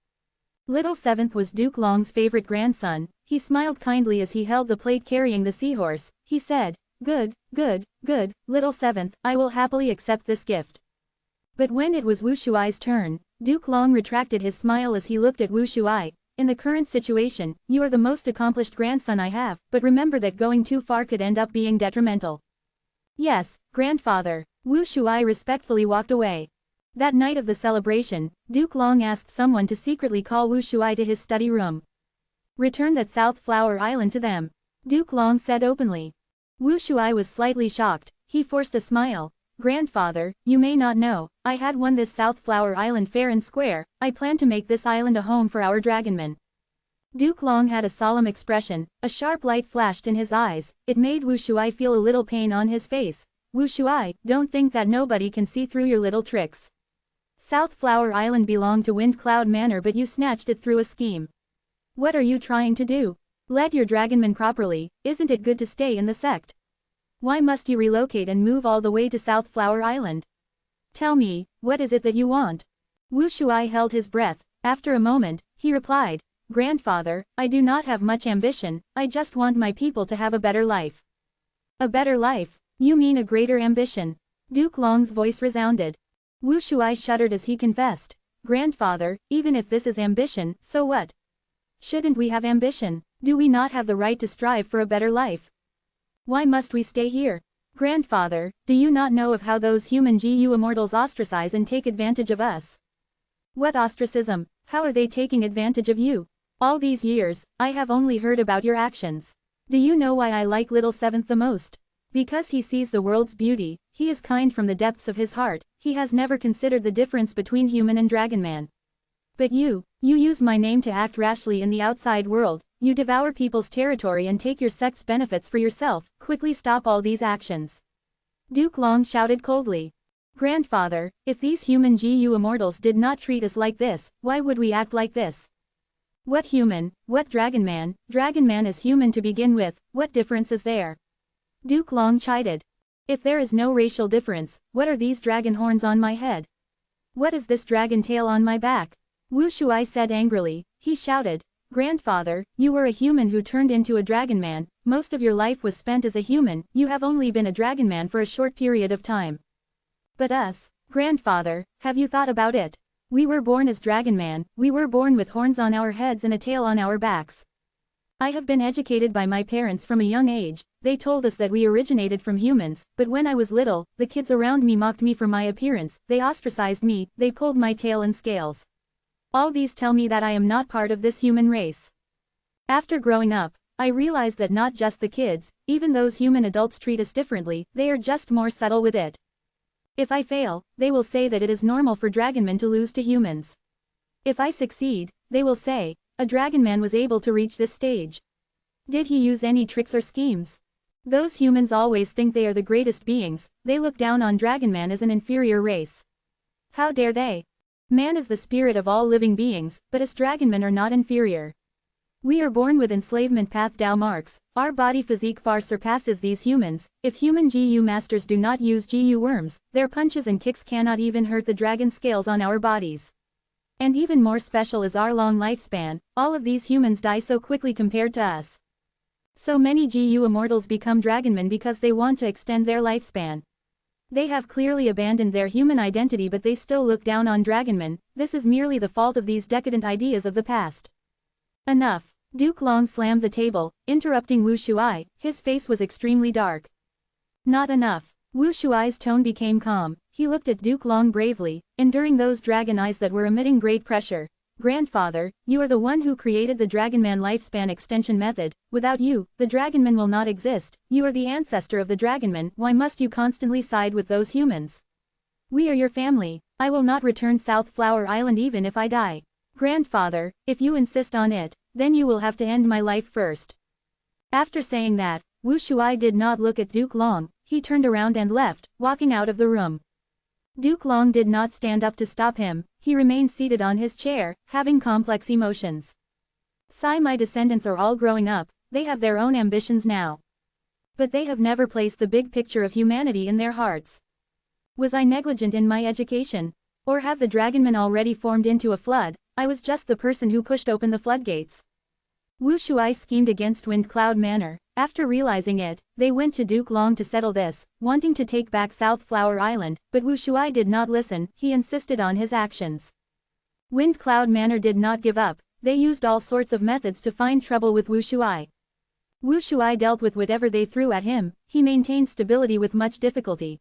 Speaker 1: Little 7th was Duke Long's favorite grandson, he smiled kindly as he held the plate carrying the seahorse, he said, good, little 7th, I will happily accept this gift. But when it was Wu Shuai's turn, Duke Long retracted his smile as he looked at Wu Shuai. In the current situation, you are the most accomplished grandson I have, but remember that going too far could end up being detrimental. Yes, grandfather. Wu Shuai respectfully walked away. That night of the celebration, Duke Long asked someone to secretly call Wu Shuai to his study room. Return that South Flower Island to them. Duke Long said openly. Wu Shuai was slightly shocked, he forced a smile. Grandfather, you may not know, I had won this South Flower Island fair and square, I plan to make this island a home for our Dragonmen. Duke Long had a solemn expression, a sharp light flashed in his eyes, it made Wu Shuai feel a little pain on his face. Wu Shuai, don't think that nobody can see through your little tricks. South Flower Island belonged to Wind Cloud Manor, but you snatched it through a scheme. What are you trying to do? Lead your dragonman properly, isn't it good to stay in the sect? Why must you relocate and move all the way to South Flower Island? Tell me, what is it that you want? Wu Shuai held his breath. After a moment, he replied, Grandfather, I do not have much ambition, I just want my people to have a better life. A better life? You mean a greater ambition? Duke Long's voice resounded. Wu Shuai shuddered as he confessed, Grandfather, even if this is ambition, so what? Shouldn't we have ambition? Do we not have the right to strive for a better life? Why must we stay here? Grandfather, do you not know of how those human GU immortals ostracize and take advantage of us? What ostracism? How are they taking advantage of you? All these years, I have only heard about your actions. Do you know why I like Little Seventh the most? Because he sees the world's beauty, he is kind from the depths of his heart, he has never considered the difference between human and dragonman. But you use my name to act rashly in the outside world, you devour people's territory and take your sect's benefits for yourself, quickly stop all these actions. Duke Long shouted coldly. Grandfather, if these human GU immortals did not treat us like this, why would we act like this? What human, what dragonman? Dragonman is human to begin with, what difference is there? Duke Long chided. If there is no racial difference, what are these dragon horns on my head? What is this dragon tail on my back? Wu Shuai said angrily. He shouted, Grandfather, you were a human who turned into a dragonman, most of your life was spent as a human, you have only been a dragonman for a short period of time. But us, Grandfather, have you thought about it? We were born as dragonman, we were born with horns on our heads and a tail on our backs. I have been educated by my parents from a young age, they told us that we originated from humans, but when I was little, the kids around me mocked me for my appearance, they ostracized me, they pulled my tail and scales. All these tell me that I am not part of this human race. After growing up, I realized that not just the kids, even those human adults treat us differently, they are just more subtle with it. If I fail, they will say that it is normal for dragonmen to lose to humans. If I succeed, they will say, a dragonman was able to reach this stage. Did he use any tricks or schemes? Those humans always think they are the greatest beings, they look down on dragonman as an inferior race. How dare they? Man is the spirit of all living beings, but us dragonmen are not inferior. We are born with enslavement path Dao marks, our body physique far surpasses these humans, if human GU masters do not use GU worms, their punches and kicks cannot even hurt the dragon scales on our bodies. And even more special is our long lifespan, all of these humans die so quickly compared to us. So many GU immortals become dragonmen because they want to extend their lifespan. They have clearly abandoned their human identity but they still look down on dragonmen, this is merely the fault of these decadent ideas of the past. Enough. Duke Long slammed the table, interrupting Wu Shuai, his face was extremely dark. Not enough. Wu Shuai's tone became calm, he looked at Duke Long bravely, enduring those dragon eyes that were emitting great pressure. Grandfather, you are the one who created the dragonman lifespan extension method, without you, the dragonman will not exist, you are the ancestor of the dragonman, why must you constantly side with those humans? We are your family, I will not return South Flower Island even if I die. Grandfather, if you insist on it, then you will have to end my life first. After saying that, Wu Shuai did not look at Duke Long, he turned around and left, walking out of the room. Duke Long did not stand up to stop him, he remained seated on his chair, having complex emotions. My descendants are all growing up, they have their own ambitions now. But they have never placed the big picture of humanity in their hearts. Was I negligent in my education? Or have the dragonmen already formed into a flood? I was just the person who pushed open the floodgates. Wu Shuai schemed against Wind Cloud Manor. After realizing it, they went to Duke Long to settle this, wanting to take back South Flower Island, but Wu Shuai did not listen, he insisted on his actions. Wind Cloud Manor did not give up, they used all sorts of methods to find trouble with Wu Shuai. Wu Shuai dealt with whatever they threw at him, he maintained stability with much difficulty.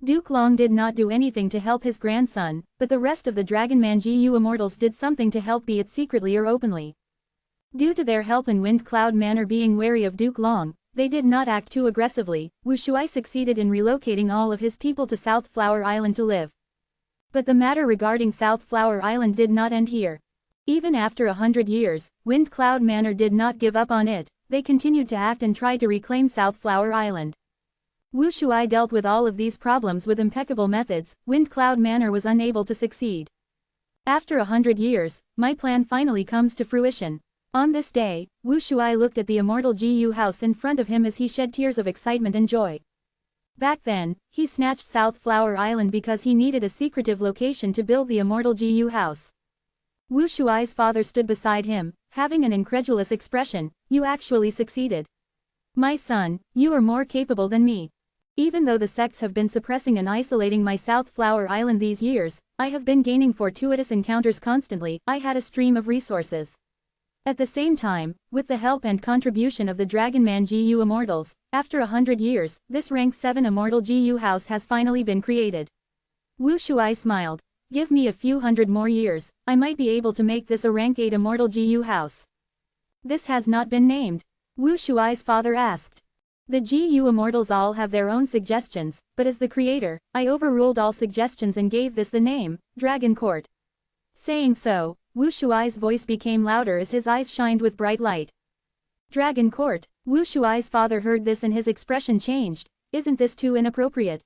Speaker 1: Duke Long did not do anything to help his grandson, but the rest of the Dragonman GU immortals did something to help, be it secretly or openly. Due to their help in Wind Cloud Manor being wary of Duke Long, they did not act too aggressively. Wu Shuai succeeded in relocating all of his people to South Flower Island to live. But the matter regarding South Flower Island did not end here. Even after 100 years, Wind Cloud Manor did not give up on it, they continued to act and try to reclaim South Flower Island. Wu Shuai dealt with all of these problems with impeccable methods. Wind Cloud Manor was unable to succeed. After 100 years, my plan finally comes to fruition. On this day, Wu Shuai looked at the Immortal Gu house in front of him as he shed tears of excitement and joy. Back then, he snatched South Flower Island because he needed a secretive location to build the Immortal Gu house. Wu Shuai's father stood beside him, having an incredulous expression. You actually succeeded. My son, you are more capable than me. Even though the sects have been suppressing and isolating my South Flower Island these years, I have been gaining fortuitous encounters constantly. I had a stream of resources. At the same time, with the help and contribution of the Dragonman Gu Immortals, after 100 years, this rank 7 Immortal Gu house has finally been created. Wu Shuai smiled. Give me a few hundred more years, I might be able to make this a rank 8 Immortal Gu house. This has not been named. Wu Shuai's father asked. The Gu Immortals all have their own suggestions, but as the creator, I overruled all suggestions and gave this the name, Dragon Court. Saying so, Wu Shuai's voice became louder as his eyes shined with bright light. Dragon Court. Wu Shuai's father heard this and his expression changed. Isn't this too inappropriate?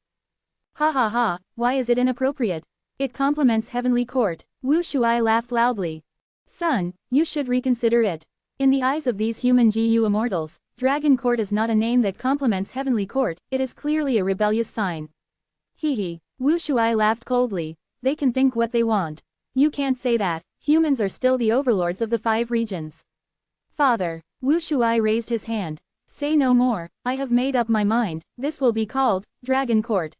Speaker 1: Ha ha ha, why is it inappropriate? It complements Heavenly Court. Wu Shuai laughed loudly. Son, you should reconsider it. In the eyes of these human Gu Immortals, Dragon Court is not a name that complements Heavenly Court, it is clearly a rebellious sign. Hee hee. Wu Shuai laughed coldly. They can think what they want. You can't say that, humans are still the overlords of the 5 regions. Father. Wu Shuai raised his hand. Say no more, I have made up my mind, this will be called, Dragon Court.